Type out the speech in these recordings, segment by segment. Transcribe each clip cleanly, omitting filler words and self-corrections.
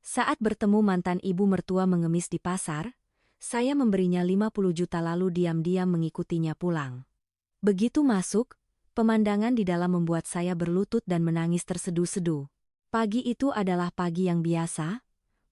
Saat bertemu mantan ibu mertua mengemis di pasar, saya memberinya 50 juta lalu diam-diam mengikutinya pulang. Begitu masuk, pemandangan di dalam membuat saya berlutut dan menangis terseduh-seduh. Pagi itu adalah pagi yang biasa,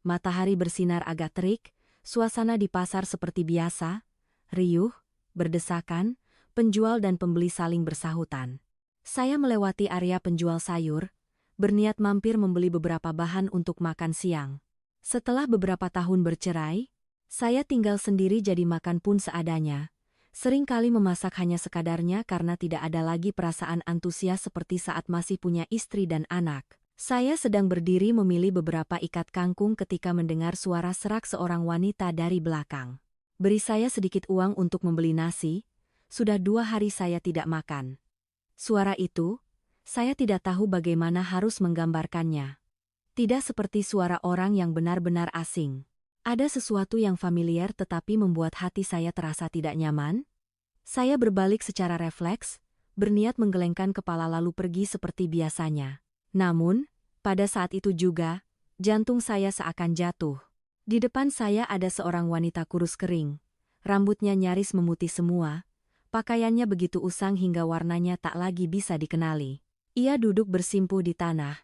matahari bersinar agak terik, suasana di pasar seperti biasa, riuh, berdesakan, penjual dan pembeli saling bersahutan. Saya melewati area penjual sayur, berniat mampir membeli beberapa bahan untuk makan siang. Setelah beberapa tahun bercerai, saya tinggal sendiri jadi makan pun seadanya. Sering kali memasak hanya sekadarnya karena tidak ada lagi perasaan antusias seperti saat masih punya istri dan anak. Saya sedang berdiri memilih beberapa ikat kangkung ketika mendengar suara serak seorang wanita dari belakang. Beri saya sedikit uang untuk membeli nasi, sudah 2 hari saya tidak makan. Suara itu, saya tidak tahu bagaimana harus menggambarkannya. Tidak seperti suara orang yang benar-benar asing. Ada sesuatu yang familiar tetapi membuat hati saya terasa tidak nyaman. Saya berbalik secara refleks, berniat menggelengkan kepala lalu pergi seperti biasanya. Namun, pada saat itu juga, jantung saya seakan jatuh. Di depan saya ada seorang wanita kurus kering. Rambutnya nyaris memutih semua, pakaiannya begitu usang hingga warnanya tak lagi bisa dikenali. Ia duduk bersimpuh di tanah.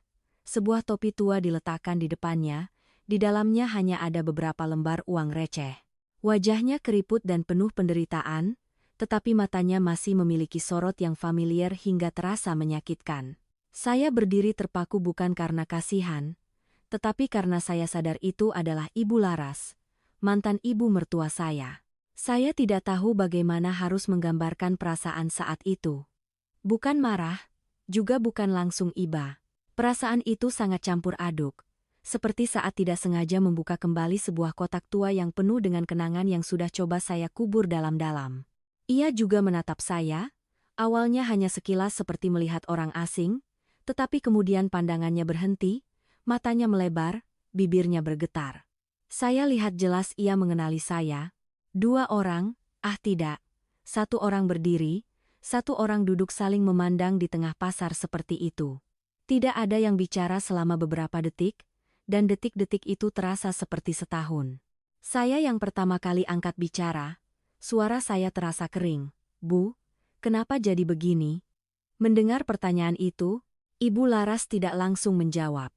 Sebuah topi tua diletakkan di depannya, di dalamnya hanya ada beberapa lembar uang receh. Wajahnya keriput dan penuh penderitaan, tetapi matanya masih memiliki sorot yang familiar hingga terasa menyakitkan. Saya berdiri terpaku bukan karena kasihan, tetapi karena saya sadar itu adalah Ibu Laras, mantan ibu mertua saya. Saya tidak tahu bagaimana harus menggambarkan perasaan saat itu. Bukan marah, juga bukan langsung iba. Perasaan itu sangat campur aduk. Seperti saat tidak sengaja membuka kembali sebuah kotak tua yang penuh dengan kenangan yang sudah coba saya kubur dalam-dalam. Ia juga menatap saya, awalnya hanya sekilas seperti melihat orang asing, tetapi kemudian pandangannya berhenti, matanya melebar, bibirnya bergetar. Saya lihat jelas ia mengenali saya. 2 orang, tidak. 1 orang berdiri, 1 orang duduk saling memandang di tengah pasar seperti itu. Tidak ada yang bicara selama beberapa detik, dan detik-detik itu terasa seperti setahun. Saya yang pertama kali angkat bicara, suara saya terasa kering. "Bu, kenapa jadi begini?" Mendengar pertanyaan itu, Ibu Laras tidak langsung menjawab.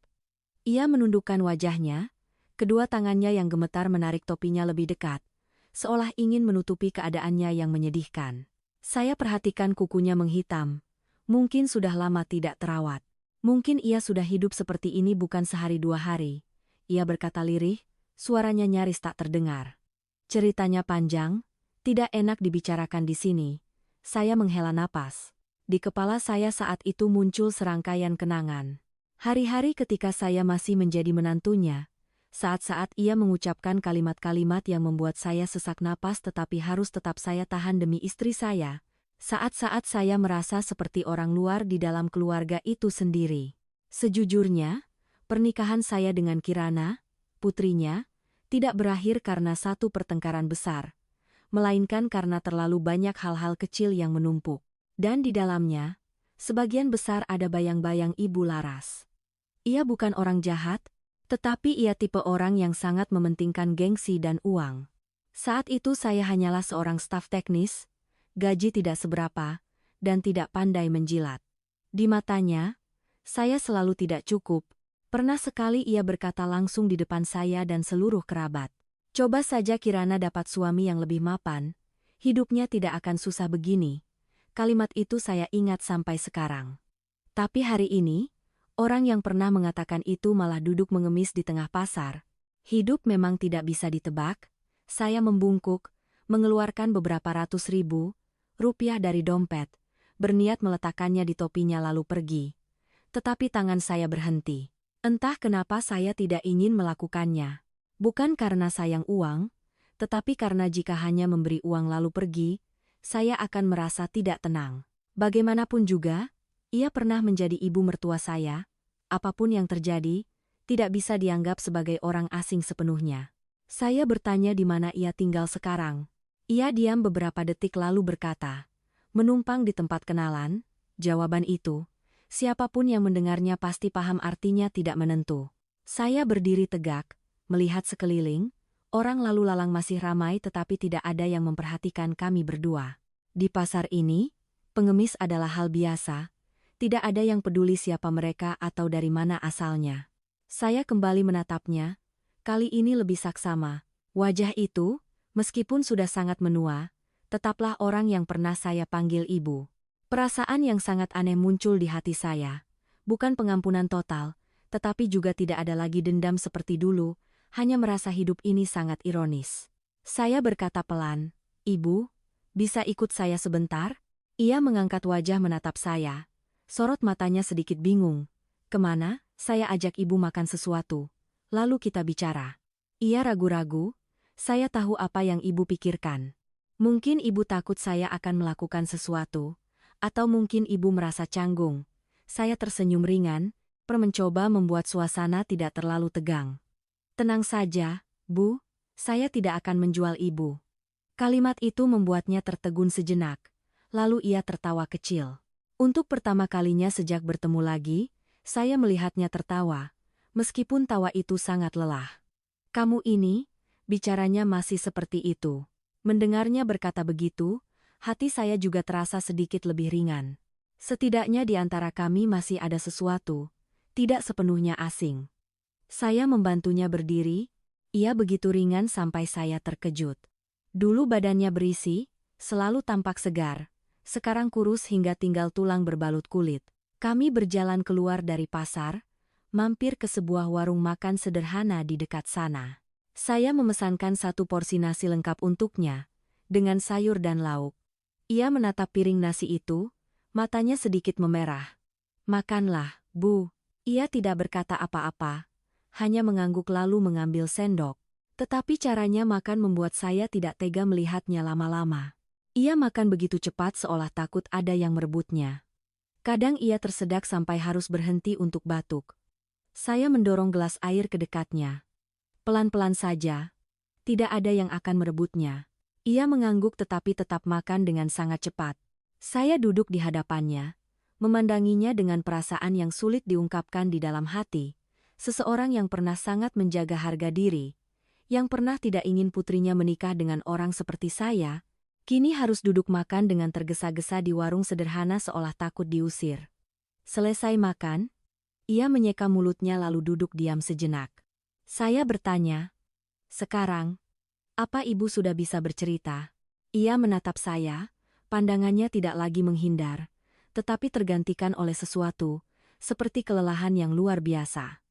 Ia menundukkan wajahnya, kedua tangannya yang gemetar menarik topinya lebih dekat, seolah ingin menutupi keadaannya yang menyedihkan. Saya perhatikan kukunya menghitam, mungkin sudah lama tidak terawat. Mungkin ia sudah hidup seperti ini bukan sehari 2 hari. Ia berkata lirih, suaranya nyaris tak terdengar. Ceritanya panjang, tidak enak dibicarakan di sini. Saya menghela napas. Di kepala saya saat itu muncul serangkaian kenangan. Hari-hari ketika saya masih menjadi menantunya, saat-saat ia mengucapkan kalimat-kalimat yang membuat saya sesak napas tetapi harus tetap saya tahan demi istri saya. Saat-saat saya merasa seperti orang luar di dalam keluarga itu sendiri. Sejujurnya, pernikahan saya dengan Kirana, putrinya, tidak berakhir karena satu pertengkaran besar, melainkan karena terlalu banyak hal-hal kecil yang menumpuk. Dan di dalamnya, sebagian besar ada bayang-bayang Ibu Laras. Ia bukan orang jahat, tetapi ia tipe orang yang sangat mementingkan gengsi dan uang. Saat itu saya hanyalah seorang staf teknis, gaji tidak seberapa, dan tidak pandai menjilat. Di matanya, saya selalu tidak cukup. Pernah sekali ia berkata langsung di depan saya dan seluruh kerabat. Coba saja Kirana dapat suami yang lebih mapan, hidupnya tidak akan susah begini. Kalimat itu saya ingat sampai sekarang. Tapi hari ini, orang yang pernah mengatakan itu malah duduk mengemis di tengah pasar. Hidup memang tidak bisa ditebak. Saya membungkuk, mengeluarkan beberapa ratus ribu rupiah dari dompet, berniat meletakkannya di topinya lalu pergi. Tetapi tangan saya berhenti. Entah kenapa saya tidak ingin melakukannya. Bukan karena sayang uang, tetapi karena jika hanya memberi uang lalu pergi, saya akan merasa tidak tenang. Bagaimanapun juga, ia pernah menjadi ibu mertua saya. Apapun yang terjadi, tidak bisa dianggap sebagai orang asing sepenuhnya. Saya bertanya di mana ia tinggal sekarang. Ia diam beberapa detik lalu berkata, "Menumpang di tempat kenalan." Jawaban itu, siapapun yang mendengarnya pasti paham artinya tidak menentu. Saya berdiri tegak, melihat sekeliling, orang lalu lalang masih ramai tetapi tidak ada yang memperhatikan kami berdua. Di pasar ini, pengemis adalah hal biasa, tidak ada yang peduli siapa mereka atau dari mana asalnya. Saya kembali menatapnya, kali ini lebih saksama. Wajah itu, meskipun sudah sangat menua, tetaplah orang yang pernah saya panggil ibu. Perasaan yang sangat aneh muncul di hati saya. Bukan pengampunan total, tetapi juga tidak ada lagi dendam seperti dulu, hanya merasa hidup ini sangat ironis. Saya berkata pelan, "Ibu, bisa ikut saya sebentar?" Ia mengangkat wajah menatap saya. Sorot matanya sedikit bingung. "Kemana?" "Saya ajak ibu makan sesuatu. Lalu kita bicara." Ia ragu-ragu. Saya tahu apa yang ibu pikirkan. Mungkin ibu takut saya akan melakukan sesuatu, atau mungkin ibu merasa canggung. Saya tersenyum ringan, mencoba membuat suasana tidak terlalu tegang. "Tenang saja, Bu, saya tidak akan menjual ibu." Kalimat itu membuatnya tertegun sejenak, lalu ia tertawa kecil. Untuk pertama kalinya sejak bertemu lagi, saya melihatnya tertawa, meskipun tawa itu sangat lelah. "Kamu ini," bicaranya masih seperti itu. Mendengarnya berkata begitu, hati saya juga terasa sedikit lebih ringan. Setidaknya di antara kami masih ada sesuatu, tidak sepenuhnya asing. Saya membantunya berdiri, ia begitu ringan sampai saya terkejut. Dulu badannya berisi, selalu tampak segar, sekarang kurus hingga tinggal tulang berbalut kulit. Kami berjalan keluar dari pasar, mampir ke sebuah warung makan sederhana di dekat sana. Saya memesankan 1 porsi nasi lengkap untuknya, dengan sayur dan lauk. Ia menatap piring nasi itu, matanya sedikit memerah. "Makanlah, Bu." Ia tidak berkata apa-apa, hanya mengangguk lalu mengambil sendok. Tetapi caranya makan membuat saya tidak tega melihatnya lama-lama. Ia makan begitu cepat seolah takut ada yang merebutnya. Kadang ia tersedak sampai harus berhenti untuk batuk. Saya mendorong gelas air ke dekatnya. Pelan-pelan saja. Tidak ada yang akan merebutnya. Ia mengangguk tetapi tetap makan dengan sangat cepat. Saya duduk di hadapannya, memandanginya dengan perasaan yang sulit diungkapkan di dalam hati. Seseorang yang pernah sangat menjaga harga diri, yang pernah tidak ingin putrinya menikah dengan orang seperti saya, kini harus duduk makan dengan tergesa-gesa di warung sederhana seolah takut diusir. Selesai makan, ia menyeka mulutnya lalu duduk diam sejenak. Saya bertanya, "Sekarang, apa ibu sudah bisa bercerita?" Ia menatap saya, pandangannya tidak lagi menghindar, tetapi tergantikan oleh sesuatu, seperti kelelahan yang luar biasa.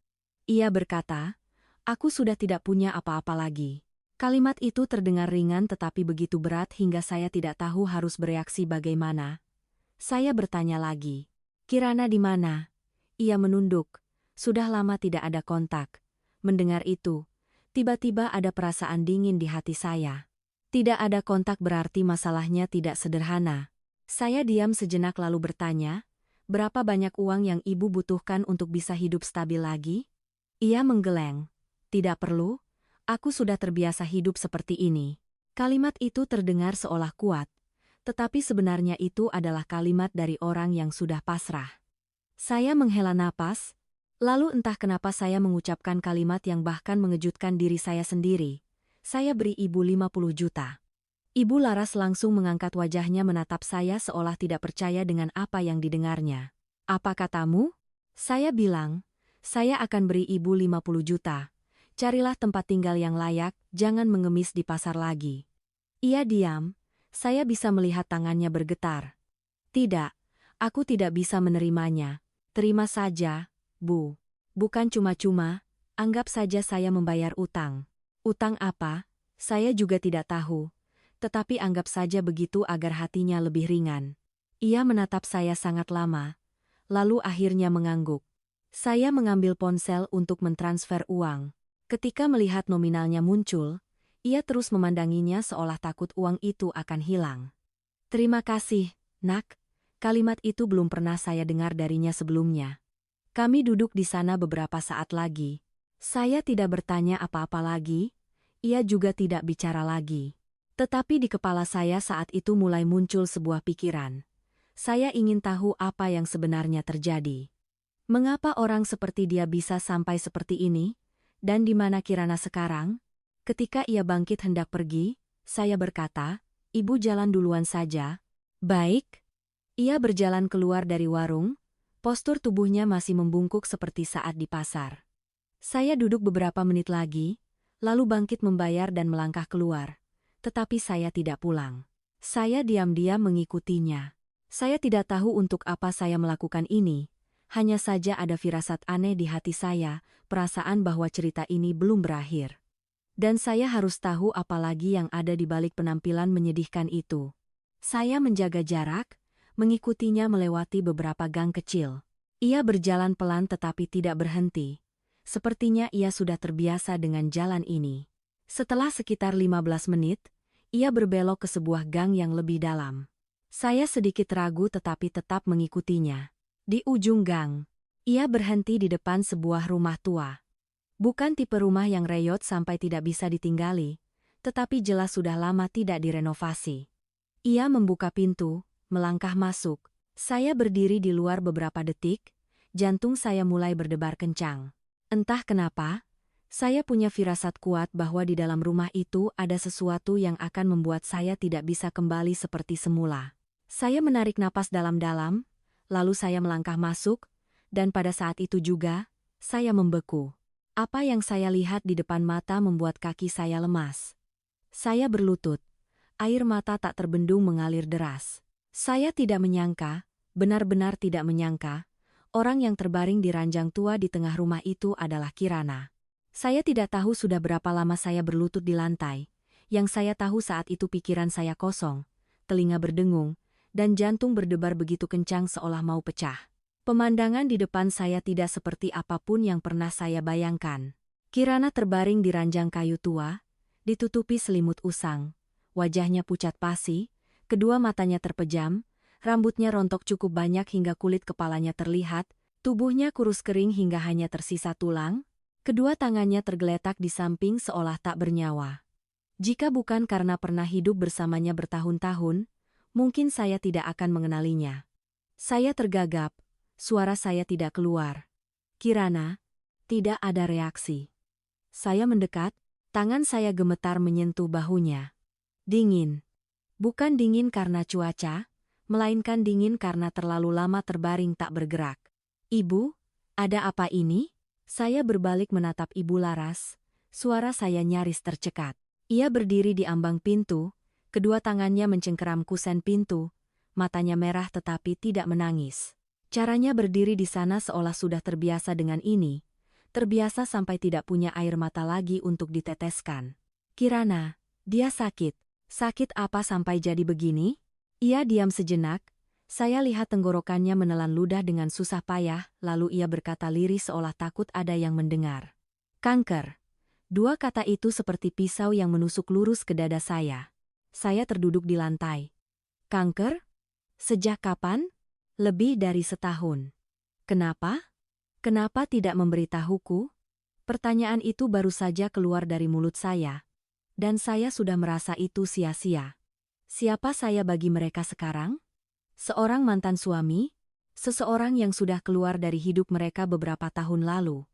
Ia berkata, "Aku sudah tidak punya apa-apa lagi." Kalimat itu terdengar ringan tetapi begitu berat hingga saya tidak tahu harus bereaksi bagaimana. Saya bertanya lagi, "Kirana di mana?" Ia menunduk. Sudah lama tidak ada kontak. Mendengar itu, tiba-tiba ada perasaan dingin di hati saya. Tidak ada kontak berarti masalahnya tidak sederhana. Saya diam sejenak lalu bertanya, "Berapa banyak uang yang ibu butuhkan untuk bisa hidup stabil lagi?" Ia menggeleng. "Tidak perlu, aku sudah terbiasa hidup seperti ini." Kalimat itu terdengar seolah kuat, tetapi sebenarnya itu adalah kalimat dari orang yang sudah pasrah. Saya menghela napas, lalu entah kenapa saya mengucapkan kalimat yang bahkan mengejutkan diri saya sendiri. "Saya beri ibu 50 juta. Ibu Laras langsung mengangkat wajahnya menatap saya seolah tidak percaya dengan apa yang didengarnya. "Apa katamu?" Saya bilang, "Saya akan beri ibu 50 juta. Carilah tempat tinggal yang layak, jangan mengemis di pasar lagi." Ia diam, saya bisa melihat tangannya bergetar. "Tidak, aku tidak bisa menerimanya. Terima saja, Bu. Bukan cuma-cuma, anggap saja saya membayar utang." "Utang apa?" Saya juga tidak tahu, tetapi anggap saja begitu agar hatinya lebih ringan. Ia menatap saya sangat lama, lalu akhirnya mengangguk. Saya mengambil ponsel untuk mentransfer uang. Ketika melihat nominalnya muncul, ia terus memandanginya seolah takut uang itu akan hilang. "Terima kasih, Nak." Kalimat itu belum pernah saya dengar darinya sebelumnya. Kami duduk di sana beberapa saat lagi. Saya tidak bertanya apa-apa lagi, ia juga tidak bicara lagi. Tetapi di kepala saya saat itu mulai muncul sebuah pikiran. Saya ingin tahu apa yang sebenarnya terjadi. Mengapa orang seperti dia bisa sampai seperti ini? Dan di mana Kirana sekarang? Ketika ia bangkit hendak pergi, saya berkata, "Ibu jalan duluan saja." "Baik." Ia berjalan keluar dari warung, postur tubuhnya masih membungkuk seperti saat di pasar. Saya duduk beberapa menit lagi, lalu bangkit membayar dan melangkah keluar. Tetapi saya tidak pulang. Saya diam-diam mengikutinya. Saya tidak tahu untuk apa saya melakukan ini, hanya saja ada firasat aneh di hati saya, perasaan bahwa cerita ini belum berakhir. Dan saya harus tahu apa lagi yang ada di balik penampilan menyedihkan itu. Saya menjaga jarak, mengikutinya melewati beberapa gang kecil. Ia berjalan pelan tetapi tidak berhenti. Sepertinya ia sudah terbiasa dengan jalan ini. Setelah sekitar 15 menit, ia berbelok ke sebuah gang yang lebih dalam. Saya sedikit ragu tetapi tetap mengikutinya. Di ujung gang, ia berhenti di depan sebuah rumah tua. Bukan tipe rumah yang reyot sampai tidak bisa ditinggali, tetapi jelas sudah lama tidak direnovasi. Ia membuka pintu, melangkah masuk. Saya berdiri di luar beberapa detik, jantung saya mulai berdebar kencang. Entah kenapa, saya punya firasat kuat bahwa di dalam rumah itu ada sesuatu yang akan membuat saya tidak bisa kembali seperti semula. Saya menarik napas dalam-dalam, lalu saya melangkah masuk, dan pada saat itu juga, saya membeku. Apa yang saya lihat di depan mata membuat kaki saya lemas. Saya berlutut. Air mata tak terbendung mengalir deras. Saya tidak menyangka, benar-benar tidak menyangka, orang yang terbaring di ranjang tua di tengah rumah itu adalah Kirana. Saya tidak tahu sudah berapa lama saya berlutut di lantai. Yang saya tahu saat itu pikiran saya kosong, telinga berdengung, dan jantung berdebar begitu kencang seolah mau pecah. Pemandangan di depan saya tidak seperti apapun yang pernah saya bayangkan. Kirana terbaring di ranjang kayu tua, ditutupi selimut usang. Wajahnya pucat pasi, kedua matanya terpejam, rambutnya rontok cukup banyak hingga kulit kepalanya terlihat, tubuhnya kurus kering hingga hanya tersisa tulang, kedua tangannya tergeletak di samping seolah tak bernyawa. Jika bukan karena pernah hidup bersamanya bertahun-tahun, mungkin saya tidak akan mengenalinya. Saya tergagap. Suara saya tidak keluar. "Kirana." Tidak ada reaksi. Saya mendekat, tangan saya gemetar menyentuh bahunya. Dingin. Bukan dingin karena cuaca, melainkan dingin karena terlalu lama terbaring tak bergerak. "Ibu, ada apa ini?" Saya berbalik menatap Ibu Laras. Suara saya nyaris tercekat. Ia berdiri di ambang pintu, kedua tangannya mencengkeram kusen pintu, matanya merah tetapi tidak menangis. Caranya berdiri di sana seolah sudah terbiasa dengan ini, terbiasa sampai tidak punya air mata lagi untuk diteteskan. "Kirana, dia sakit. Sakit apa sampai jadi begini?" Ia diam sejenak, saya lihat tenggorokannya menelan ludah dengan susah payah, lalu ia berkata lirih seolah takut ada yang mendengar. "Kanker." Dua kata itu seperti pisau yang menusuk lurus ke dada saya. Saya terduduk di lantai. "Kanker? Sejak kapan?" "Lebih dari setahun." "Kenapa? Kenapa tidak memberitahuku?" Pertanyaan itu baru saja keluar dari mulut saya. Dan saya sudah merasa itu sia-sia. Siapa saya bagi mereka sekarang? Seorang mantan suami? Seseorang yang sudah keluar dari hidup mereka beberapa tahun lalu.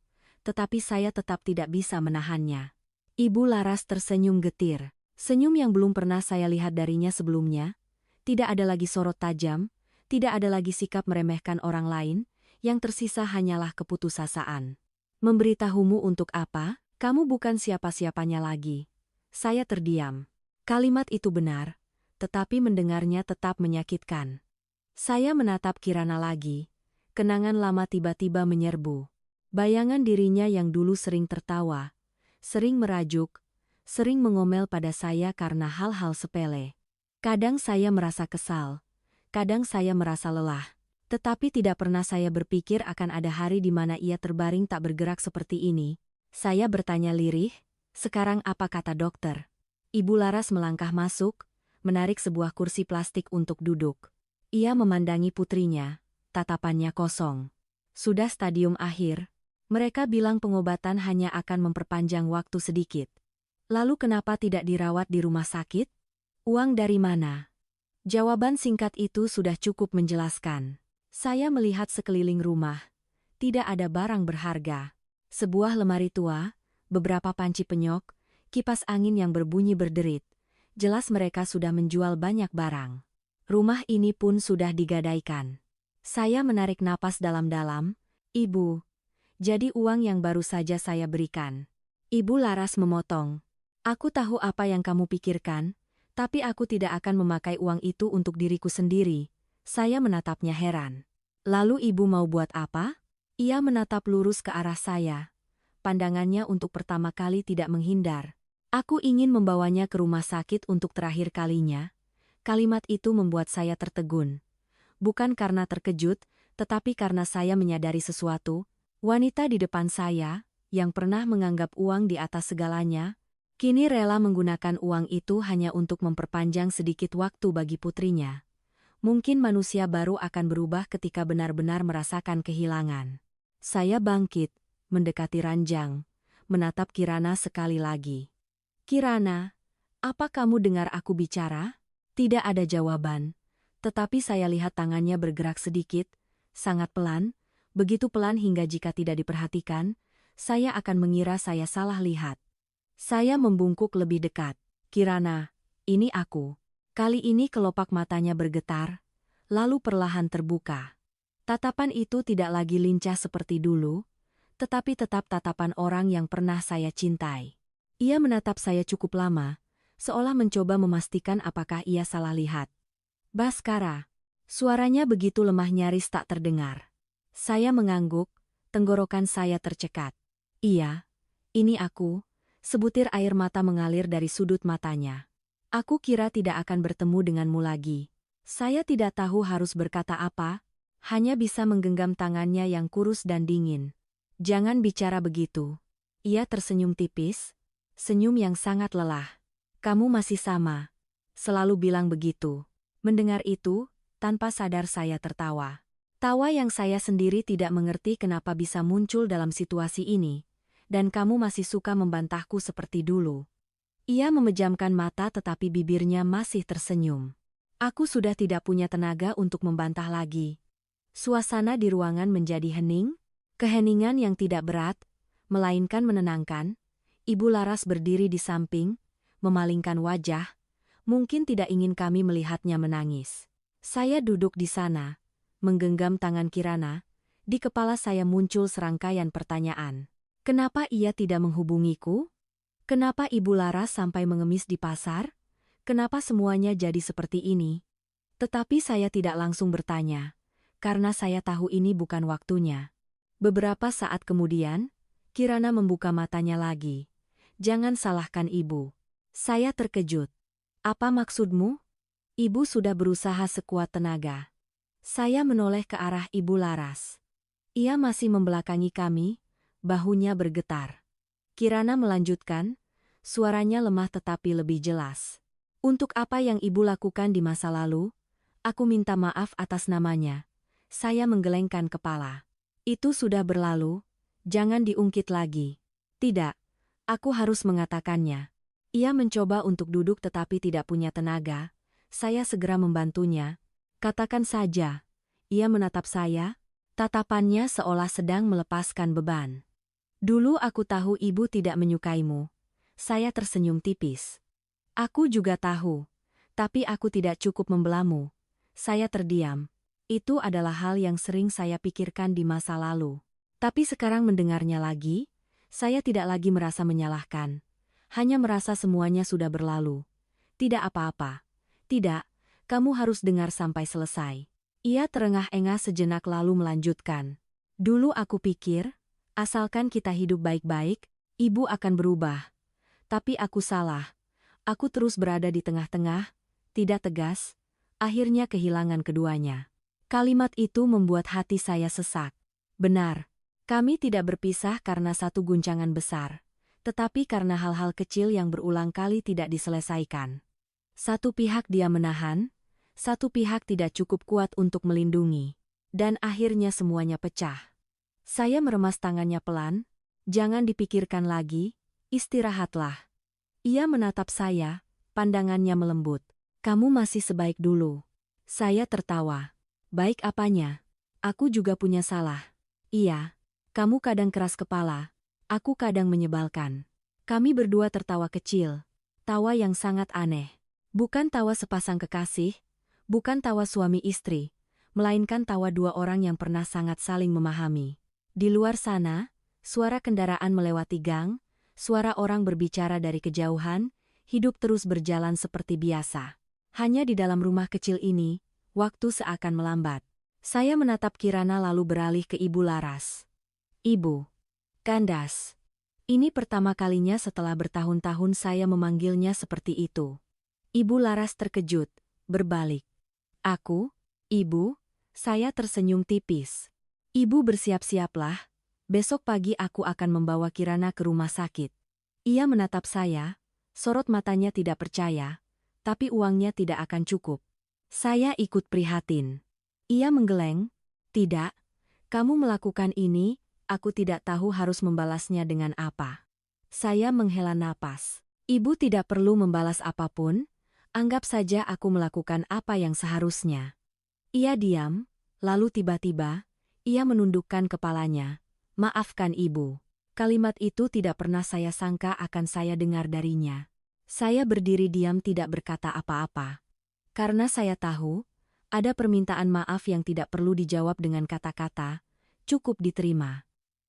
Tetapi saya tetap tidak bisa menahannya. Ibu Laras tersenyum getir. Senyum yang belum pernah saya lihat darinya sebelumnya. Tidak ada lagi sorot tajam. Tidak ada lagi sikap meremehkan orang lain, yang tersisa hanyalah keputusasaan. "Memberitahumu untuk apa? Kamu bukan siapa-siapanya lagi." Saya terdiam. Kalimat itu benar, tetapi mendengarnya tetap menyakitkan. Saya menatap Kirana lagi. Kenangan lama tiba-tiba menyerbu. Bayangan dirinya yang dulu sering tertawa, sering merajuk, sering mengomel pada saya karena hal-hal sepele. Kadang saya merasa kesal. Kadang saya merasa lelah, tetapi tidak pernah saya berpikir akan ada hari di mana ia terbaring tak bergerak seperti ini. Saya bertanya lirih, "Sekarang apa kata dokter?" Ibu Laras melangkah masuk, menarik sebuah kursi plastik untuk duduk. Ia memandangi putrinya, tatapannya kosong. "Sudah stadium akhir. Mereka bilang pengobatan hanya akan memperpanjang waktu sedikit." "Lalu kenapa tidak dirawat di rumah sakit? Uang dari mana?" Jawaban singkat itu sudah cukup menjelaskan. Saya melihat sekeliling rumah. Tidak ada barang berharga. Sebuah lemari tua, beberapa panci penyok, kipas angin yang berbunyi berderit. Jelas mereka sudah menjual banyak barang. Rumah ini pun sudah digadaikan. Saya menarik napas dalam-dalam. Ibu, jadi uang yang baru saja saya berikan. Ibu Laras memotong. Aku tahu apa yang kamu pikirkan, tapi aku tidak akan memakai uang itu untuk diriku sendiri. Saya menatapnya heran. Lalu ibu mau buat apa? Ia menatap lurus ke arah saya. Pandangannya untuk pertama kali tidak menghindar. Aku ingin membawanya ke rumah sakit untuk terakhir kalinya. Kalimat itu membuat saya tertegun. Bukan karena terkejut, tetapi karena saya menyadari sesuatu. Wanita di depan saya, yang pernah menganggap uang di atas segalanya, kini rela menggunakan uang itu hanya untuk memperpanjang sedikit waktu bagi putrinya. Mungkin manusia baru akan berubah ketika benar-benar merasakan kehilangan. Saya bangkit, mendekati ranjang, menatap Kirana sekali lagi. Kirana, apa kamu dengar aku bicara? Tidak ada jawaban, tetapi saya lihat tangannya bergerak sedikit, sangat pelan, begitu pelan hingga jika tidak diperhatikan, saya akan mengira saya salah lihat. Saya membungkuk lebih dekat. Kirana, ini aku. Kali ini kelopak matanya bergetar, lalu perlahan terbuka. Tatapan itu tidak lagi lincah seperti dulu, tetapi tetap tatapan orang yang pernah saya cintai. Ia menatap saya cukup lama, seolah mencoba memastikan apakah ia salah lihat. Baskara. Suaranya begitu lemah nyaris tak terdengar. Saya mengangguk, tenggorokan saya tercekat. Iya, ini aku. Sebutir air mata mengalir dari sudut matanya. Aku kira tidak akan bertemu denganmu lagi. Saya tidak tahu harus berkata apa, hanya bisa menggenggam tangannya yang kurus dan dingin. Jangan bicara begitu. Ia tersenyum tipis, senyum yang sangat lelah. Kamu masih sama. Selalu bilang begitu. Mendengar itu, tanpa sadar saya tertawa. Tawa yang saya sendiri tidak mengerti kenapa bisa muncul dalam situasi ini, dan kamu masih suka membantahku seperti dulu. Ia memejamkan mata tetapi bibirnya masih tersenyum. Aku sudah tidak punya tenaga untuk membantah lagi. Suasana di ruangan menjadi hening, keheningan yang tidak berat, melainkan menenangkan. Ibu Laras berdiri di samping, memalingkan wajah, mungkin tidak ingin kami melihatnya menangis. Saya duduk di sana, menggenggam tangan Kirana, di kepala saya muncul serangkaian pertanyaan. Kenapa ia tidak menghubungiku? Kenapa Ibu Laras sampai mengemis di pasar? Kenapa semuanya jadi seperti ini? Tetapi saya tidak langsung bertanya, karena saya tahu ini bukan waktunya. Beberapa saat kemudian, Kirana membuka matanya lagi. Jangan salahkan ibu. Saya terkejut. Apa maksudmu? Ibu sudah berusaha sekuat tenaga. Saya menoleh ke arah Ibu Laras. Ia masih membelakangi kami, bahunya bergetar. Kirana melanjutkan, suaranya lemah tetapi lebih jelas. Untuk apa yang ibu lakukan di masa lalu, aku minta maaf atas namanya. Saya menggelengkan kepala. Itu sudah berlalu, jangan diungkit lagi. Tidak, aku harus mengatakannya. Ia mencoba untuk duduk tetapi tidak punya tenaga. Saya segera membantunya. Katakan saja. Ia menatap saya, tatapannya seolah sedang melepaskan beban. Dulu aku tahu ibu tidak menyukaimu. Saya tersenyum tipis. Aku juga tahu, tapi aku tidak cukup membelamu. Saya terdiam. Itu adalah hal yang sering saya pikirkan di masa lalu. Tapi sekarang mendengarnya lagi, saya tidak lagi merasa menyalahkan. Hanya merasa semuanya sudah berlalu. Tidak apa-apa. Tidak, kamu harus dengar sampai selesai. Ia terengah-engah sejenak lalu melanjutkan. Dulu aku pikir, asalkan kita hidup baik-baik, ibu akan berubah. Tapi aku salah. Aku terus berada di tengah-tengah, tidak tegas, akhirnya kehilangan keduanya. Kalimat itu membuat hati saya sesak. Benar, kami tidak berpisah karena satu guncangan besar, tetapi karena hal-hal kecil yang berulang kali tidak diselesaikan. Satu pihak dia menahan, satu pihak tidak cukup kuat untuk melindungi, dan akhirnya semuanya pecah. Saya meremas tangannya pelan, jangan dipikirkan lagi, istirahatlah. Ia menatap saya, pandangannya melembut. Kamu masih sebaik dulu. Saya tertawa. Baik apanya? Aku juga punya salah. Iya, kamu kadang keras kepala, aku kadang menyebalkan. Kami berdua tertawa kecil, tawa yang sangat aneh. Bukan tawa sepasang kekasih, bukan tawa suami istri, melainkan tawa dua orang yang pernah sangat saling memahami. Di luar sana, suara kendaraan melewati gang, suara orang berbicara dari kejauhan, hidup terus berjalan seperti biasa. Hanya di dalam rumah kecil ini, waktu seakan melambat. Saya menatap Kirana lalu beralih ke Ibu Laras. Ibu. Kandas. Ini pertama kalinya setelah bertahun-tahun saya memanggilnya seperti itu. Ibu Laras terkejut, berbalik. Aku, Ibu, saya tersenyum tipis. Ibu bersiap-siaplah, besok pagi aku akan membawa Kirana ke rumah sakit. Ia menatap saya, sorot matanya tidak percaya, tapi uangnya tidak akan cukup. Saya ikut prihatin. Ia menggeleng, tidak, kamu melakukan ini, aku tidak tahu harus membalasnya dengan apa. Saya menghela napas. Ibu tidak perlu membalas apapun, anggap saja aku melakukan apa yang seharusnya. Ia diam, lalu tiba-tiba, ia menundukkan kepalanya. Maafkan ibu. Kalimat itu tidak pernah saya sangka akan saya dengar darinya. Saya berdiri diam tidak berkata apa-apa. Karena saya tahu, ada permintaan maaf yang tidak perlu dijawab dengan kata-kata, cukup diterima.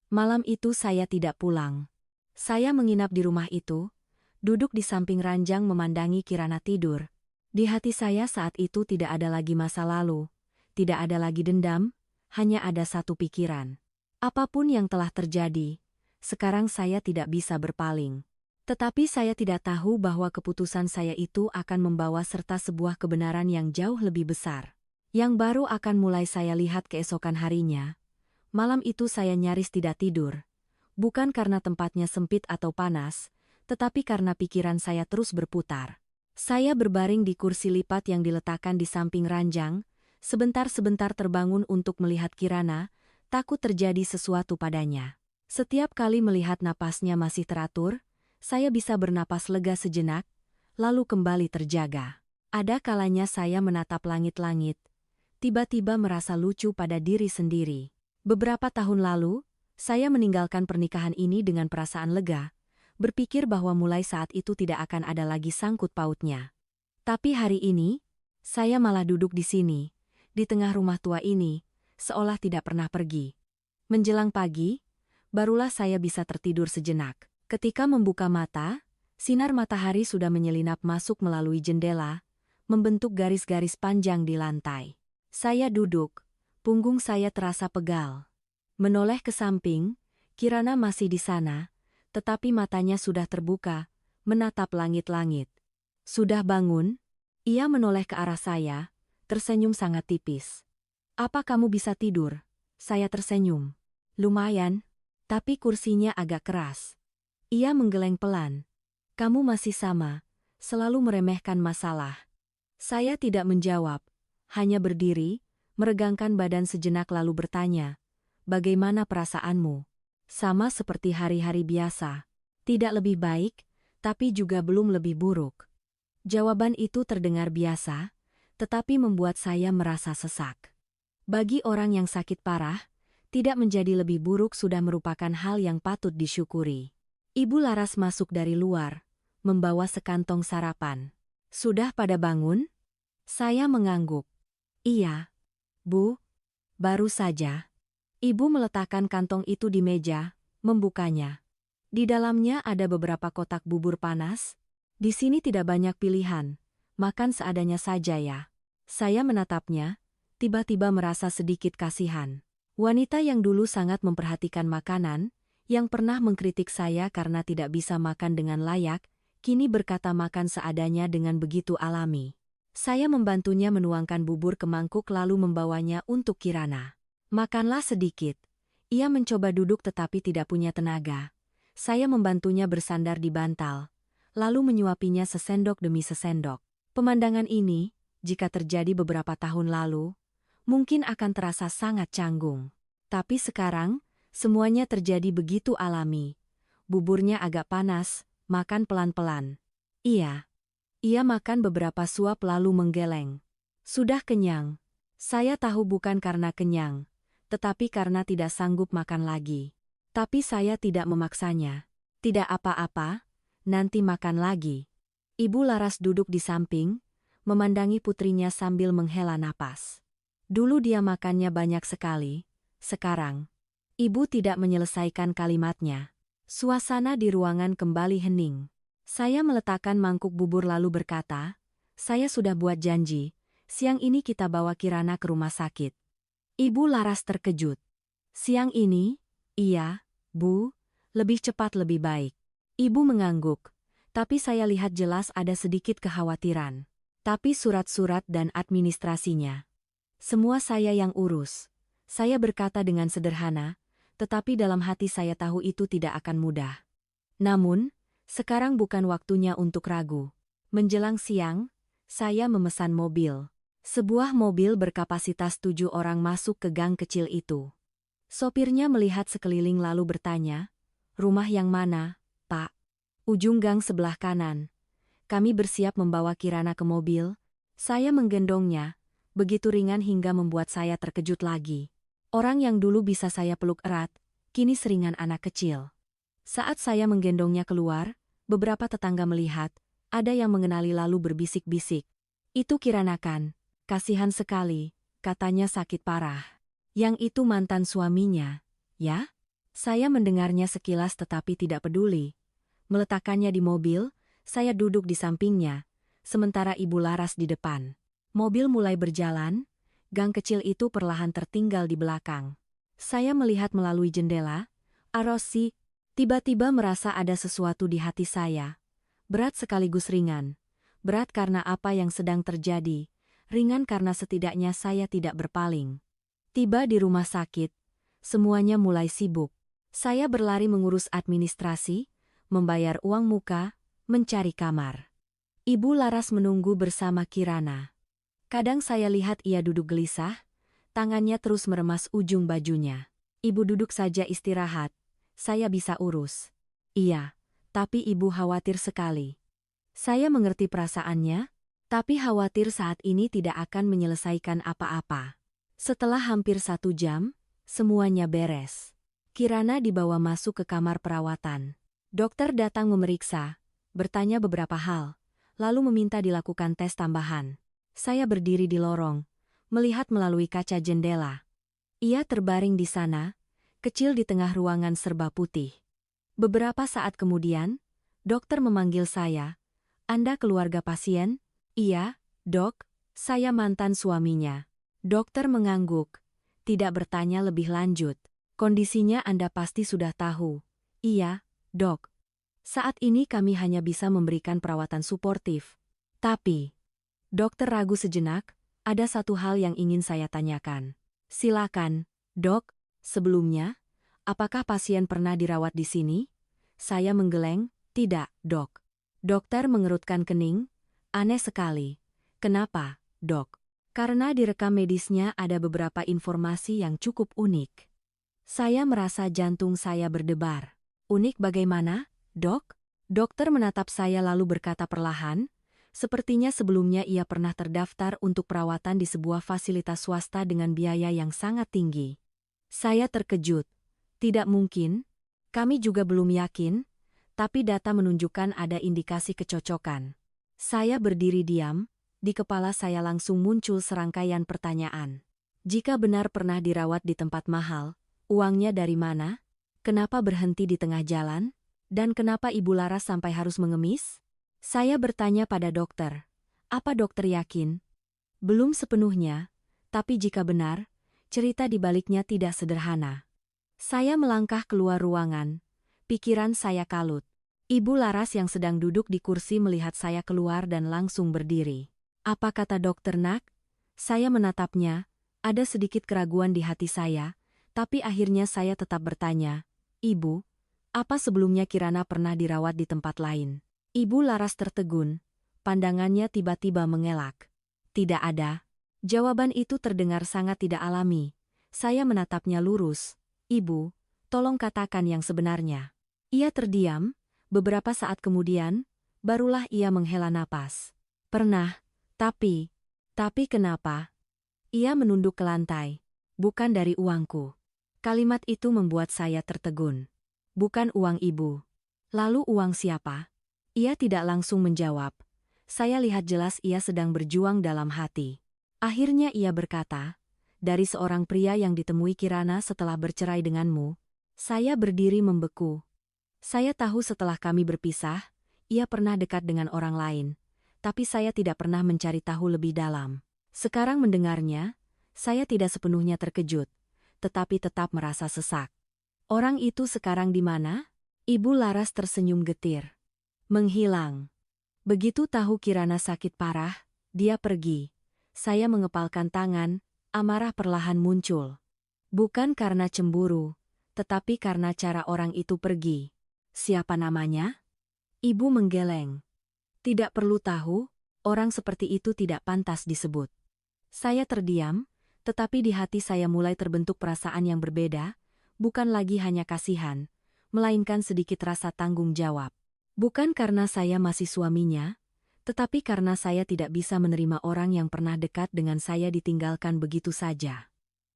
Malam itu saya tidak pulang. Saya menginap di rumah itu, duduk di samping ranjang memandangi Kirana tidur. Di hati saya saat itu tidak ada lagi masa lalu, tidak ada lagi dendam, hanya ada satu pikiran. Apapun yang telah terjadi, sekarang saya tidak bisa berpaling. Tetapi saya tidak tahu bahwa keputusan saya itu akan membawa serta sebuah kebenaran yang jauh lebih besar. Yang baru akan mulai saya lihat keesokan harinya. Malam itu saya nyaris tidak tidur. Bukan karena tempatnya sempit atau panas, tetapi karena pikiran saya terus berputar. Saya berbaring di kursi lipat yang diletakkan di samping ranjang, sebentar-sebentar terbangun untuk melihat Kirana, takut terjadi sesuatu padanya. Setiap kali melihat napasnya masih teratur, saya bisa bernapas lega sejenak, lalu kembali terjaga. Ada kalanya saya menatap langit-langit, tiba-tiba merasa lucu pada diri sendiri. Beberapa tahun lalu, saya meninggalkan pernikahan ini dengan perasaan lega, berpikir bahwa mulai saat itu tidak akan ada lagi sangkut pautnya. Tapi hari ini, saya malah duduk di sini, di tengah rumah tua ini, seolah tidak pernah pergi. Menjelang pagi, barulah saya bisa tertidur sejenak. Ketika membuka mata, sinar matahari sudah menyelinap masuk melalui jendela, membentuk garis-garis panjang di lantai. Saya duduk, punggung saya terasa pegal. Menoleh ke samping, Kirana masih di sana, tetapi matanya sudah terbuka, menatap langit-langit. Sudah bangun? Ia menoleh ke arah saya, tersenyum sangat tipis. Apa kamu bisa tidur? Saya tersenyum. Lumayan, tapi kursinya agak keras. Ia menggeleng pelan. Kamu masih sama, selalu meremehkan masalah. Saya tidak menjawab, hanya berdiri, meregangkan badan sejenak lalu bertanya, bagaimana perasaanmu? Sama seperti hari-hari biasa. Tidak lebih baik, tapi juga belum lebih buruk. Jawaban itu terdengar biasa, tetapi membuat saya merasa sesak. Bagi orang yang sakit parah, tidak menjadi lebih buruk sudah merupakan hal yang patut disyukuri. Ibu Laras masuk dari luar, membawa sekantong sarapan. Sudah pada bangun? Saya mengangguk. Iya, Bu, baru saja. Ibu meletakkan kantong itu di meja, membukanya. Di dalamnya ada beberapa kotak bubur panas. Di sini tidak banyak pilihan, makan seadanya saja ya. Saya menatapnya, tiba-tiba merasa sedikit kasihan. Wanita yang dulu sangat memperhatikan makanan, yang pernah mengkritik saya karena tidak bisa makan dengan layak, kini berkata makan seadanya dengan begitu alami. Saya membantunya menuangkan bubur ke mangkuk lalu membawanya untuk Kirana. Makanlah sedikit. Ia mencoba duduk tetapi tidak punya tenaga. Saya membantunya bersandar di bantal, lalu menyuapinya sesendok demi sesendok. Pemandangan ini, jika terjadi beberapa tahun lalu, mungkin akan terasa sangat canggung. Tapi sekarang, semuanya terjadi begitu alami. Buburnya agak panas, makan pelan-pelan. Iya. Ia makan beberapa suap lalu menggeleng. Sudah kenyang. Saya tahu bukan karena kenyang, tetapi karena tidak sanggup makan lagi. Tapi saya tidak memaksanya. Tidak apa-apa, nanti makan lagi. Ibu Laras duduk di samping, memandangi putrinya sambil menghela napas. Dulu dia makannya banyak sekali, sekarang. Ibu tidak menyelesaikan kalimatnya. Suasana di ruangan kembali hening. Saya meletakkan mangkuk bubur lalu berkata, saya sudah buat janji, siang ini kita bawa Kirana ke rumah sakit. Ibu Laras terkejut. Siang ini? Iya, Bu, lebih cepat lebih baik. Ibu mengangguk, tapi saya lihat jelas ada sedikit kekhawatiran. Tapi surat-surat dan administrasinya. Semua saya yang urus. Saya berkata dengan sederhana, tetapi dalam hati saya tahu itu tidak akan mudah. Namun, sekarang bukan waktunya untuk ragu. Menjelang siang, saya memesan mobil. Sebuah mobil berkapasitas 7 orang masuk ke gang kecil itu. Sopirnya melihat sekeliling lalu bertanya, rumah yang mana, Pak? Ujung gang sebelah kanan. Kami bersiap membawa Kirana ke mobil. Saya menggendongnya, begitu ringan hingga membuat saya terkejut lagi. Orang yang dulu bisa saya peluk erat, kini seringan anak kecil. Saat saya menggendongnya keluar, beberapa tetangga melihat, ada yang mengenali lalu berbisik-bisik. Itu Kirana kan? Kasihan sekali, katanya sakit parah. Yang itu mantan suaminya, ya? Saya mendengarnya sekilas tetapi tidak peduli. Meletakkannya di mobil, saya duduk di sampingnya, sementara Ibu Laras di depan. Mobil mulai berjalan, gang kecil itu perlahan tertinggal di belakang. Saya melihat melalui jendela, Arosi, tiba-tiba merasa ada sesuatu di hati saya. Berat sekaligus ringan. Berat karena apa yang sedang terjadi. Ringan karena setidaknya saya tidak berpaling. Tiba di rumah sakit, semuanya mulai sibuk. Saya berlari mengurus administrasi, membayar uang muka, mencari kamar. Ibu Laras menunggu bersama Kirana. Kadang saya lihat ia duduk gelisah, tangannya terus meremas ujung bajunya. Ibu duduk saja istirahat, saya bisa urus. Iya, tapi ibu khawatir sekali. Saya mengerti perasaannya, tapi khawatir saat ini tidak akan menyelesaikan apa-apa. Setelah hampir 1 jam, semuanya beres. Kirana dibawa masuk ke kamar perawatan. Dokter datang memeriksa, bertanya beberapa hal, lalu meminta dilakukan tes tambahan. Saya berdiri di lorong, melihat melalui kaca jendela. Ia terbaring di sana, kecil di tengah ruangan serba putih. Beberapa saat kemudian, dokter memanggil saya. Anda keluarga pasien? Iya, dok, saya mantan suaminya. Dokter mengangguk, tidak bertanya lebih lanjut. Kondisinya Anda pasti sudah tahu. Iya, dok. Saat ini kami hanya bisa memberikan perawatan suportif. Tapi, dokter ragu sejenak, ada satu hal yang ingin saya tanyakan. Silakan, dok. Sebelumnya, apakah pasien pernah dirawat di sini? Saya menggeleng, tidak, dok. Dokter mengerutkan kening. Aneh sekali. Kenapa, dok? Karena di rekam medisnya ada beberapa informasi yang cukup unik. Saya merasa jantung saya berdebar. Unik bagaimana, dok? Dokter menatap saya lalu berkata perlahan, sepertinya sebelumnya ia pernah terdaftar untuk perawatan di sebuah fasilitas swasta dengan biaya yang sangat tinggi. Saya terkejut. Tidak mungkin. Kami juga belum yakin, tapi data menunjukkan ada indikasi kecocokan. Saya berdiri diam, di kepala saya langsung muncul serangkaian pertanyaan. Jika benar pernah dirawat di tempat mahal, uangnya dari mana? Kenapa berhenti di tengah jalan? Dan kenapa Ibu Laras sampai harus mengemis? Saya bertanya pada dokter. Apa dokter yakin? Belum sepenuhnya, tapi jika benar, cerita di baliknya tidak sederhana. Saya melangkah keluar ruangan. Pikiran saya kalut. Ibu Laras yang sedang duduk di kursi melihat saya keluar dan langsung berdiri. Apa kata dokter nak? Saya menatapnya, ada sedikit keraguan di hati saya, tapi akhirnya saya tetap bertanya, Ibu, apa sebelumnya Kirana pernah dirawat di tempat lain? Ibu Laras tertegun, pandangannya tiba-tiba mengelak. Tidak ada. Jawaban itu terdengar sangat tidak alami. Saya menatapnya lurus. Ibu, tolong katakan yang sebenarnya. Ia terdiam. Beberapa saat kemudian, barulah ia menghela napas. Pernah, tapi kenapa? Ia menunduk ke lantai. Bukan dari uangku. Kalimat itu membuat saya tertegun. Bukan uang ibu. Lalu uang siapa? Ia tidak langsung menjawab. Saya lihat jelas ia sedang berjuang dalam hati. Akhirnya ia berkata, dari seorang pria yang ditemui Kirana setelah bercerai denganmu. Saya berdiri membeku. Saya tahu setelah kami berpisah, ia pernah dekat dengan orang lain. Tapi saya tidak pernah mencari tahu lebih dalam. Sekarang mendengarnya, saya tidak sepenuhnya terkejut, tetapi tetap merasa sesak. Orang itu sekarang di mana? Ibu Laras tersenyum getir. Menghilang. Begitu tahu Kirana sakit parah, dia pergi. Saya mengepalkan tangan, amarah perlahan muncul. Bukan karena cemburu, tetapi karena cara orang itu pergi. Siapa namanya? Ibu menggeleng. Tidak perlu tahu, orang seperti itu tidak pantas disebut. Saya terdiam, tetapi di hati saya mulai terbentuk perasaan yang berbeda, bukan lagi hanya kasihan, melainkan sedikit rasa tanggung jawab. Bukan karena saya masih suaminya, tetapi karena saya tidak bisa menerima orang yang pernah dekat dengan saya ditinggalkan begitu saja.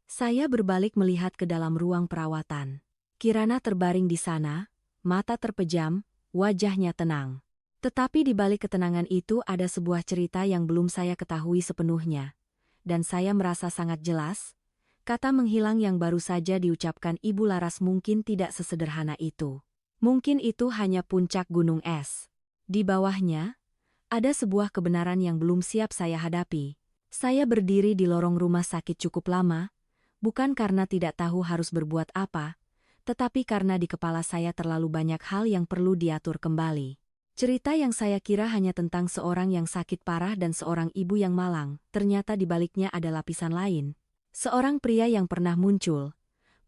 Saya berbalik melihat ke dalam ruang perawatan. Kirana terbaring di sana, mata terpejam, wajahnya tenang. Tetapi di balik ketenangan itu ada sebuah cerita yang belum saya ketahui sepenuhnya. Dan saya merasa sangat jelas, kata menghilang yang baru saja diucapkan Ibu Laras mungkin tidak sesederhana itu. Mungkin itu hanya puncak gunung es. Di bawahnya, ada sebuah kebenaran yang belum siap saya hadapi. Saya berdiri di lorong rumah sakit cukup lama, bukan karena tidak tahu harus berbuat apa, tetapi karena di kepala saya terlalu banyak hal yang perlu diatur kembali. Cerita yang saya kira hanya tentang seorang yang sakit parah dan seorang ibu yang malang, ternyata di baliknya ada lapisan lain. Seorang pria yang pernah muncul,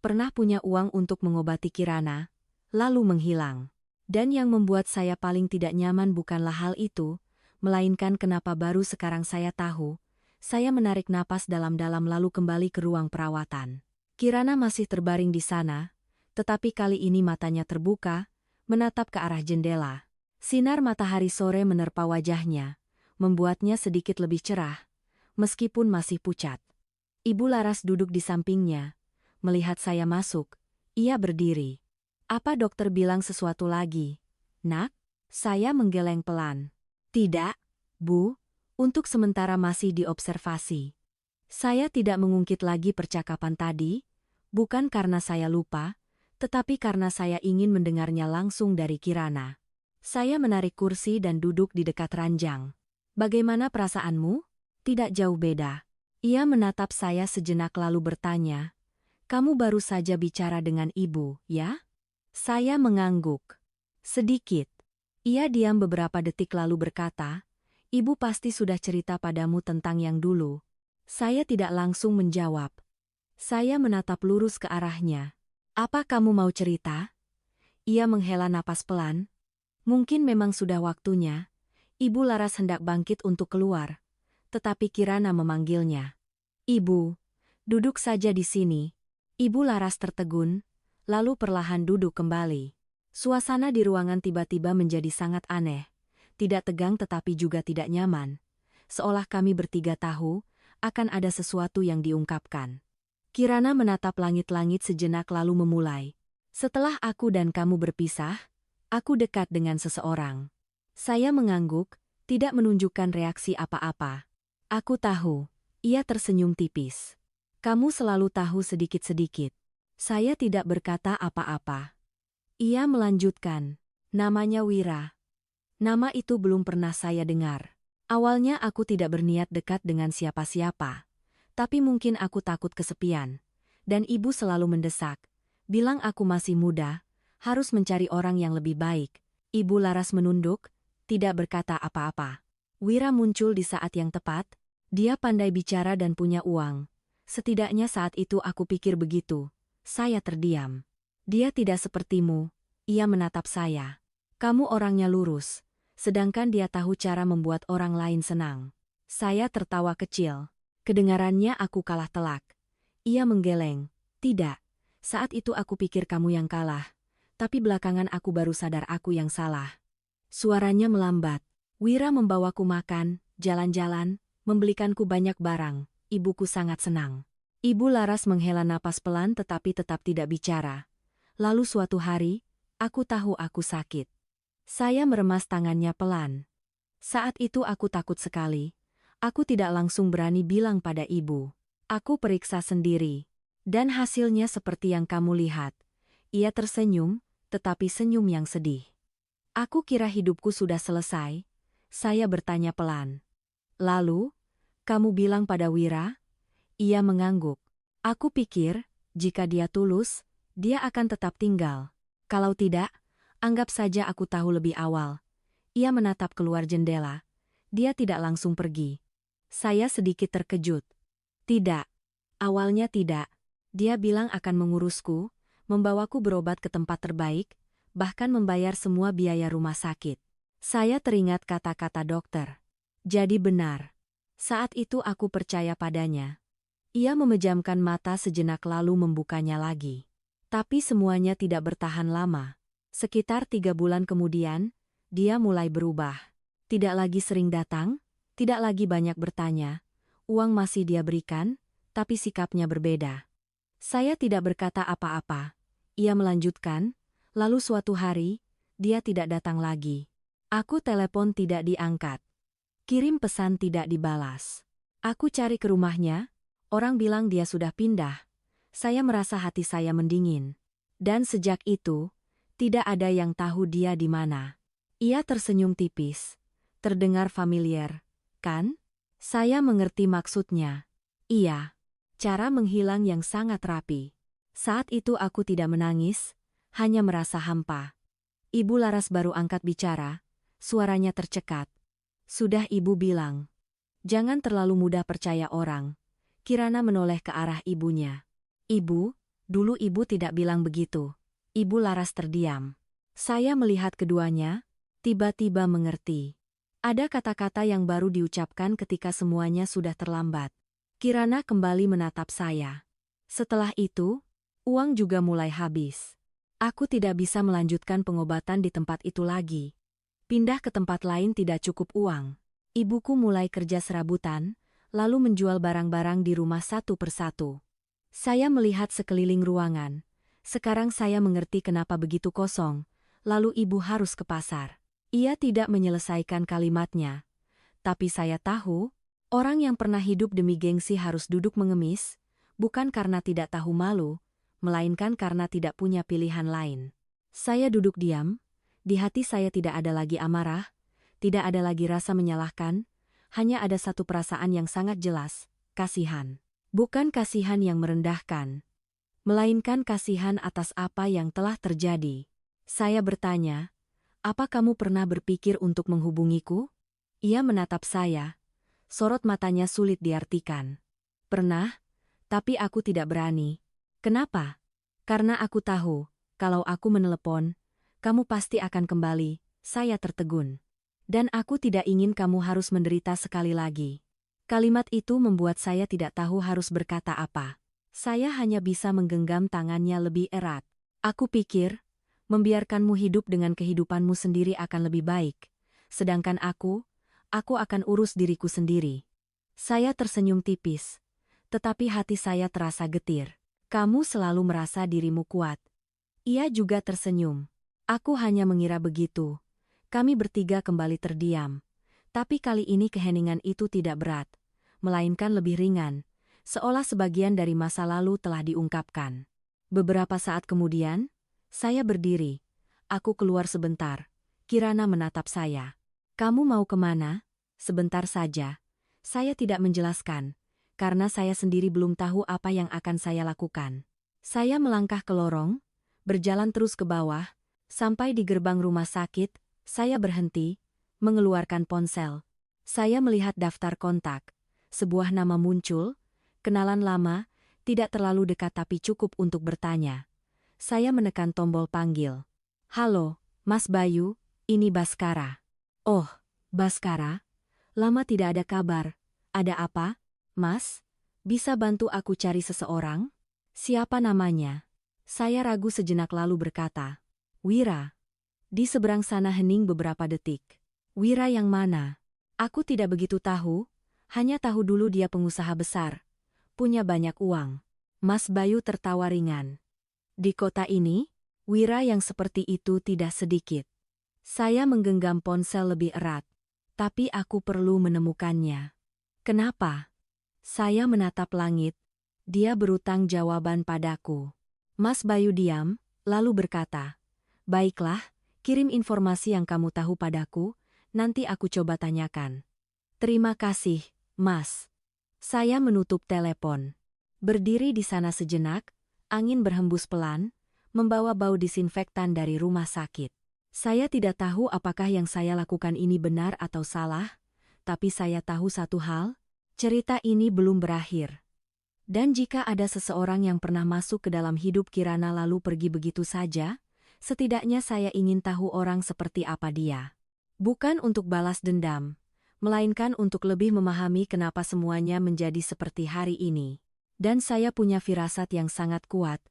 pernah punya uang untuk mengobati Kirana, lalu menghilang. Dan yang membuat saya paling tidak nyaman bukanlah hal itu, melainkan kenapa baru sekarang saya tahu. Saya menarik napas dalam-dalam lalu kembali ke ruang perawatan. Kirana masih terbaring di sana, tetapi kali ini matanya terbuka, menatap ke arah jendela. Sinar matahari sore menerpa wajahnya, membuatnya sedikit lebih cerah, meskipun masih pucat. Ibu Laras duduk di sampingnya. Melihat saya masuk, ia berdiri. Apa dokter bilang sesuatu lagi? Nak? Saya menggeleng pelan. Tidak, Bu, untuk sementara masih diobservasi. Saya tidak mengungkit lagi percakapan tadi, bukan karena saya lupa, tetapi karena saya ingin mendengarnya langsung dari Kirana. Saya menarik kursi dan duduk di dekat ranjang. Bagaimana perasaanmu? Tidak jauh beda. Ia menatap saya sejenak lalu bertanya, kamu baru saja bicara dengan ibu, ya? Saya mengangguk. Sedikit. Ia diam beberapa detik lalu berkata, ibu pasti sudah cerita padamu tentang yang dulu. Saya tidak langsung menjawab. Saya menatap lurus ke arahnya. Apa kamu mau cerita? Ia menghela napas pelan. Mungkin memang sudah waktunya. Ibu Laras hendak bangkit untuk keluar. Tetapi Kirana memanggilnya. Ibu, duduk saja di sini. Ibu Laras tertegun, lalu perlahan duduk kembali. Suasana di ruangan tiba-tiba menjadi sangat aneh. Tidak tegang tetapi juga tidak nyaman. Seolah kami bertiga tahu, akan ada sesuatu yang diungkapkan. Kirana menatap langit-langit sejenak lalu memulai. Setelah aku dan kamu berpisah, aku dekat dengan seseorang. Saya mengangguk, tidak menunjukkan reaksi apa-apa. Aku tahu, ia tersenyum tipis. Kamu selalu tahu sedikit-sedikit. Saya tidak berkata apa-apa. Ia melanjutkan, namanya Wira. Nama itu belum pernah saya dengar. Awalnya aku tidak berniat dekat dengan siapa-siapa. Tapi mungkin aku takut kesepian. Dan ibu selalu mendesak, bilang aku masih muda, harus mencari orang yang lebih baik. Ibu Laras menunduk, tidak berkata apa-apa. Wira muncul di saat yang tepat, dia pandai bicara dan punya uang. Setidaknya saat itu aku pikir begitu. Saya terdiam. Dia tidak sepertimu, ia menatap saya. Kamu orangnya lurus, sedangkan dia tahu cara membuat orang lain senang. Saya tertawa kecil. Kedengarannya aku kalah telak. Ia menggeleng. Tidak, saat itu aku pikir kamu yang kalah. Tapi belakangan aku baru sadar aku yang salah. Suaranya melambat. Wira membawaku makan, jalan-jalan, membelikanku banyak barang. Ibuku sangat senang. Ibu Laras menghela napas pelan tetapi tetap tidak bicara. Lalu suatu hari, aku tahu aku sakit. Saya meremas tangannya pelan. Saat itu aku takut sekali. Aku tidak langsung berani bilang pada ibu. Aku periksa sendiri. Dan hasilnya seperti yang kamu lihat. Ia tersenyum, tetapi senyum yang sedih. Aku kira hidupku sudah selesai. Saya bertanya pelan. Lalu, kamu bilang pada Wira? Ia mengangguk. Aku pikir, jika dia tulus, dia akan tetap tinggal. Kalau tidak, anggap saja aku tahu lebih awal. Ia menatap keluar jendela. Dia tidak langsung pergi. Saya sedikit terkejut. Tidak. Awalnya tidak. Dia bilang akan mengurusku, membawaku berobat ke tempat terbaik, bahkan membayar semua biaya rumah sakit. Saya teringat kata-kata dokter. Jadi benar. Saat itu aku percaya padanya. Ia memejamkan mata sejenak lalu membukanya lagi. Tapi semuanya tidak bertahan lama. Sekitar 3 bulan kemudian, dia mulai berubah. Tidak lagi sering datang, tidak lagi banyak bertanya. Uang masih dia berikan, tapi sikapnya berbeda. Saya tidak berkata apa-apa. Ia melanjutkan, lalu suatu hari, dia tidak datang lagi. Aku telepon tidak diangkat. Kirim pesan tidak dibalas. Aku cari ke rumahnya, orang bilang dia sudah pindah. Saya merasa hati saya mendingin. Dan sejak itu, tidak ada yang tahu dia di mana. Ia tersenyum tipis. Terdengar familiar, kan? Saya mengerti maksudnya. Iya. Cara menghilang yang sangat rapi. Saat itu aku tidak menangis, hanya merasa hampa. Ibu Laras baru angkat bicara, suaranya tercekat. Sudah ibu bilang. Jangan terlalu mudah percaya orang. Kirana menoleh ke arah ibunya. Ibu, dulu ibu tidak bilang begitu. Ibu Laras terdiam. Saya melihat keduanya, tiba-tiba mengerti. Ada kata-kata yang baru diucapkan ketika semuanya sudah terlambat. Kirana kembali menatap saya. Setelah itu, uang juga mulai habis. Aku tidak bisa melanjutkan pengobatan di tempat itu lagi. Pindah ke tempat lain tidak cukup uang. Ibuku mulai kerja serabutan, lalu menjual barang-barang di rumah satu persatu. Saya melihat sekeliling ruangan. Sekarang saya mengerti kenapa begitu kosong, lalu ibu harus ke pasar. Ia tidak menyelesaikan kalimatnya. Tapi saya tahu, orang yang pernah hidup demi gengsi harus duduk mengemis, bukan karena tidak tahu malu, melainkan karena tidak punya pilihan lain. Saya duduk diam, di hati saya tidak ada lagi amarah, tidak ada lagi rasa menyalahkan, hanya ada satu perasaan yang sangat jelas, kasihan. Bukan kasihan yang merendahkan, melainkan kasihan atas apa yang telah terjadi. Saya bertanya, apa kamu pernah berpikir untuk menghubungiku? Ia menatap saya. Sorot matanya sulit diartikan. Pernah, tapi aku tidak berani. Kenapa? Karena aku tahu, kalau aku menelepon, kamu pasti akan kembali, saya tertegun. Dan aku tidak ingin kamu harus menderita sekali lagi. Kalimat itu membuat saya tidak tahu harus berkata apa. Saya hanya bisa menggenggam tangannya lebih erat. Aku pikir, membiarkanmu hidup dengan kehidupanmu sendiri akan lebih baik. Sedangkan aku akan urus diriku sendiri. Saya tersenyum tipis. Tetapi hati saya terasa getir. Kamu selalu merasa dirimu kuat. Ia juga tersenyum. Aku hanya mengira begitu. Kami bertiga kembali terdiam. Tapi kali ini keheningan itu tidak berat, melainkan lebih ringan, seolah sebagian dari masa lalu telah diungkapkan. Beberapa saat kemudian, saya berdiri. Aku keluar sebentar. Kirana menatap saya. Kamu mau kemana? Sebentar saja. Saya tidak menjelaskan, karena saya sendiri belum tahu apa yang akan saya lakukan. Saya melangkah ke lorong, berjalan terus ke bawah, sampai di gerbang rumah sakit, saya berhenti, mengeluarkan ponsel. Saya melihat daftar kontak. Sebuah nama muncul, kenalan lama, tidak terlalu dekat tapi cukup untuk bertanya. Saya menekan tombol panggil. Halo, Mas Bayu, ini Baskara. Oh, Baskara? Lama tidak ada kabar. Ada apa, Mas? Bisa bantu aku cari seseorang? Siapa namanya? Saya ragu sejenak lalu berkata. Wira. Di seberang sana hening beberapa detik. Wira yang mana? Aku tidak begitu tahu, hanya tahu dulu dia pengusaha besar. punya banyak uang. Mas Bayu tertawa ringan. Di kota ini, wira yang seperti itu tidak sedikit. Saya menggenggam ponsel lebih erat. Tapi aku perlu menemukannya. Kenapa? Saya menatap langit. Dia berutang jawaban padaku. Mas Bayu diam, lalu berkata, "Baiklah, kirim informasi yang kamu tahu padaku, nanti aku coba tanyakan." "Terima kasih, Mas." Saya menutup telepon. Berdiri di sana sejenak, angin berhembus pelan, membawa bau disinfektan dari rumah sakit. Saya tidak tahu apakah yang saya lakukan ini benar atau salah, tapi saya tahu satu hal, cerita ini belum berakhir. Dan jika ada seseorang yang pernah masuk ke dalam hidup Kirana lalu pergi begitu saja, setidaknya saya ingin tahu orang seperti apa dia. Bukan untuk balas dendam, melainkan untuk lebih memahami kenapa semuanya menjadi seperti hari ini. Dan saya punya firasat yang sangat kuat.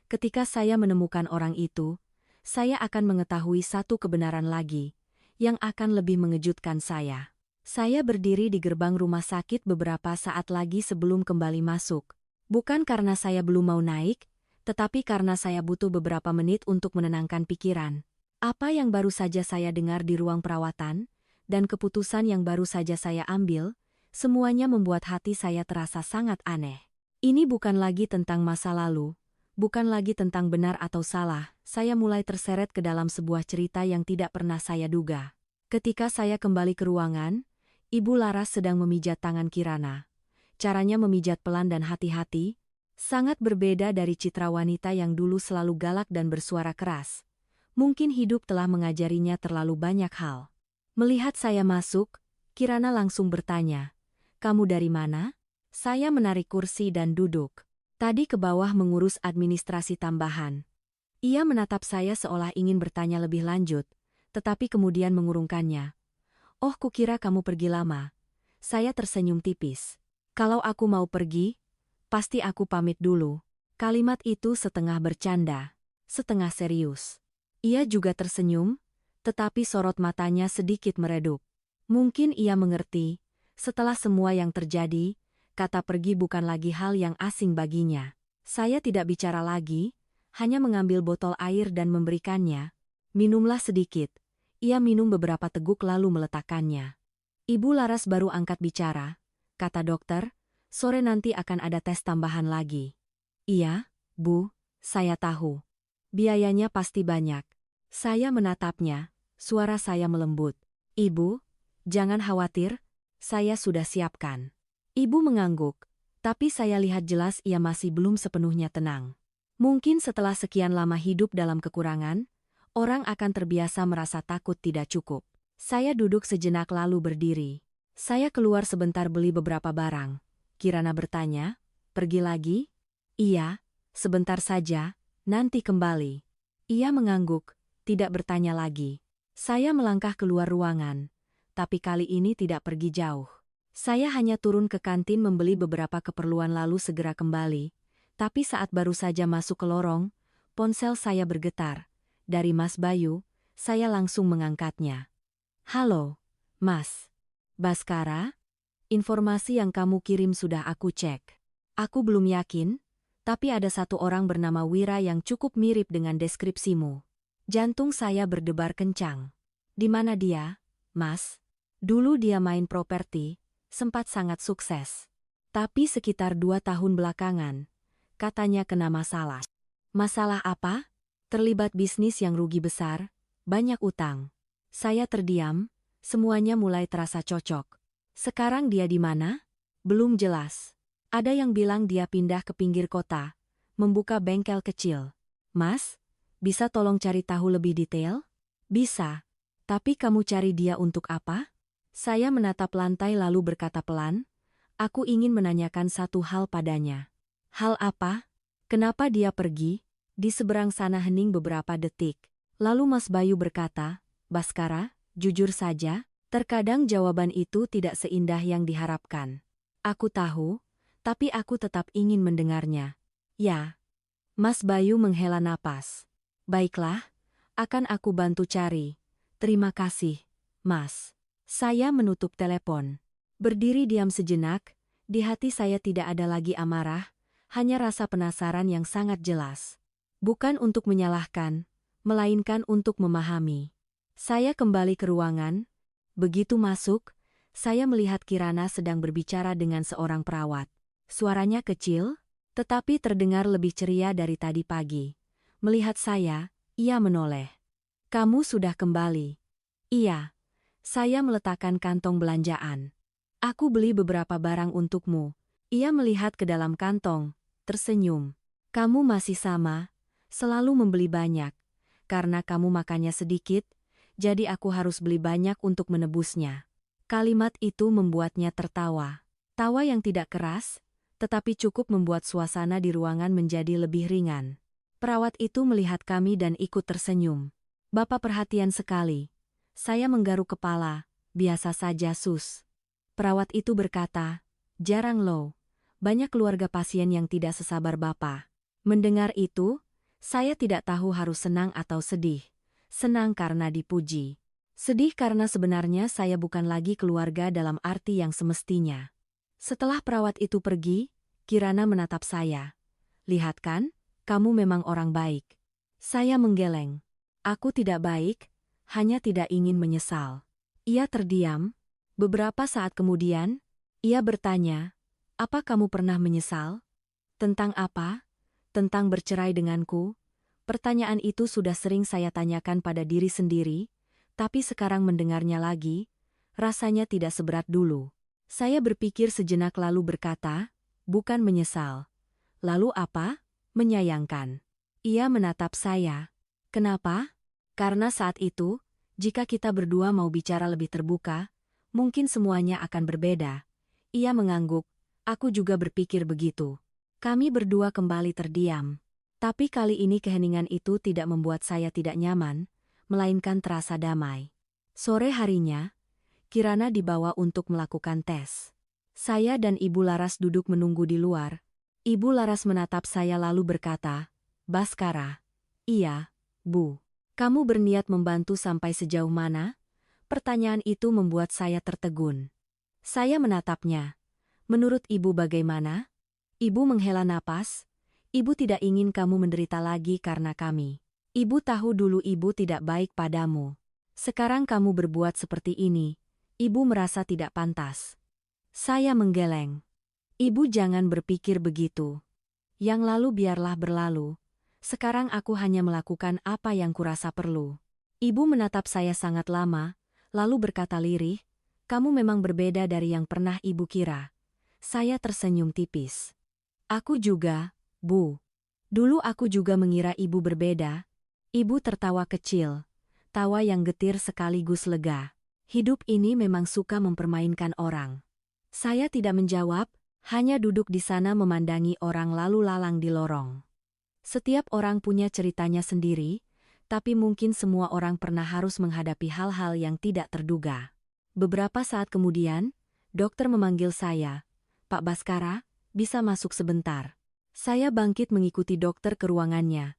Ketika saya menemukan orang itu, saya akan mengetahui satu kebenaran lagi, yang akan lebih mengejutkan saya. Saya berdiri di gerbang rumah sakit beberapa saat lagi sebelum kembali masuk. Bukan karena saya belum mau naik, tetapi karena saya butuh beberapa menit untuk menenangkan pikiran. Apa yang baru saja saya dengar di ruang perawatan, dan keputusan yang baru saja saya ambil, semuanya membuat hati saya terasa sangat aneh. Ini bukan lagi tentang masa lalu, bukan lagi tentang benar atau salah, saya mulai terseret ke dalam sebuah cerita yang tidak pernah saya duga. Ketika saya kembali ke ruangan, Ibu Laras sedang memijat tangan Kirana. Caranya memijat pelan dan hati-hati, sangat berbeda dari citra wanita yang dulu selalu galak dan bersuara keras. Mungkin hidup telah mengajarinya terlalu banyak hal. Melihat saya masuk, Kirana langsung bertanya, "Kamu dari mana?" Saya menarik kursi dan duduk. "Tadi ke bawah mengurus administrasi tambahan." Ia menatap saya seolah ingin bertanya lebih lanjut, tetapi kemudian mengurungkannya. "Oh, kukira kamu pergi lama." Saya tersenyum tipis. "Kalau aku mau pergi, pasti aku pamit dulu." Kalimat itu setengah bercanda, setengah serius. Ia juga tersenyum, tetapi sorot matanya sedikit meredup. Mungkin ia mengerti, setelah semua yang terjadi, kata pergi bukan lagi hal yang asing baginya. Saya tidak bicara lagi, hanya mengambil botol air dan memberikannya. "Minumlah sedikit." Ia minum beberapa teguk lalu meletakkannya. "Ibu Laras baru angkat bicara," kata dokter, "sore nanti akan ada tes tambahan lagi." "Iya, Bu, saya tahu. Biayanya pasti banyak." Saya menatapnya, suara saya melembut. "Ibu, jangan khawatir, saya sudah siapkan." Ibu mengangguk, tapi saya lihat jelas ia masih belum sepenuhnya tenang. Mungkin setelah sekian lama hidup dalam kekurangan, orang akan terbiasa merasa takut tidak cukup. Saya duduk sejenak lalu berdiri. "Saya keluar sebentar beli beberapa barang." Kirana bertanya, "Pergi lagi?" "Iya, sebentar saja, nanti kembali." Ia mengangguk, tidak bertanya lagi. Saya melangkah keluar ruangan, tapi kali ini tidak pergi jauh. Saya hanya turun ke kantin membeli beberapa keperluan lalu segera kembali, tapi saat baru saja masuk ke lorong, ponsel saya bergetar. Dari Mas Bayu, saya langsung mengangkatnya. "Halo, Mas Baskara? Informasi yang kamu kirim sudah aku cek. Aku belum yakin, tapi ada satu orang bernama Wira yang cukup mirip dengan deskripsimu." Jantung saya berdebar kencang. "Di mana dia, Mas?" "Dulu dia main properti, sempat sangat sukses. Tapi sekitar 2 tahun belakangan, katanya kena masalah." "Masalah apa?" "Terlibat bisnis yang rugi besar, banyak utang." Saya terdiam, semuanya mulai terasa cocok. "Sekarang dia di mana?" "Belum jelas. Ada yang bilang dia pindah ke pinggir kota, membuka bengkel kecil." "Mas, bisa tolong cari tahu lebih detail?" "Bisa. Tapi kamu cari dia untuk apa?" Saya menatap lantai lalu berkata pelan, "Aku ingin menanyakan satu hal padanya." "Hal apa? Kenapa dia pergi?" Di seberang sana hening beberapa detik. Lalu Mas Bayu berkata, "Baskara, jujur saja, terkadang jawaban itu tidak seindah yang diharapkan." "Aku tahu, tapi aku tetap ingin mendengarnya." "Ya." Mas Bayu menghela napas. "Baiklah, akan aku bantu cari. Terima kasih, Mas." Saya menutup telepon. Berdiri diam sejenak, Di hati saya tidak ada lagi amarah, hanya rasa penasaran yang sangat jelas. Bukan untuk menyalahkan, melainkan untuk memahami. Saya kembali ke ruangan. Begitu masuk, saya melihat Kirana sedang berbicara dengan seorang perawat. Suaranya kecil, tetapi terdengar lebih ceria dari tadi pagi. Melihat saya, ia menoleh. "Kamu sudah kembali?" "Iya." Saya meletakkan kantong belanjaan. "Aku beli beberapa barang untukmu." Ia melihat ke dalam kantong, tersenyum. "Kamu masih sama, selalu membeli banyak. Karena kamu makannya sedikit, jadi aku harus beli banyak untuk menebusnya." Kalimat itu membuatnya tertawa. Tawa yang tidak keras, tetapi cukup membuat suasana di ruangan menjadi lebih ringan. Perawat itu melihat kami dan ikut tersenyum. "Bapak perhatian sekali." Saya menggaruk kepala. "Biasa saja, Sus." Perawat itu berkata, "Jarang loh. Banyak keluarga pasien yang tidak sesabar Bapak." Mendengar itu, saya tidak tahu harus senang atau sedih. Senang karena dipuji. Sedih karena sebenarnya saya bukan lagi keluarga dalam arti yang semestinya. Setelah perawat itu pergi, Kirana menatap saya. "Lihat kan, kamu memang orang baik." Saya menggeleng. "Aku tidak baik, hanya tidak ingin menyesal." Ia terdiam. Beberapa saat kemudian, ia bertanya, "Apa kamu pernah menyesal?" "Tentang apa?" "Tentang bercerai denganku." Pertanyaan itu sudah sering saya tanyakan pada diri sendiri, tapi sekarang mendengarnya lagi, rasanya tidak seberat dulu. Saya berpikir sejenak lalu berkata, "Bukan menyesal." "Lalu apa?" "Menyayangkan." Ia menatap saya. "Kenapa?" "Karena saat itu, jika kita berdua mau bicara lebih terbuka, mungkin semuanya akan berbeda." Ia mengangguk. Aku juga berpikir begitu. Kami berdua kembali terdiam. Tapi kali ini keheningan itu tidak membuat saya tidak nyaman, melainkan terasa damai. Sore harinya, Kirana dibawa untuk melakukan tes. Saya dan Ibu Laras duduk menunggu di luar. Ibu Laras menatap saya lalu berkata, "Baskara." "Iya, Bu." "Kamu berniat membantu sampai sejauh mana?" Pertanyaan itu membuat saya tertegun. Saya menatapnya. "Menurut Ibu bagaimana?" Ibu menghela napas. "Ibu tidak ingin kamu menderita lagi karena kami. Ibu tahu dulu Ibu tidak baik padamu. Sekarang kamu berbuat seperti ini. Ibu merasa tidak pantas." Saya menggeleng. "Ibu jangan berpikir begitu. Yang lalu biarlah berlalu. Sekarang aku hanya melakukan apa yang kurasa perlu." Ibu menatap saya sangat lama, lalu berkata lirih, "Kamu memang berbeda dari yang pernah Ibu kira." Saya tersenyum tipis. "Aku juga, Bu. Dulu aku juga mengira Ibu berbeda." Ibu tertawa kecil. Tawa yang getir sekaligus lega. "Hidup ini memang suka mempermainkan orang." Saya tidak menjawab, hanya duduk di sana memandangi orang lalu lalang di lorong. Setiap orang punya ceritanya sendiri, tapi mungkin semua orang pernah harus menghadapi hal-hal yang tidak terduga. Beberapa saat kemudian, dokter memanggil saya. "Pak Baskara, bisa masuk sebentar?" Saya bangkit mengikuti dokter ke ruangannya.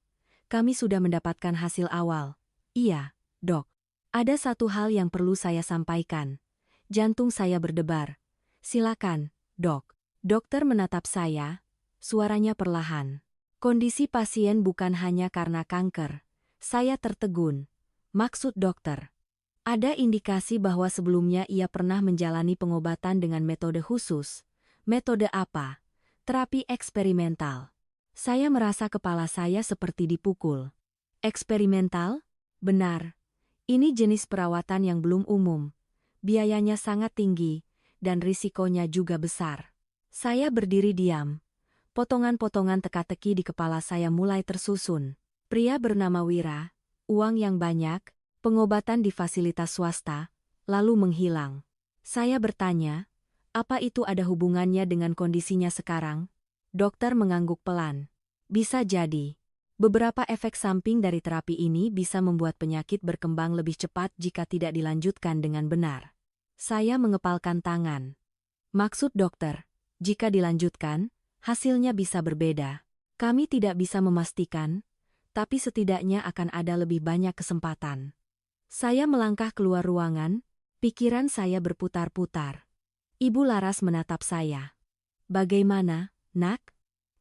"Kami sudah mendapatkan hasil awal." "Iya, Dok. Ada satu hal yang perlu saya sampaikan." Jantung saya berdebar. "Silakan, Dok." Dokter menatap saya, suaranya perlahan. "Kondisi pasien bukan hanya karena kanker." Saya tertegun. "Maksud dokter?" "Ada indikasi bahwa sebelumnya ia pernah menjalani pengobatan dengan metode khusus." "Metode apa?" "Terapi eksperimental." Saya merasa kepala saya seperti dipukul. "Eksperimental?" "Benar. Ini jenis perawatan yang belum umum. Biayanya sangat tinggi, dan risikonya juga besar." Saya berdiri diam. Potongan-potongan teka-teki di kepala saya mulai tersusun. Pria bernama Wira, uang yang banyak, pengobatan di fasilitas swasta, lalu menghilang. Saya bertanya, apa itu ada hubungannya dengan kondisinya sekarang? Dokter mengangguk pelan. "Bisa jadi. Beberapa efek samping dari terapi ini bisa membuat penyakit berkembang lebih cepat jika tidak dilanjutkan dengan benar." Saya mengepalkan tangan. "Maksud dokter, jika dilanjutkan, hasilnya bisa berbeda." "Kami tidak bisa memastikan, tapi setidaknya akan ada lebih banyak kesempatan." Saya melangkah keluar ruangan, pikiran saya berputar-putar. Ibu Laras menatap saya. Bagaimana, Nak?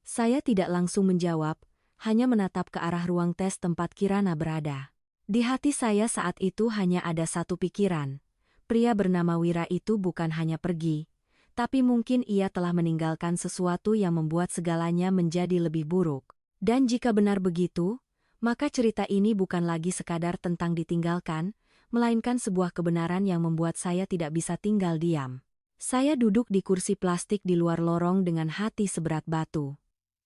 Saya tidak langsung menjawab, hanya menatap ke arah ruang tes tempat Kirana berada. Di hati saya saat itu hanya ada satu pikiran. Pria bernama Wira itu bukan hanya pergi, tapi mungkin ia telah meninggalkan sesuatu yang membuat segalanya menjadi lebih buruk. Dan jika benar begitu, maka cerita ini bukan lagi sekadar tentang ditinggalkan, melainkan sebuah kebenaran yang membuat saya tidak bisa tinggal diam. Saya duduk di kursi plastik di luar lorong dengan hati seberat batu.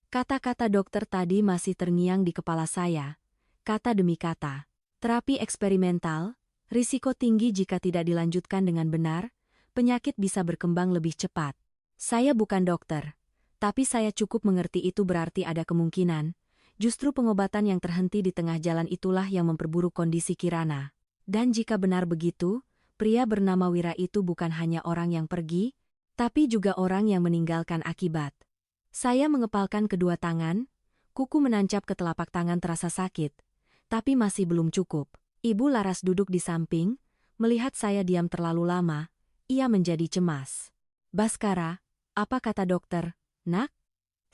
Kata-kata dokter tadi masih terngiang di kepala saya, kata demi kata. Terapi eksperimental, risiko tinggi jika tidak dilanjutkan dengan benar, penyakit bisa berkembang lebih cepat. Saya bukan dokter, tapi saya cukup mengerti itu berarti ada kemungkinan. Justru pengobatan yang terhenti di tengah jalan itulah yang memperburuk kondisi Kirana. Dan jika benar begitu, pria bernama Wira itu bukan hanya orang yang pergi, tapi juga orang yang meninggalkan akibat. Saya mengepalkan kedua tangan, kuku menancap ke telapak tangan terasa sakit, tapi masih belum cukup. Ibu Laras duduk di samping, melihat saya diam terlalu lama, ia menjadi cemas. Baskara, apa kata dokter, Nak?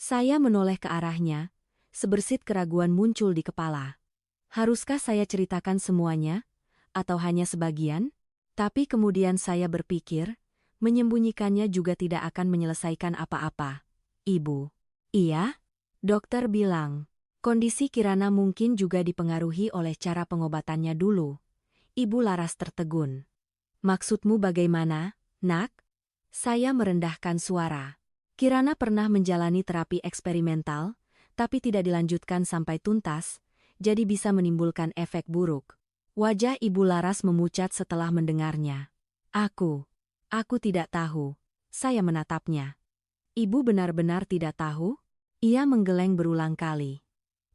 Saya menoleh ke arahnya, sebersit keraguan muncul di kepala. Haruskah saya ceritakan semuanya, atau hanya sebagian? Tapi kemudian saya berpikir, menyembunyikannya juga tidak akan menyelesaikan apa-apa. Ibu. Iya? Dokter bilang, kondisi Kirana mungkin juga dipengaruhi oleh cara pengobatannya dulu. Ibu Laras tertegun. Maksudmu bagaimana, Nak? Saya merendahkan suara. Kirana pernah menjalani terapi eksperimental, tapi tidak dilanjutkan sampai tuntas, jadi bisa menimbulkan efek buruk. Wajah Ibu Laras memucat setelah mendengarnya. Aku tidak tahu. Saya menatapnya. Ibu benar-benar tidak tahu? Ia menggeleng berulang kali.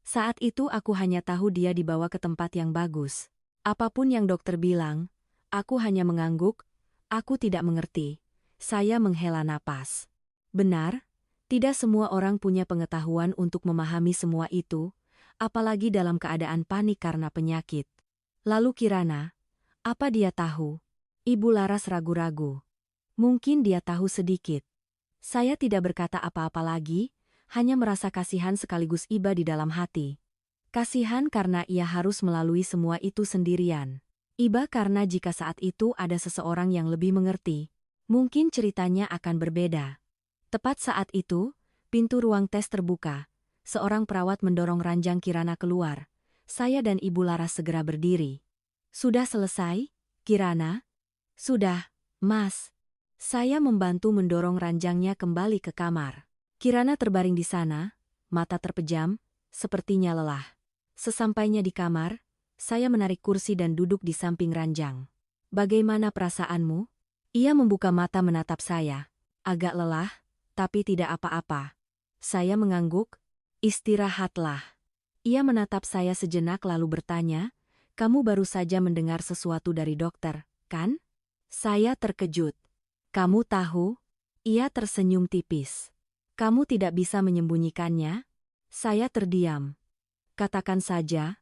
Saat itu aku hanya tahu dia dibawa ke tempat yang bagus. Apapun yang dokter bilang, aku hanya mengangguk, aku tidak mengerti. Saya menghela napas. Benar, tidak semua orang punya pengetahuan untuk memahami semua itu, apalagi dalam keadaan panik karena penyakit. Lalu Kirana, apa dia tahu? Ibu Laras ragu-ragu. Mungkin dia tahu sedikit. Saya tidak berkata apa-apa lagi, hanya merasa kasihan sekaligus iba di dalam hati. Kasihan karena ia harus melalui semua itu sendirian. Iba karena jika saat itu ada seseorang yang lebih mengerti, mungkin ceritanya akan berbeda. Tepat saat itu, pintu ruang tes terbuka. Seorang perawat mendorong ranjang Kirana keluar. Saya dan Ibu Laras segera berdiri. Sudah selesai, Kirana? Sudah, Mas. Saya membantu mendorong ranjangnya kembali ke kamar. Kirana terbaring di sana, mata terpejam, sepertinya lelah. Sesampainya di kamar, saya menarik kursi dan duduk di samping ranjang. Bagaimana perasaanmu? Ia membuka mata menatap saya. Agak lelah, tapi tidak apa-apa. Saya mengangguk, istirahatlah. Ia menatap saya sejenak lalu bertanya, kamu baru saja mendengar sesuatu dari dokter, kan? Saya terkejut. Kamu tahu? Ia tersenyum tipis. Kamu tidak bisa menyembunyikannya? Saya terdiam. Katakan saja.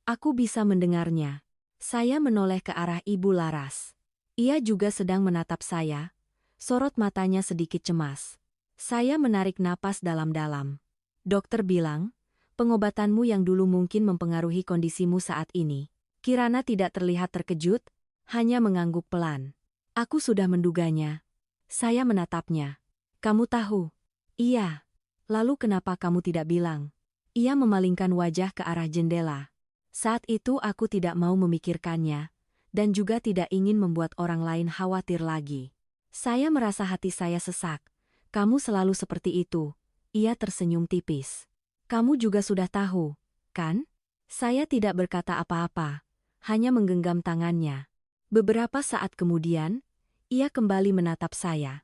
Aku bisa mendengarnya. Saya menoleh ke arah Ibu Laras. Ia juga sedang menatap saya. Sorot matanya sedikit cemas. Saya menarik napas dalam-dalam. Dokter bilang, pengobatanmu yang dulu mungkin mempengaruhi kondisimu saat ini. Kirana tidak terlihat terkejut, hanya mengangguk pelan. Aku sudah menduganya. Saya menatapnya. Kamu tahu? Iya. Lalu kenapa kamu tidak bilang? Ia memalingkan wajah ke arah jendela. Saat itu aku tidak mau memikirkannya, dan juga tidak ingin membuat orang lain khawatir lagi. Saya merasa hati saya sesak. Kamu selalu seperti itu. Ia tersenyum tipis. Kamu juga sudah tahu, kan? Saya tidak berkata apa-apa, hanya menggenggam tangannya. Beberapa saat kemudian, ia kembali menatap saya.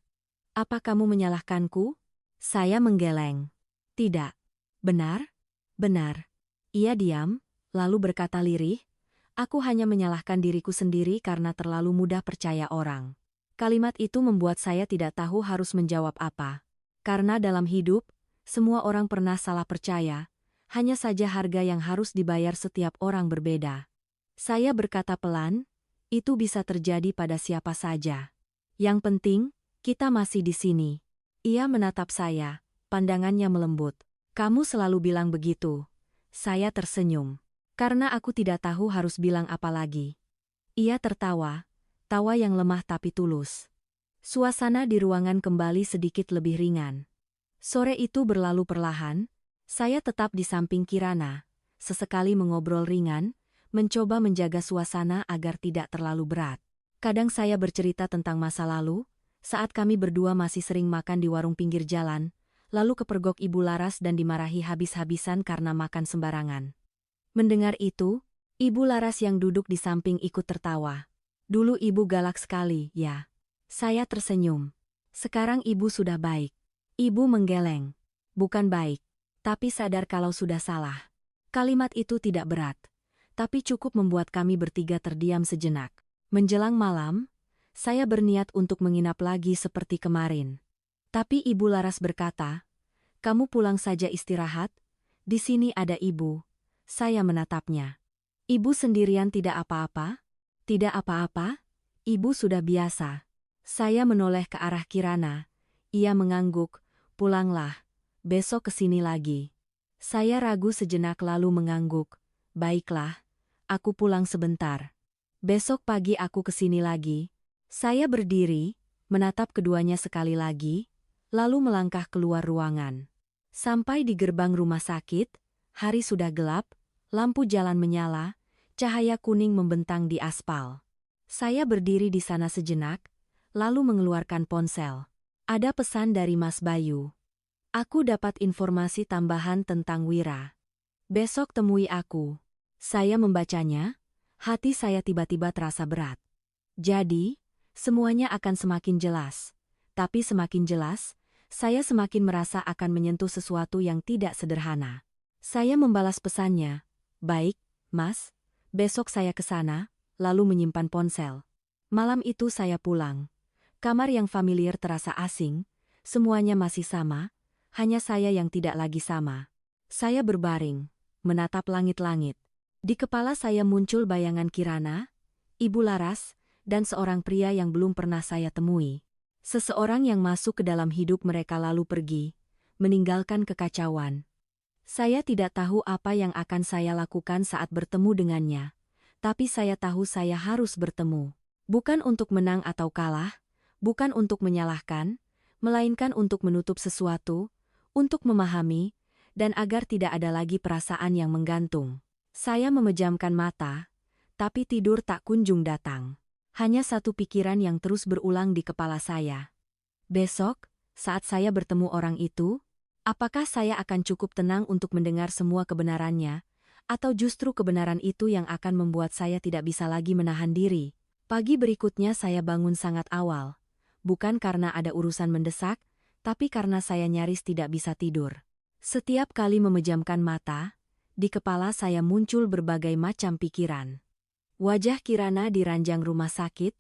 Apa kamu menyalahkanku? Saya menggeleng. Tidak. Benar? Benar. Ia diam, lalu berkata lirih, aku hanya menyalahkan diriku sendiri karena terlalu mudah percaya orang. Kalimat itu membuat saya tidak tahu harus menjawab apa. Karena dalam hidup, semua orang pernah salah percaya, hanya saja harga yang harus dibayar setiap orang berbeda. Saya berkata pelan, itu bisa terjadi pada siapa saja. Yang penting, kita masih di sini. Ia menatap saya, pandangannya melembut. Kamu selalu bilang begitu. Saya tersenyum. Karena aku tidak tahu harus bilang apa lagi. Ia tertawa, tawa yang lemah tapi tulus. Suasana di ruangan kembali sedikit lebih ringan. Sore itu berlalu perlahan, saya tetap di samping Kirana, sesekali mengobrol ringan, mencoba menjaga suasana agar tidak terlalu berat. Kadang saya bercerita tentang masa lalu, saat kami berdua masih sering makan di warung pinggir jalan, lalu kepergok Ibu Laras dan dimarahi habis-habisan karena makan sembarangan. Mendengar itu, Ibu Laras yang duduk di samping ikut tertawa. Dulu ibu galak sekali, ya. Saya tersenyum. Sekarang ibu sudah baik. Ibu menggeleng. Bukan baik, tapi sadar kalau sudah salah. Kalimat itu tidak berat, tapi cukup membuat kami bertiga terdiam sejenak. Menjelang malam, saya berniat untuk menginap lagi seperti kemarin. Tapi Ibu Laras berkata, "Kamu pulang saja istirahat, di sini ada ibu." Saya menatapnya. Ibu sendirian tidak apa-apa? Tidak apa-apa, ibu sudah biasa. Saya menoleh ke arah Kirana. Ia mengangguk, pulanglah, besok kesini lagi. Saya ragu sejenak lalu mengangguk, baiklah, aku pulang sebentar. Besok pagi aku kesini lagi. Saya berdiri, menatap keduanya sekali lagi, lalu melangkah keluar ruangan. Sampai di gerbang rumah sakit, hari sudah gelap, lampu jalan menyala, cahaya kuning membentang di aspal. Saya berdiri di sana sejenak, lalu mengeluarkan ponsel. Ada pesan dari Mas Bayu. Aku dapat informasi tambahan tentang Wira. Besok temui aku. Saya membacanya, hati saya tiba-tiba terasa berat. Jadi, semuanya akan semakin jelas. Tapi semakin jelas, saya semakin merasa akan menyentuh sesuatu yang tidak sederhana. Saya membalas pesannya. Baik, Mas. Besok saya ke sana, lalu menyimpan ponsel. Malam itu saya pulang. Kamar yang familiar terasa asing, semuanya masih sama, hanya saya yang tidak lagi sama. Saya berbaring, menatap langit-langit. Di kepala saya muncul bayangan Kirana, Ibu Laras, dan seorang pria yang belum pernah saya temui. Seseorang yang masuk ke dalam hidup mereka lalu pergi, meninggalkan kekacauan. Saya tidak tahu apa yang akan saya lakukan saat bertemu dengannya, tapi saya tahu saya harus bertemu. Bukan untuk menang atau kalah, bukan untuk menyalahkan, melainkan untuk menutup sesuatu, untuk memahami, dan agar tidak ada lagi perasaan yang menggantung. Saya memejamkan mata, tapi tidur tak kunjung datang. Hanya satu pikiran yang terus berulang di kepala saya. Besok, saat saya bertemu orang itu, apakah saya akan cukup tenang untuk mendengar semua kebenarannya, atau justru kebenaran itu yang akan membuat saya tidak bisa lagi menahan diri? Pagi berikutnya saya bangun sangat awal, bukan karena ada urusan mendesak, tapi karena saya nyaris tidak bisa tidur. Setiap kali memejamkan mata, di kepala saya muncul berbagai macam pikiran. Wajah Kirana di ranjang rumah sakit,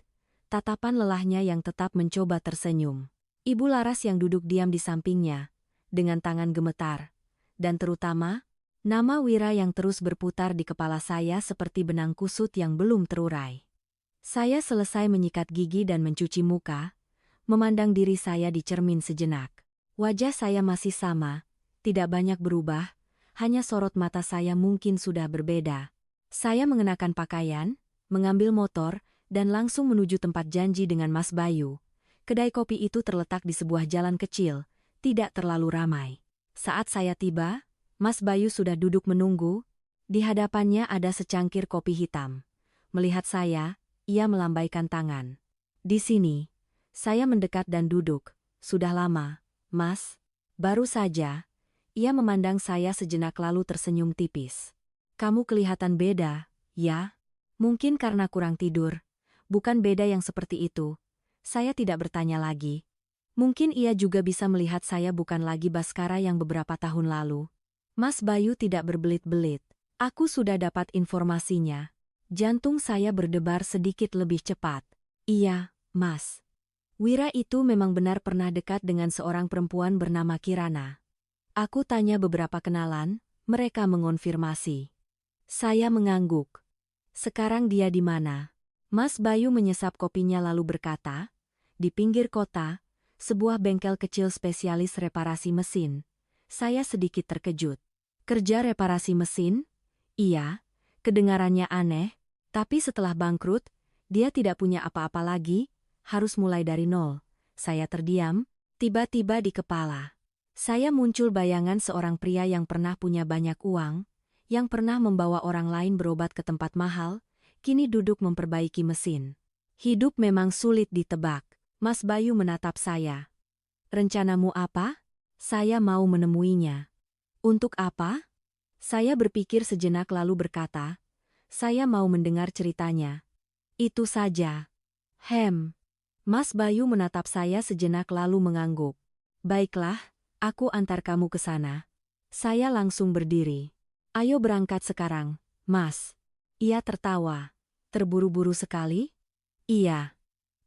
tatapan lelahnya yang tetap mencoba tersenyum. Ibu Laras yang duduk diam di sampingnya, dengan tangan gemetar, dan terutama, nama Wira yang terus berputar di kepala saya seperti benang kusut yang belum terurai. Saya selesai menyikat gigi dan mencuci muka, memandang diri saya di cermin sejenak. Wajah saya masih sama, tidak banyak berubah, hanya sorot mata saya mungkin sudah berbeda. Saya mengenakan pakaian, mengambil motor, dan langsung menuju tempat janji dengan Mas Bayu. Kedai kopi itu terletak di sebuah jalan kecil, tidak terlalu ramai. Saat saya tiba, Mas Bayu sudah duduk menunggu. Di hadapannya ada secangkir kopi hitam. Melihat saya, ia melambaikan tangan. Di sini, saya mendekat dan duduk. Sudah lama, Mas. Baru saja. Ia memandang saya sejenak lalu tersenyum tipis. Kamu kelihatan beda, ya? Mungkin karena kurang tidur. Bukan beda yang seperti itu. Saya tidak bertanya lagi. Mungkin ia juga bisa melihat saya bukan lagi Baskara yang beberapa tahun lalu. Mas Bayu tidak berbelit-belit. Aku sudah dapat informasinya. Jantung saya berdebar sedikit lebih cepat. Iya, Mas. Wira itu memang benar pernah dekat dengan seorang perempuan bernama Kirana. Aku tanya beberapa kenalan, mereka mengonfirmasi. Saya mengangguk. Sekarang dia di mana? Mas Bayu menyesap kopinya lalu berkata, di pinggir kota, sebuah bengkel kecil spesialis reparasi mesin. Saya sedikit terkejut. Kerja reparasi mesin? Iya, kedengarannya aneh, tapi setelah bangkrut, dia tidak punya apa-apa lagi, harus mulai dari nol. Saya terdiam, tiba-tiba di kepala saya muncul bayangan seorang pria yang pernah punya banyak uang, yang pernah membawa orang lain berobat ke tempat mahal, kini duduk memperbaiki mesin. Hidup memang sulit ditebak. Mas Bayu menatap saya. Rencanamu apa? Saya mau menemuinya. Untuk apa? Saya berpikir sejenak lalu berkata, saya mau mendengar ceritanya. Itu saja. Mas Bayu menatap saya sejenak lalu mengangguk. Baiklah, aku antar kamu ke sana. Saya langsung berdiri. Ayo berangkat sekarang, Mas. Ia tertawa. Terburu-buru sekali? Iya.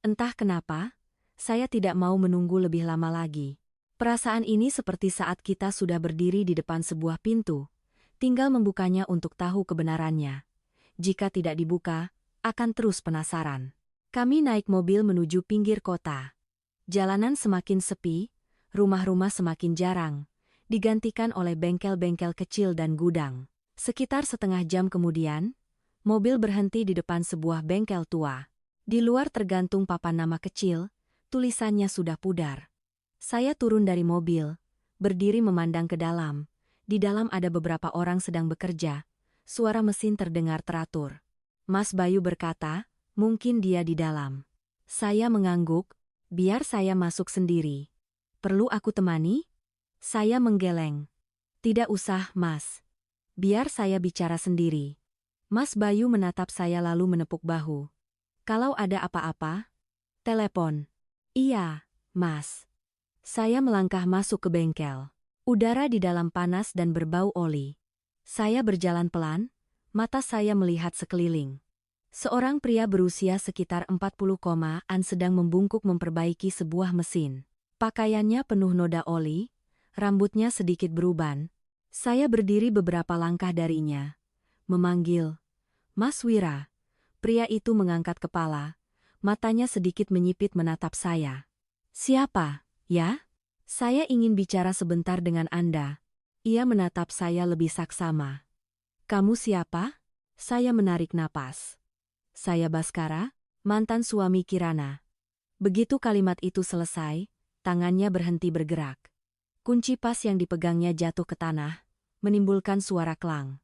Entah kenapa, saya tidak mau menunggu lebih lama lagi. Perasaan ini seperti saat kita sudah berdiri di depan sebuah pintu, tinggal membukanya untuk tahu kebenarannya. Jika tidak dibuka, akan terus penasaran. Kami naik mobil menuju pinggir kota. Jalanan semakin sepi, rumah-rumah semakin jarang, digantikan oleh bengkel-bengkel kecil dan gudang. Sekitar setengah jam kemudian, mobil berhenti di depan sebuah bengkel tua. Di luar tergantung papan nama kecil, tulisannya sudah pudar. Saya turun dari mobil, berdiri memandang ke dalam. Di dalam ada beberapa orang sedang bekerja. Suara mesin terdengar teratur. Mas Bayu berkata, mungkin dia di dalam. Saya mengangguk, biar saya masuk sendiri. Perlu aku temani? Saya menggeleng. Tidak usah, Mas. Biar saya bicara sendiri. Mas Bayu menatap saya lalu menepuk bahu. Kalau ada apa-apa, telepon. Iya, Mas. Saya melangkah masuk ke bengkel. Udara di dalam panas dan berbau oli. Saya berjalan pelan, mata saya melihat sekeliling. Seorang pria berusia sekitar 40-an sedang membungkuk memperbaiki sebuah mesin. Pakaiannya penuh noda oli, rambutnya sedikit beruban. Saya berdiri beberapa langkah darinya. Memanggil, Mas Wira. Pria itu mengangkat kepala, matanya sedikit menyipit menatap saya. Siapa, ya? Saya ingin bicara sebentar dengan Anda. Ia menatap saya lebih saksama. Kamu siapa? Saya menarik napas. Saya Baskara, mantan suami Kirana. Begitu kalimat itu selesai, tangannya berhenti bergerak. Kunci pas yang dipegangnya jatuh ke tanah, menimbulkan suara klang.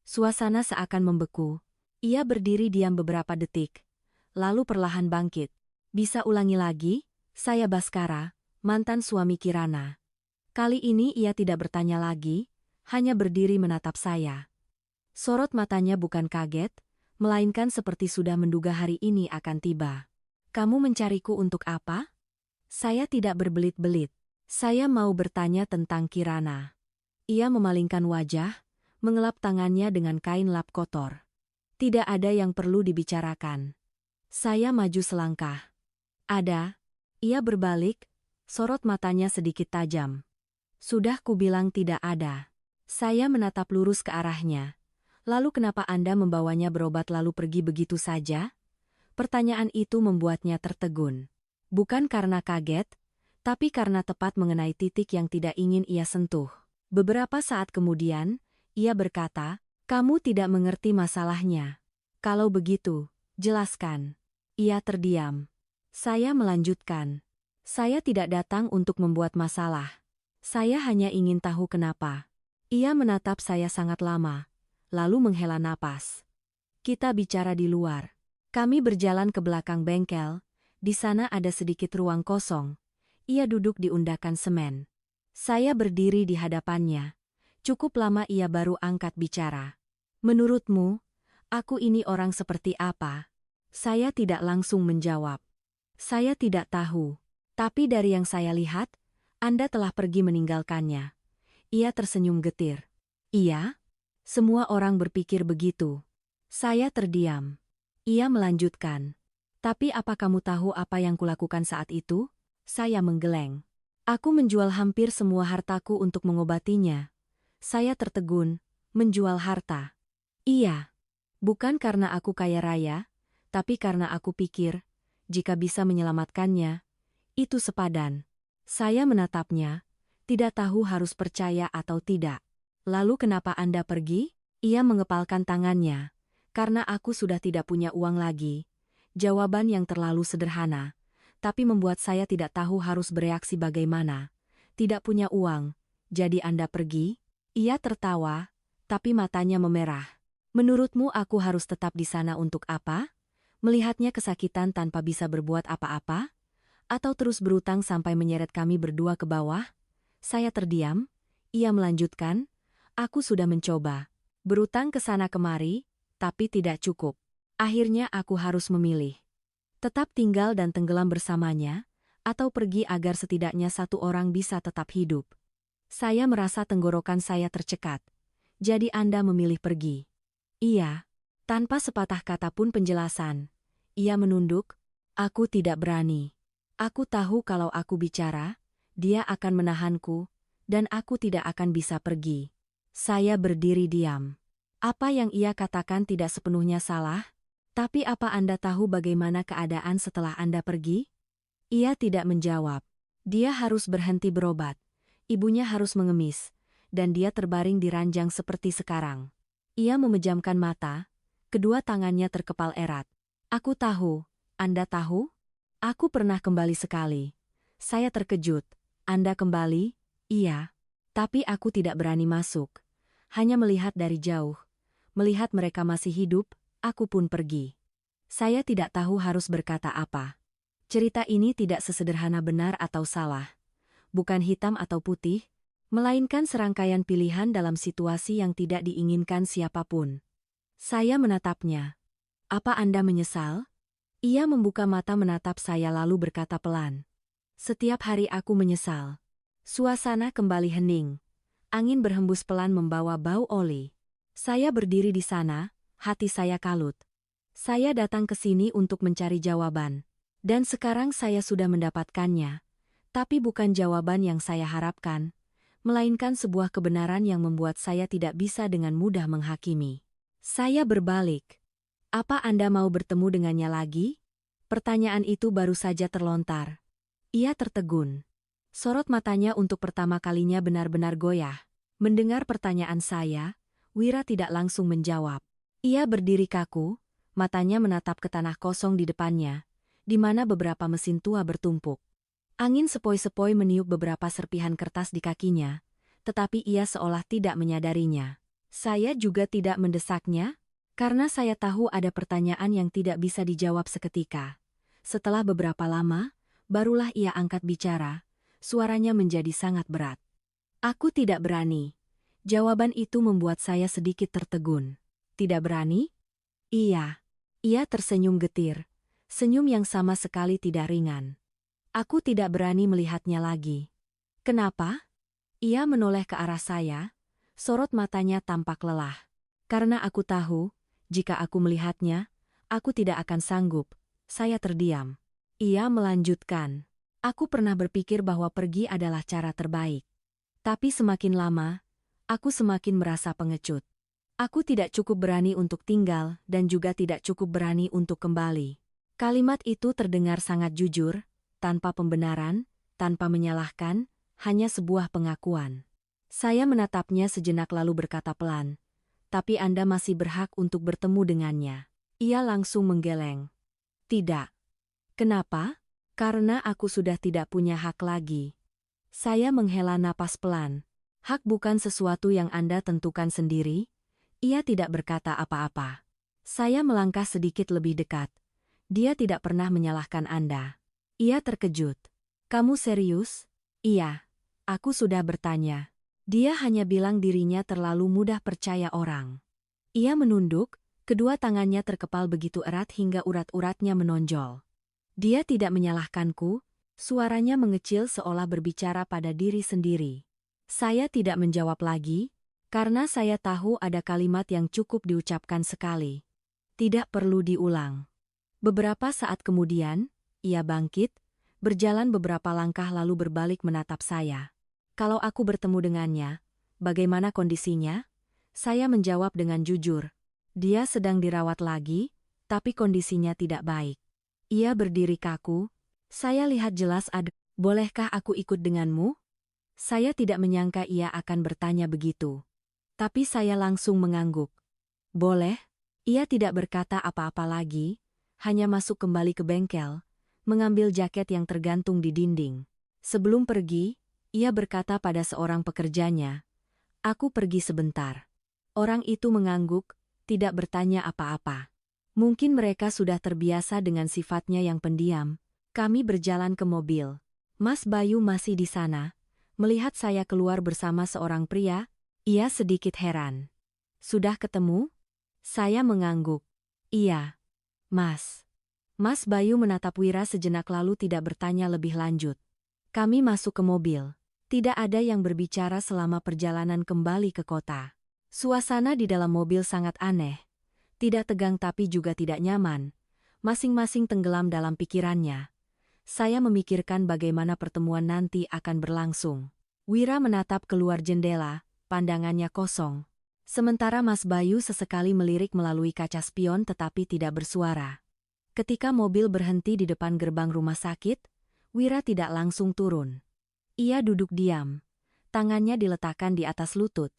Suasana seakan membeku. Ia berdiri diam beberapa detik, lalu perlahan bangkit. Bisa ulangi lagi? Saya Baskara, mantan suami Kirana. Kali ini ia tidak bertanya lagi, hanya berdiri menatap saya. Sorot matanya bukan kaget, melainkan seperti sudah menduga hari ini akan tiba. Kamu mencariku untuk apa? Saya tidak berbelit-belit. Saya mau bertanya tentang Kirana. Ia memalingkan wajah, mengelap tangannya dengan kain lap kotor. Tidak ada yang perlu dibicarakan. Saya maju selangkah. Ada. Ia berbalik, sorot matanya sedikit tajam. Sudah kubilang tidak ada. Saya menatap lurus ke arahnya. Lalu kenapa Anda membawanya berobat lalu pergi begitu saja? Pertanyaan itu membuatnya tertegun. Bukan karena kaget, tapi karena tepat mengenai titik yang tidak ingin ia sentuh. Beberapa saat kemudian, ia berkata, kamu tidak mengerti masalahnya. Kalau begitu, jelaskan. Ia terdiam. Saya melanjutkan. Saya tidak datang untuk membuat masalah. Saya hanya ingin tahu kenapa. Ia menatap saya sangat lama, lalu menghela napas. Kita bicara di luar. Kami berjalan ke belakang bengkel, di sana ada sedikit ruang kosong. Ia duduk di undakan semen. Saya berdiri di hadapannya. Cukup lama ia baru angkat bicara. Menurutmu, aku ini orang seperti apa? Saya tidak langsung menjawab. Saya tidak tahu. Tapi dari yang saya lihat, Anda telah pergi meninggalkannya. Ia tersenyum getir. Iya? Semua orang berpikir begitu. Saya terdiam. Ia melanjutkan. Tapi apa kamu tahu apa yang kulakukan saat itu? Saya menggeleng. Aku menjual hampir semua hartaku untuk mengobatinya. Saya tertegun, menjual harta. Iya. Bukan karena aku kaya raya, tapi karena aku pikir, jika bisa menyelamatkannya, itu sepadan. Saya menatapnya, tidak tahu harus percaya atau tidak. Lalu kenapa Anda pergi? Ia mengepalkan tangannya. Karena aku sudah tidak punya uang lagi. Jawaban yang terlalu sederhana, tapi membuat saya tidak tahu harus bereaksi bagaimana. Tidak punya uang, jadi Anda pergi? Ia tertawa, tapi matanya memerah. Menurutmu aku harus tetap di sana untuk apa? Melihatnya kesakitan tanpa bisa berbuat apa-apa? Atau terus berutang sampai menyeret kami berdua ke bawah? Saya terdiam. Ia melanjutkan, aku sudah mencoba. Berutang ke sana kemari, tapi tidak cukup. Akhirnya aku harus memilih. Tetap tinggal dan tenggelam bersamanya, atau pergi agar setidaknya satu orang bisa tetap hidup. Saya merasa tenggorokan saya tercekat. Jadi Anda memilih pergi? Iya. Tanpa sepatah kata pun penjelasan. Ia menunduk, aku tidak berani. Aku tahu kalau aku bicara, dia akan menahanku, dan aku tidak akan bisa pergi. Saya berdiri diam. Apa yang ia katakan tidak sepenuhnya salah, tapi apa Anda tahu bagaimana keadaan setelah Anda pergi? Ia tidak menjawab. Dia harus berhenti berobat. Ibunya harus mengemis, dan dia terbaring di ranjang seperti sekarang. Ia memejamkan mata, kedua tangannya terkepal erat. Aku tahu, Anda tahu? Aku pernah kembali sekali. Saya terkejut. Anda kembali? Iya. Tapi aku tidak berani masuk. Hanya melihat dari jauh. Melihat mereka masih hidup, aku pun pergi. Saya tidak tahu harus berkata apa. Cerita ini tidak sesederhana benar atau salah. Bukan hitam atau putih, melainkan serangkaian pilihan dalam situasi yang tidak diinginkan siapapun. Saya menatapnya. Apa Anda menyesal? Ia membuka mata menatap saya lalu berkata pelan. Setiap hari aku menyesal. Suasana kembali hening. Angin berhembus pelan membawa bau oli. Saya berdiri di sana, hati saya kalut. Saya datang ke sini untuk mencari jawaban. Dan sekarang saya sudah mendapatkannya. Tapi bukan jawaban yang saya harapkan, melainkan sebuah kebenaran yang membuat saya tidak bisa dengan mudah menghakimi. Saya berbalik. Apa Anda mau bertemu dengannya lagi? Pertanyaan itu baru saja terlontar. Ia tertegun. Sorot matanya untuk pertama kalinya benar-benar goyah. Mendengar pertanyaan saya, Wira tidak langsung menjawab. Ia berdiri kaku, matanya menatap ke tanah kosong di depannya, di mana beberapa mesin tua bertumpuk. Angin sepoi-sepoi meniup beberapa serpihan kertas di kakinya, tetapi ia seolah tidak menyadarinya. Saya juga tidak mendesaknya, karena saya tahu ada pertanyaan yang tidak bisa dijawab seketika. Setelah beberapa lama, barulah ia angkat bicara, suaranya menjadi sangat berat. Aku tidak berani. Jawaban itu membuat saya sedikit tertegun. Tidak berani? Iya. Ia tersenyum getir. Senyum yang sama sekali tidak ringan. Aku tidak berani melihatnya lagi. Kenapa? Ia menoleh ke arah saya, sorot matanya tampak lelah. Karena aku tahu, jika aku melihatnya, aku tidak akan sanggup. Saya terdiam. Ia melanjutkan. Aku pernah berpikir bahwa pergi adalah cara terbaik. Tapi semakin lama, aku semakin merasa pengecut. Aku tidak cukup berani untuk tinggal dan juga tidak cukup berani untuk kembali. Kalimat itu terdengar sangat jujur, tanpa pembenaran, tanpa menyalahkan, hanya sebuah pengakuan. Saya menatapnya sejenak lalu berkata pelan, tapi Anda masih berhak untuk bertemu dengannya. Ia langsung menggeleng. Tidak. Kenapa? Karena aku sudah tidak punya hak lagi. Saya menghela napas pelan. Hak bukan sesuatu yang Anda tentukan sendiri. Ia tidak berkata apa-apa. Saya melangkah sedikit lebih dekat. Dia tidak pernah menyalahkan Anda. Ia terkejut. Kamu serius? Iya. Aku sudah bertanya. Dia hanya bilang dirinya terlalu mudah percaya orang. Ia menunduk, kedua tangannya terkepal begitu erat hingga urat-uratnya menonjol. Dia tidak menyalahkanku, suaranya mengecil seolah berbicara pada diri sendiri. Saya tidak menjawab lagi, karena saya tahu ada kalimat yang cukup diucapkan sekali. Tidak perlu diulang. Beberapa saat kemudian, ia bangkit, berjalan beberapa langkah lalu berbalik menatap saya. Kalau aku bertemu dengannya, bagaimana kondisinya? Saya menjawab dengan jujur. Dia sedang dirawat lagi, tapi kondisinya tidak baik. Ia berdiri kaku. Saya lihat jelas ada Bolehkah aku ikut denganmu? Saya tidak menyangka ia akan bertanya begitu. Tapi saya langsung mengangguk. Boleh? Ia tidak berkata apa-apa lagi, hanya masuk kembali ke bengkel, mengambil jaket yang tergantung di dinding. Sebelum pergi, ia berkata pada seorang pekerjanya, "Aku pergi sebentar." Orang itu mengangguk, tidak bertanya apa-apa. Mungkin mereka sudah terbiasa dengan sifatnya yang pendiam. Kami berjalan ke mobil. Mas Bayu masih di sana. Melihat saya keluar bersama seorang pria, ia sedikit heran. "Sudah ketemu?" Saya mengangguk. "Iya, Mas." Mas Bayu menatap Wira sejenak lalu tidak bertanya lebih lanjut. Kami masuk ke mobil. Tidak ada yang berbicara selama perjalanan kembali ke kota. Suasana di dalam mobil sangat aneh. Tidak tegang tapi juga tidak nyaman. Masing-masing tenggelam dalam pikirannya. Saya memikirkan bagaimana pertemuan nanti akan berlangsung. Wira menatap keluar jendela, pandangannya kosong. Sementara Mas Bayu sesekali melirik melalui kaca spion tetapi tidak bersuara. Ketika mobil berhenti di depan gerbang rumah sakit, Wira tidak langsung turun. Ia duduk diam. Tangannya diletakkan di atas lutut.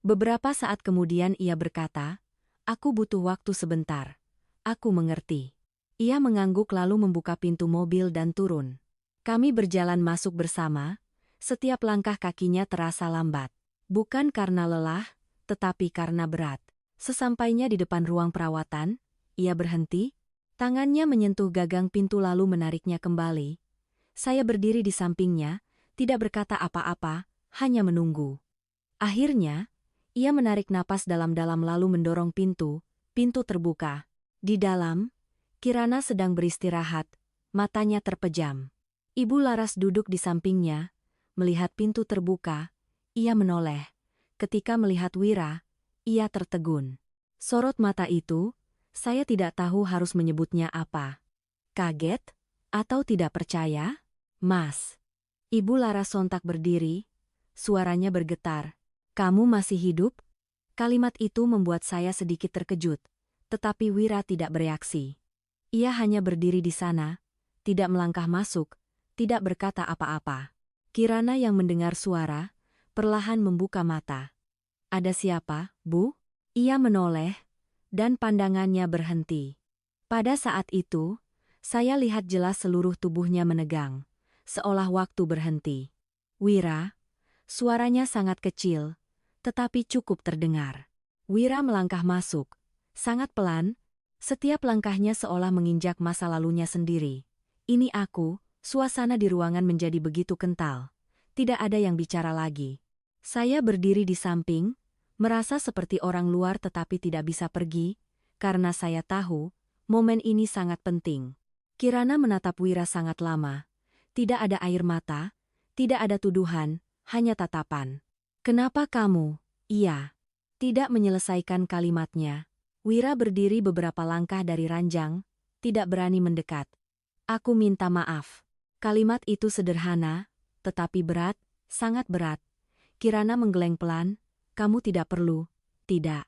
Beberapa saat kemudian ia berkata, "Aku butuh waktu sebentar. Aku mengerti." Ia mengangguk lalu membuka pintu mobil dan turun. Kami berjalan masuk bersama, setiap langkah kakinya terasa lambat. Bukan karena lelah, tetapi karena berat. Sesampainya di depan ruang perawatan, ia berhenti, tangannya menyentuh gagang pintu lalu menariknya kembali. Saya berdiri di sampingnya, tidak berkata apa-apa, hanya menunggu. Akhirnya, ia menarik napas dalam-dalam lalu mendorong pintu terbuka. Di dalam, Kirana sedang beristirahat, matanya terpejam. Ibu Laras duduk di sampingnya, melihat pintu terbuka, ia menoleh. Ketika melihat Wira, ia tertegun. Sorot mata itu, saya tidak tahu harus menyebutnya apa. Kaget? Atau tidak percaya? "Mas." Ibu Laras sontak berdiri, suaranya bergetar. "Kamu masih hidup?" Kalimat itu membuat saya sedikit terkejut, tetapi Wira tidak bereaksi. Ia hanya berdiri di sana, tidak melangkah masuk, tidak berkata apa-apa. Kirana yang mendengar suara, perlahan membuka mata. "Ada siapa, Bu?" Ia menoleh, dan pandangannya berhenti. Pada saat itu, saya lihat jelas seluruh tubuhnya menegang, seolah waktu berhenti. "Wira." Suaranya sangat kecil, tetapi cukup terdengar. Wira melangkah masuk, sangat pelan. Setiap langkahnya seolah menginjak masa lalunya sendiri. "Ini aku." Suasana di ruangan menjadi begitu kental. Tidak ada yang bicara lagi. Saya berdiri di samping, merasa seperti orang luar tetapi tidak bisa pergi, karena saya tahu, momen ini sangat penting. Kirana menatap Wira sangat lama. Tidak ada air mata, tidak ada tuduhan, hanya tatapan. "Kenapa kamu?" Iya. Tidak menyelesaikan kalimatnya. Wira berdiri beberapa langkah dari ranjang, tidak berani mendekat. "Aku minta maaf." Kalimat itu sederhana, tetapi berat, sangat berat. Kirana menggeleng pelan, "Kamu tidak perlu." "Tidak.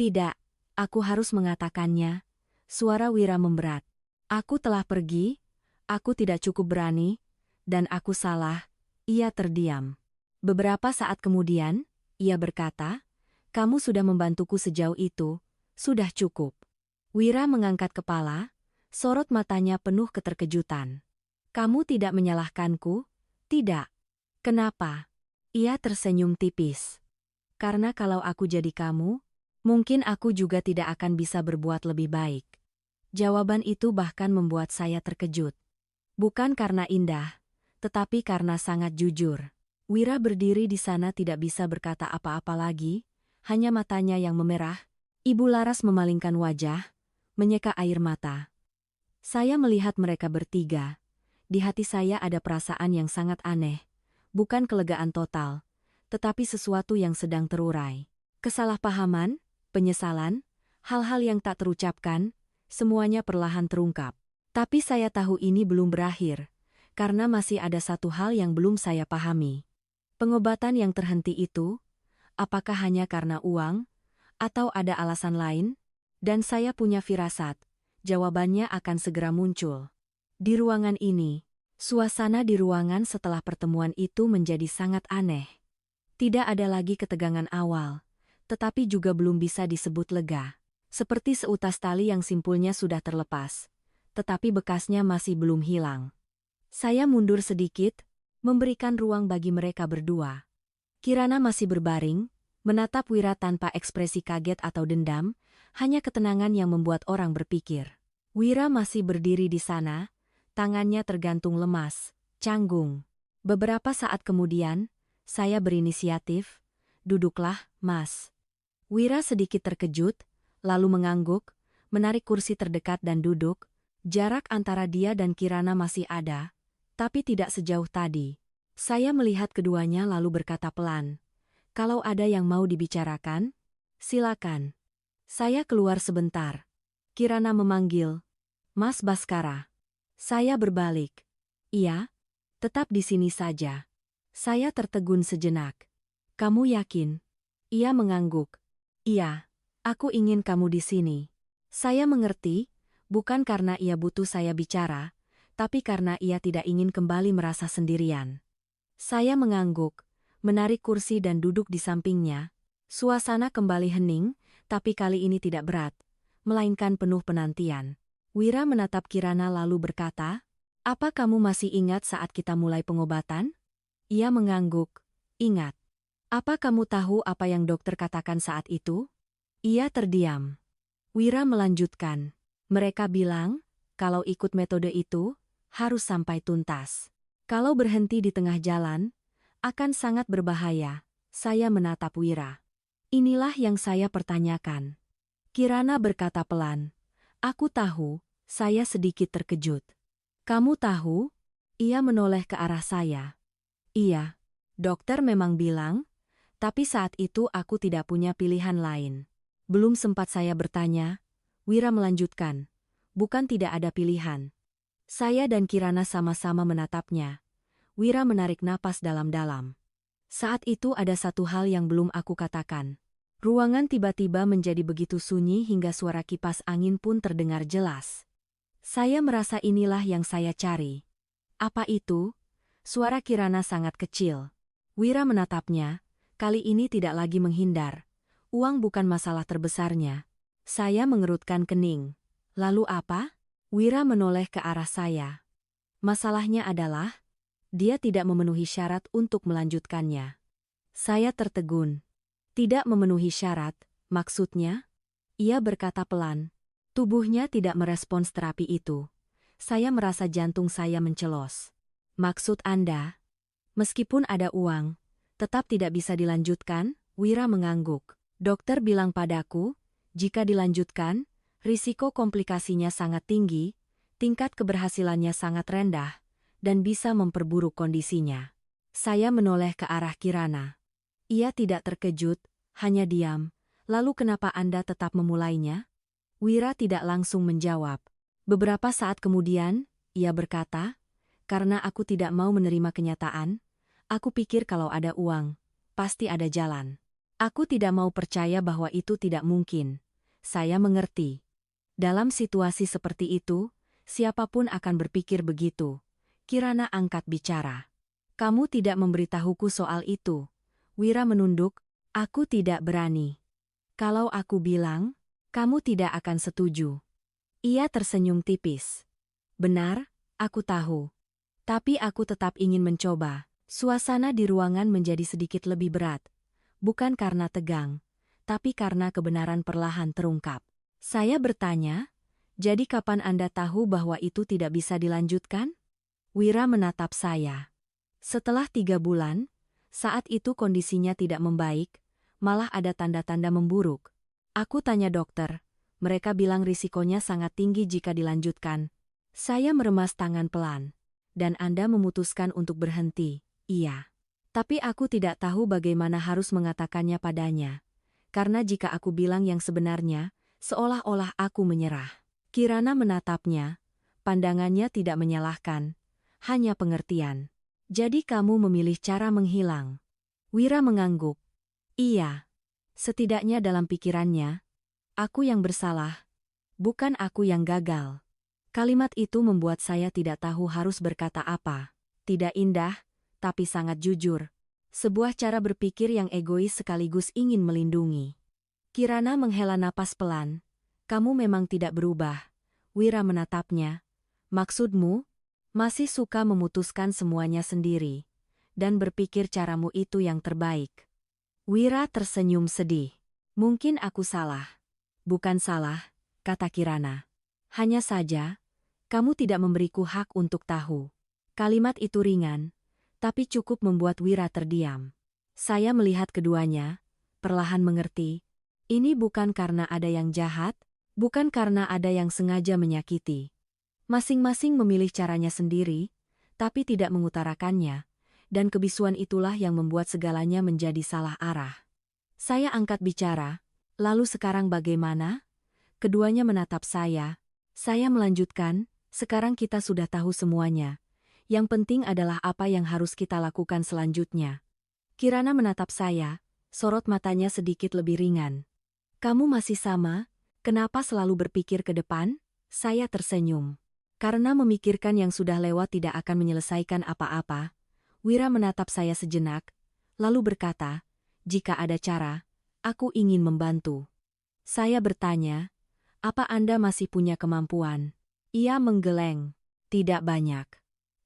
Tidak. Aku harus mengatakannya." Suara Wira memberat. "Aku telah pergi, aku tidak cukup berani, dan aku salah." Ia terdiam. Beberapa saat kemudian, ia berkata, "Kamu sudah membantuku sejauh itu. Sudah cukup." Wira mengangkat kepala, sorot matanya penuh keterkejutan. "Kamu tidak menyalahkanku?" "Tidak." "Kenapa?" Ia tersenyum tipis. "Karena kalau aku jadi kamu, mungkin aku juga tidak akan bisa berbuat lebih baik." Jawaban itu bahkan membuat saya terkejut. Bukan karena indah, tetapi karena sangat jujur. Wira berdiri di sana tidak bisa berkata apa-apa lagi, hanya matanya yang memerah. Ibu Laras memalingkan wajah, menyeka air mata. Saya melihat mereka bertiga. Di hati saya ada perasaan yang sangat aneh. Bukan kelegaan total, tetapi sesuatu yang sedang terurai. Kesalahpahaman, penyesalan, hal-hal yang tak terucapkan, semuanya perlahan terungkap. Tapi saya tahu ini belum berakhir, karena masih ada satu hal yang belum saya pahami. Pengobatan yang terhenti itu, apakah hanya karena uang, atau ada alasan lain? Dan saya punya firasat, jawabannya akan segera muncul. Di ruangan ini, Suasana di ruangan setelah pertemuan itu menjadi sangat aneh. Tidak ada lagi ketegangan awal, tetapi juga belum bisa disebut lega. Seperti seutas tali yang simpulnya sudah terlepas, tetapi bekasnya masih belum hilang. Saya mundur sedikit, memberikan ruang bagi mereka berdua. Kirana masih berbaring, menatap Wira tanpa ekspresi kaget atau dendam, hanya ketenangan yang membuat orang berpikir. Wira masih berdiri di sana, tangannya tergantung lemas, canggung. Beberapa saat kemudian, saya berinisiatif, "Duduklah, Mas." Wira sedikit terkejut, lalu mengangguk, menarik kursi terdekat dan duduk. Jarak antara dia dan Kirana masih ada, tapi tidak sejauh tadi. Saya melihat keduanya lalu berkata pelan, "Kalau ada yang mau dibicarakan, silakan." Saya keluar sebentar. Kirana memanggil, "Mas Baskara." Saya berbalik. "Iya, tetap di sini saja." Saya tertegun sejenak. "Kamu yakin?" Ia mengangguk. "Iya, aku ingin kamu di sini." Saya mengerti, bukan karena ia butuh saya bicara, tapi karena ia tidak ingin kembali merasa sendirian. Saya mengangguk, menarik kursi dan duduk di sampingnya. Suasana kembali hening, tapi kali ini tidak berat, melainkan penuh penantian. Wira menatap Kirana lalu berkata, "Apa kamu masih ingat saat kita mulai pengobatan?" Ia mengangguk, "Ingat." "Apa kamu tahu apa yang dokter katakan saat itu?" Ia terdiam. Wira melanjutkan, "Mereka bilang, kalau ikut metode itu, harus sampai tuntas. Kalau berhenti di tengah jalan, akan sangat berbahaya." Saya menatap Wira. "Inilah yang saya pertanyakan." Kirana berkata pelan, "Aku tahu." Saya sedikit terkejut. "Kamu tahu?" Ia menoleh ke arah saya. "Iya, dokter memang bilang, tapi saat itu aku tidak punya pilihan lain." Belum sempat saya bertanya, Wira melanjutkan, "Bukan tidak ada pilihan." Saya dan Kirana sama-sama menatapnya. Wira menarik napas dalam-dalam. "Saat itu ada satu hal yang belum aku katakan." Ruangan tiba-tiba menjadi begitu sunyi hingga suara kipas angin pun terdengar jelas. Saya merasa inilah yang saya cari. "Apa itu?" Suara Kirana sangat kecil. Wira menatapnya, kali ini tidak lagi menghindar. "Uang bukan masalah terbesarnya." Saya mengerutkan kening. "Lalu apa?" Wira menoleh ke arah saya. "Masalahnya adalah, dia tidak memenuhi syarat untuk melanjutkannya." Saya tertegun. "Tidak memenuhi syarat, maksudnya?" Ia berkata pelan. "Tubuhnya tidak merespons terapi itu." Saya merasa jantung saya mencelos. "Maksud Anda?" "Meskipun ada uang, tetap tidak bisa dilanjutkan?" Wira mengangguk. "Dokter bilang padaku, jika dilanjutkan, risiko komplikasinya sangat tinggi, tingkat keberhasilannya sangat rendah, dan bisa memperburuk kondisinya." Saya menoleh ke arah Kirana. Ia tidak terkejut, hanya diam. "Lalu kenapa Anda tetap memulainya?" Wira tidak langsung menjawab. Beberapa saat kemudian, ia berkata, "Karena aku tidak mau menerima kenyataan, aku pikir kalau ada uang, pasti ada jalan. Aku tidak mau percaya bahwa itu tidak mungkin." Saya mengerti. Dalam situasi seperti itu, siapapun akan berpikir begitu. Kirana angkat bicara. "Kamu tidak memberitahuku soal itu." Wira menunduk, "Aku tidak berani. Kalau aku bilang, kamu tidak akan setuju." Ia tersenyum tipis. "Benar, aku tahu. Tapi aku tetap ingin mencoba." Suasana di ruangan menjadi sedikit lebih berat. Bukan karena tegang, tapi karena kebenaran perlahan terungkap. Saya bertanya, "Jadi kapan Anda tahu bahwa itu tidak bisa dilanjutkan?" Wira menatap saya. "Setelah 3 bulan, saat itu kondisinya tidak membaik, malah ada tanda-tanda memburuk. Aku tanya dokter, mereka bilang risikonya sangat tinggi jika dilanjutkan." Saya meremas tangan pelan. "Dan Anda memutuskan untuk berhenti?" "Iya. Tapi aku tidak tahu bagaimana harus mengatakannya padanya. Karena jika aku bilang yang sebenarnya, seolah-olah aku menyerah." Kirana menatapnya, pandangannya tidak menyalahkan, hanya pengertian. "Jadi kamu memilih cara menghilang?" Wira mengangguk. "Iya. Setidaknya dalam pikirannya, aku yang bersalah, bukan aku yang gagal." Kalimat itu membuat saya tidak tahu harus berkata apa. Tidak indah, tapi sangat jujur. Sebuah cara berpikir yang egois sekaligus ingin melindungi. Kirana menghela napas pelan. Kamu memang tidak berubah. Wira menatapnya. Maksudmu? Masih suka memutuskan semuanya sendiri. Dan berpikir caramu itu yang terbaik. Wira tersenyum sedih. Mungkin aku salah. Bukan salah, kata Kirana. Hanya saja, kamu tidak memberiku hak untuk tahu. Kalimat itu ringan, tapi cukup membuat Wira terdiam. Saya melihat keduanya, perlahan mengerti. Ini bukan karena ada yang jahat, bukan karena ada yang sengaja menyakiti. Masing-masing memilih caranya sendiri, tapi tidak mengutarakannya, dan kebisuan itulah yang membuat segalanya menjadi salah arah. Saya angkat bicara, lalu sekarang bagaimana? Keduanya menatap saya melanjutkan, sekarang kita sudah tahu semuanya. Yang penting adalah apa yang harus kita lakukan selanjutnya. Kirana menatap saya, sorot matanya sedikit lebih ringan. Kamu masih sama? Kenapa selalu berpikir ke depan? Saya tersenyum. Karena memikirkan yang sudah lewat tidak akan menyelesaikan apa-apa. Wira menatap saya sejenak, lalu berkata, jika ada cara, aku ingin membantu. Saya bertanya, apa Anda masih punya kemampuan? Ia menggeleng. Tidak banyak.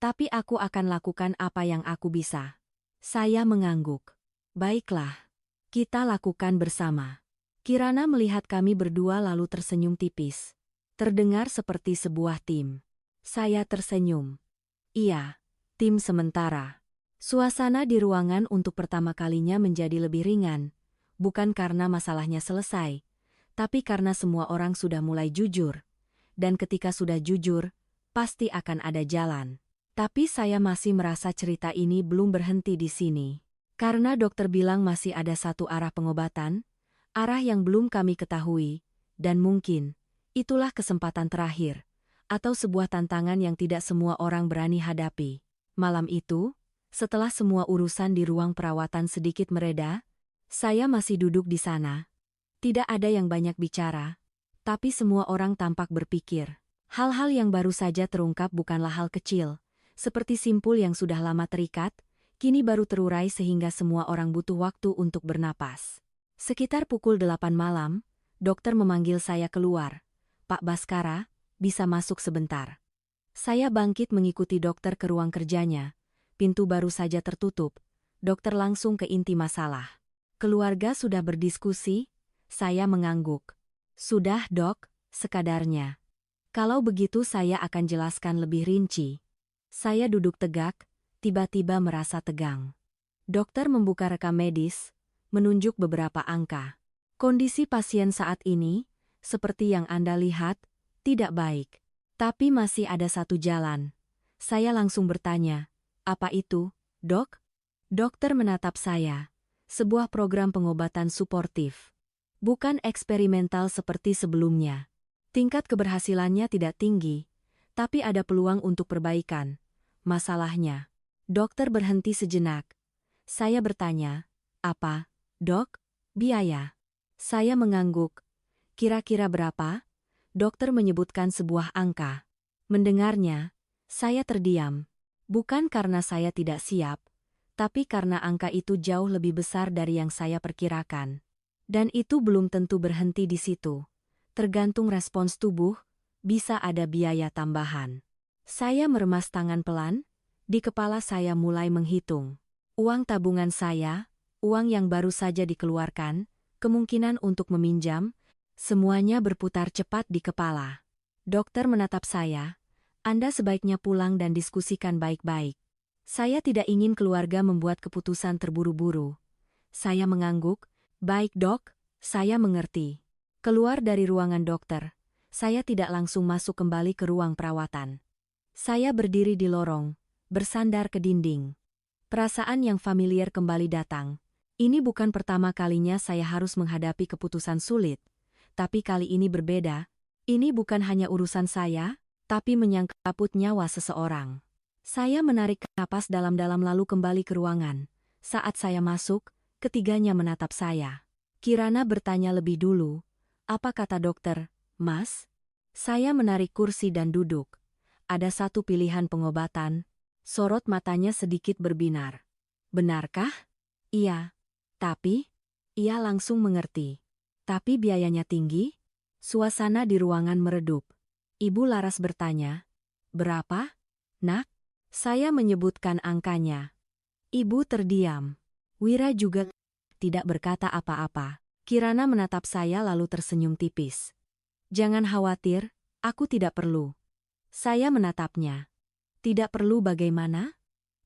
Tapi aku akan lakukan apa yang aku bisa. Saya mengangguk. Baiklah. Kita lakukan bersama. Kirana melihat kami berdua lalu tersenyum tipis. Terdengar seperti sebuah tim. Saya tersenyum. Iya, tim sementara. Suasana di ruangan untuk pertama kalinya menjadi lebih ringan. Bukan karena masalahnya selesai, tapi karena semua orang sudah mulai jujur. Dan ketika sudah jujur, pasti akan ada jalan. Tapi saya masih merasa cerita ini belum berhenti di sini. Karena dokter bilang masih ada satu arah pengobatan, arah yang belum kami ketahui, dan mungkin, itulah kesempatan terakhir, atau sebuah tantangan yang tidak semua orang berani hadapi. Malam itu, setelah semua urusan di ruang perawatan sedikit mereda, saya masih duduk di sana. Tidak ada yang banyak bicara, tapi semua orang tampak berpikir. Hal-hal yang baru saja terungkap bukanlah hal kecil, seperti simpul yang sudah lama terikat, kini baru terurai sehingga semua orang butuh waktu untuk bernapas. Sekitar pukul 8 malam, dokter memanggil saya keluar. Pak Baskara, bisa masuk sebentar. Saya bangkit mengikuti dokter ke ruang kerjanya. Pintu baru saja tertutup, dokter langsung ke inti masalah. Keluarga sudah berdiskusi, saya mengangguk. Sudah dok, sekadarnya. Kalau begitu saya akan jelaskan lebih rinci. Saya duduk tegak, tiba-tiba merasa tegang. Dokter membuka rekam medis, menunjuk beberapa angka. Kondisi pasien saat ini, seperti yang Anda lihat, tidak baik. Tapi masih ada satu jalan. Saya langsung bertanya, apa itu, dok? Dokter menatap saya. Sebuah program pengobatan suportif. Bukan eksperimental seperti sebelumnya. Tingkat keberhasilannya tidak tinggi, tapi ada peluang untuk perbaikan. Masalahnya, dokter berhenti sejenak. Saya bertanya, apa, dok? Biaya. Saya mengangguk. Kira-kira berapa? Dokter menyebutkan sebuah angka. Mendengarnya, saya terdiam. Bukan karena saya tidak siap, tapi karena angka itu jauh lebih besar dari yang saya perkirakan. Dan itu belum tentu berhenti di situ. Tergantung respons tubuh, bisa ada biaya tambahan. Saya meremas tangan pelan, di kepala saya mulai menghitung. Uang tabungan saya, uang yang baru saja dikeluarkan, kemungkinan untuk meminjam, semuanya berputar cepat di kepala. Dokter menatap saya, Anda sebaiknya pulang dan diskusikan baik-baik. Saya tidak ingin keluarga membuat keputusan terburu-buru. Saya mengangguk, baik dok, saya mengerti. Keluar dari ruangan dokter, saya tidak langsung masuk kembali ke ruang perawatan. Saya berdiri di lorong, bersandar ke dinding. Perasaan yang familiar kembali datang. Ini bukan pertama kalinya saya harus menghadapi keputusan sulit, tapi kali ini berbeda. Ini bukan hanya urusan saya, tapi menyangkut nyawa seseorang. Saya menarik napas dalam-dalam lalu kembali ke ruangan. Saat saya masuk, ketiganya menatap saya. Kirana bertanya lebih dulu, apa kata dokter, Mas? Saya menarik kursi dan duduk. Ada satu pilihan pengobatan. Sorot matanya sedikit berbinar. Benarkah? Iya. Tapi? Ia langsung mengerti. Tapi biayanya tinggi? Suasana di ruangan meredup. Ibu Laras bertanya, "Berapa, Nak?" Saya menyebutkan angkanya. Ibu terdiam. Wira juga tidak berkata apa-apa. Kirana menatap saya lalu tersenyum tipis. "Jangan khawatir, aku tidak perlu." Saya menatapnya. "Tidak perlu bagaimana?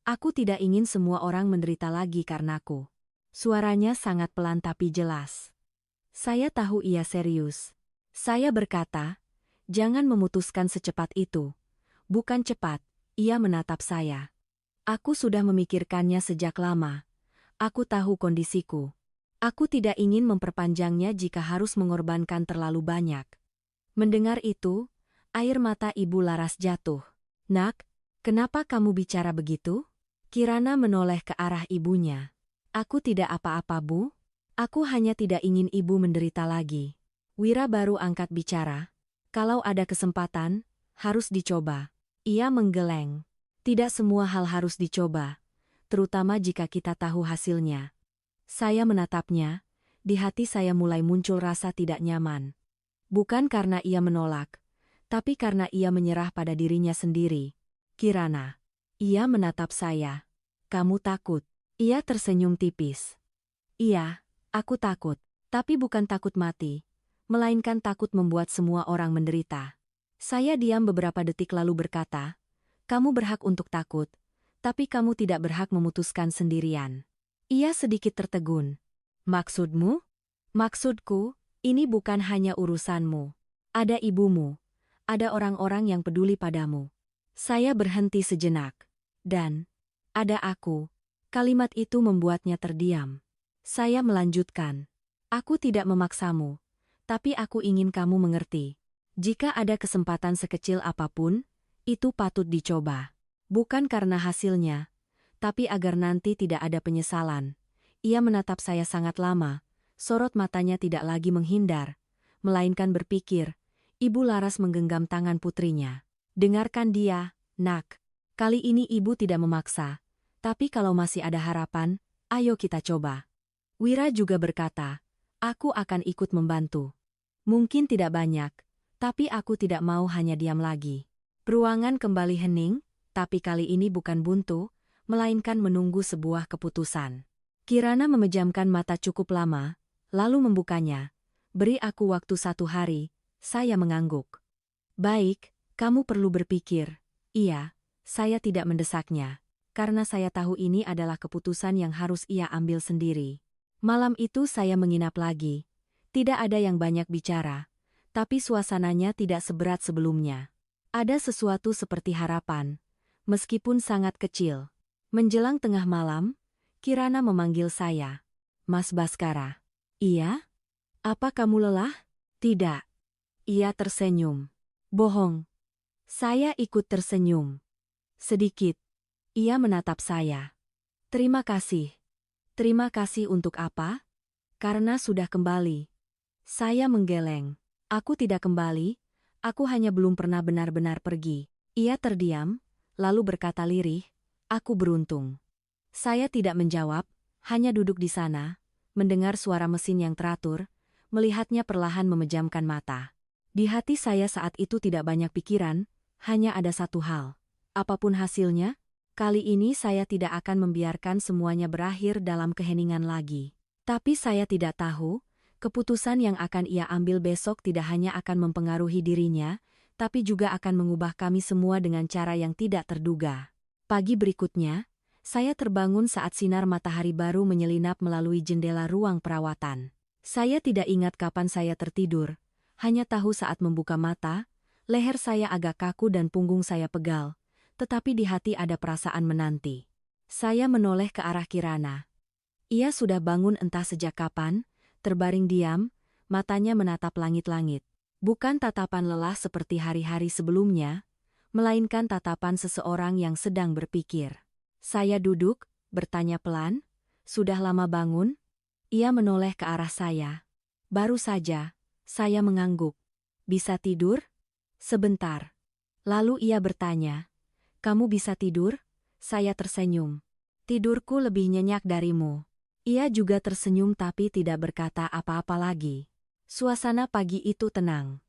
Aku tidak ingin semua orang menderita lagi karenaku." Suaranya sangat pelan tapi jelas. Saya tahu ia serius. Saya berkata, "Jangan memutuskan secepat itu." "Bukan cepat," ia menatap saya. "Aku sudah memikirkannya sejak lama. Aku tahu kondisiku. Aku tidak ingin memperpanjangnya jika harus mengorbankan terlalu banyak." Mendengar itu, air mata Ibu Laras jatuh. "Nak, kenapa kamu bicara begitu?" Kirana menoleh ke arah ibunya. "Aku tidak apa-apa, Bu. Aku hanya tidak ingin ibu menderita lagi." Wira baru angkat bicara. "Kalau ada kesempatan, harus dicoba." Ia menggeleng. "Tidak semua hal harus dicoba, terutama jika kita tahu hasilnya." Saya menatapnya, di hati saya mulai muncul rasa tidak nyaman. Bukan karena ia menolak, tapi karena ia menyerah pada dirinya sendiri. "Kirana." Ia menatap saya. "Kamu takut?" Ia tersenyum tipis. "Iya, aku takut. Tapi bukan takut mati, melainkan takut membuat semua orang menderita." Saya diam beberapa detik lalu berkata, "Kamu berhak untuk takut, tapi kamu tidak berhak memutuskan sendirian." Ia sedikit tertegun. "Maksudmu?" "Maksudku, ini bukan hanya urusanmu. Ada ibumu, ada orang-orang yang peduli padamu." Saya berhenti sejenak. "Dan ada aku." Kalimat itu membuatnya terdiam. Saya melanjutkan, "Aku tidak memaksamu, tapi aku ingin kamu mengerti. Jika ada kesempatan sekecil apapun, itu patut dicoba. Bukan karena hasilnya, tapi agar nanti tidak ada penyesalan." Ia menatap saya sangat lama, sorot matanya tidak lagi menghindar, melainkan berpikir. Ibu Laras menggenggam tangan putrinya. "Dengarkan dia, Nak. Kali ini ibu tidak memaksa. Tapi kalau masih ada harapan, ayo kita coba." Wira juga berkata, "Aku akan ikut membantu. Mungkin tidak banyak, tapi aku tidak mau hanya diam lagi." Ruangan kembali hening, tapi kali ini bukan buntu, melainkan menunggu sebuah keputusan. Kirana memejamkan mata cukup lama, lalu membukanya. "Beri aku waktu 1 hari," saya mengangguk. "Baik, kamu perlu berpikir." "Iya, saya tidak mendesaknya. Karena saya tahu ini adalah keputusan yang harus ia ambil sendiri." Malam itu saya menginap lagi. Tidak ada yang banyak bicara, tapi suasananya tidak seberat sebelumnya. Ada sesuatu seperti harapan, meskipun sangat kecil. Menjelang tengah malam, Kirana memanggil saya. "Mas Baskara." "Iya? Apa kamu lelah?" "Tidak." Ia tersenyum. "Bohong." Saya ikut tersenyum. Sedikit. Ia menatap saya. "Terima kasih." "Terima kasih untuk apa?" "Karena sudah kembali." Saya menggeleng. "Aku tidak kembali, aku hanya belum pernah benar-benar pergi." Ia terdiam, lalu berkata lirih, "Aku beruntung." Saya tidak menjawab, hanya duduk di sana, mendengar suara mesin yang teratur, melihatnya perlahan memejamkan mata. Di hati saya saat itu tidak banyak pikiran, hanya ada satu hal. Apapun hasilnya, kali ini saya tidak akan membiarkan semuanya berakhir dalam keheningan lagi. Tapi saya tidak tahu, keputusan yang akan ia ambil besok tidak hanya akan mempengaruhi dirinya, tapi juga akan mengubah kami semua dengan cara yang tidak terduga. Pagi berikutnya, saya terbangun saat sinar matahari baru menyelinap melalui jendela ruang perawatan. Saya tidak ingat kapan saya tertidur, hanya tahu saat membuka mata, leher saya agak kaku dan punggung saya pegal. Tetapi di hati ada perasaan menanti. Saya menoleh ke arah Kirana. Ia sudah bangun entah sejak kapan, terbaring diam, matanya menatap langit-langit. Bukan tatapan lelah seperti hari-hari sebelumnya, melainkan tatapan seseorang yang sedang berpikir. Saya duduk, bertanya pelan, "Sudah lama bangun?" Ia menoleh ke arah saya. "Baru saja." Saya mengangguk. "Bisa tidur?" Sebentar. Lalu ia bertanya, "Kamu bisa tidur?" Saya tersenyum. "Tidurku lebih nyenyak darimu." Ia juga tersenyum tapi tidak berkata apa-apa lagi. Suasana pagi itu tenang.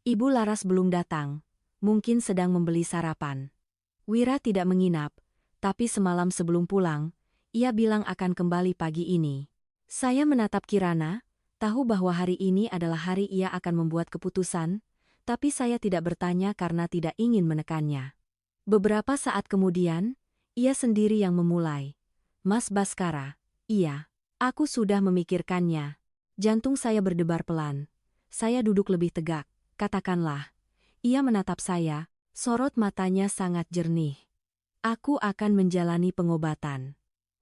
Ibu Laras belum datang, mungkin sedang membeli sarapan. Wira tidak menginap, tapi semalam sebelum pulang, ia bilang akan kembali pagi ini. Saya menatap Kirana, tahu bahwa hari ini adalah hari ia akan membuat keputusan, tapi saya tidak bertanya karena tidak ingin menekannya. Beberapa saat kemudian, ia sendiri yang memulai. "Mas Baskara." "Iya, aku sudah memikirkannya." Jantung saya berdebar pelan. Saya duduk lebih tegak, katakanlah. Ia menatap saya, sorot matanya sangat jernih. "Aku akan menjalani pengobatan."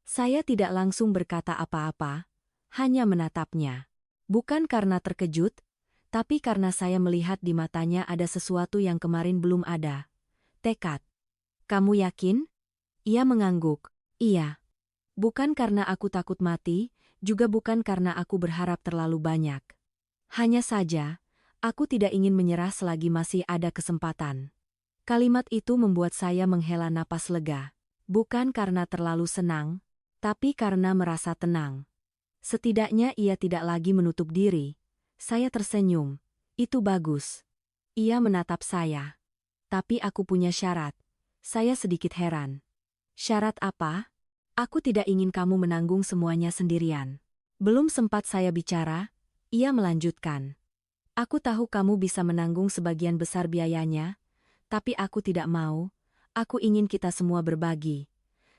Saya tidak langsung berkata apa-apa, hanya menatapnya. Bukan karena terkejut, tapi karena saya melihat di matanya ada sesuatu yang kemarin belum ada. Tekad. "Kamu yakin?" Ia mengangguk. "Iya. Bukan karena aku takut mati, juga bukan karena aku berharap terlalu banyak. Hanya saja, aku tidak ingin menyerah selagi masih ada kesempatan." Kalimat itu membuat saya menghela napas lega. Bukan karena terlalu senang, tapi karena merasa tenang. Setidaknya ia tidak lagi menutup diri. Saya tersenyum. "Itu bagus." Ia menatap saya. "Tapi aku punya syarat." Saya sedikit heran. "Syarat apa?" "Aku tidak ingin kamu menanggung semuanya sendirian." Belum sempat saya bicara, ia melanjutkan. "Aku tahu kamu bisa menanggung sebagian besar biayanya, tapi aku tidak mau. Aku ingin kita semua berbagi."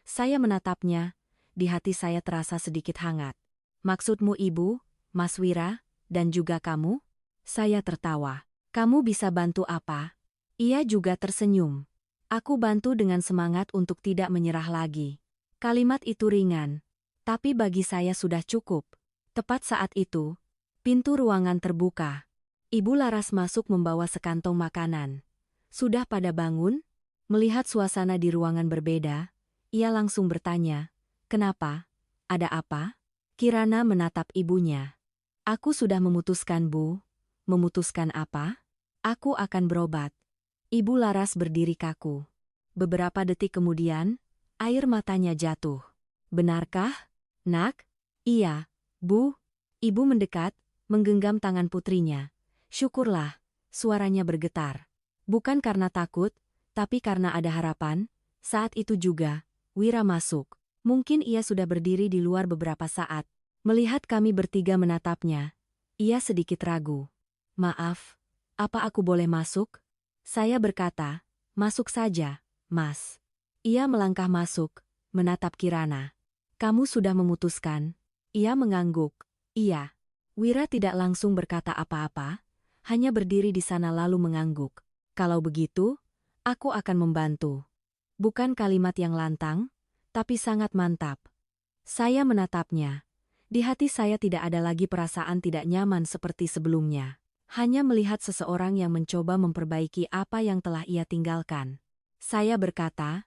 Saya menatapnya, di hati saya terasa sedikit hangat. "Maksudmu Ibu, Mas Wira, dan juga kamu?" Saya tertawa. "Kamu bisa bantu apa?" Ia juga tersenyum. "Aku bantu dengan semangat untuk tidak menyerah lagi." Kalimat itu ringan, tapi bagi saya sudah cukup. Tepat saat itu, pintu ruangan terbuka. Ibu Laras masuk membawa sekantong makanan. "Sudah pada bangun?" Melihat suasana di ruangan berbeda, ia langsung bertanya, "Kenapa? Ada apa?" Kirana menatap ibunya. "Aku sudah memutuskan, Bu." "Memutuskan apa?" "Aku akan berobat." Ibu Laras berdiri kaku. Beberapa detik kemudian, air matanya jatuh. "Benarkah, Nak?" "Iya, Bu." Ibu mendekat, menggenggam tangan putrinya. "Syukurlah." Suaranya bergetar. Bukan karena takut, tapi karena ada harapan. Saat itu juga, Wira masuk. Mungkin ia sudah berdiri di luar beberapa saat. Melihat kami bertiga menatapnya, ia sedikit ragu. "Maaf, apa aku boleh masuk?" Saya berkata, "Masuk saja, Mas." Ia melangkah masuk, menatap Kirana. "Kamu sudah memutuskan?" Ia mengangguk. "Iya." Wira tidak langsung berkata apa-apa, hanya berdiri di sana lalu mengangguk. "Kalau begitu, aku akan membantu." Bukan kalimat yang lantang, tapi sangat mantap. Saya menatapnya. Di hati saya tidak ada lagi perasaan tidak nyaman seperti sebelumnya. Hanya melihat seseorang yang mencoba memperbaiki apa yang telah ia tinggalkan. Saya berkata,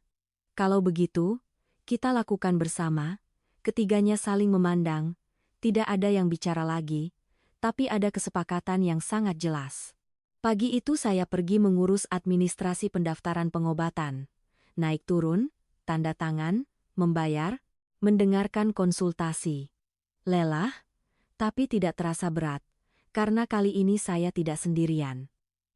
"Kalau begitu, kita lakukan bersama." Ketiganya saling memandang, tidak ada yang bicara lagi, tapi ada kesepakatan yang sangat jelas. Pagi itu saya pergi mengurus administrasi pendaftaran pengobatan. Naik turun, tanda tangan, membayar, mendengarkan konsultasi. Lelah, tapi tidak terasa berat, karena kali ini saya tidak sendirian.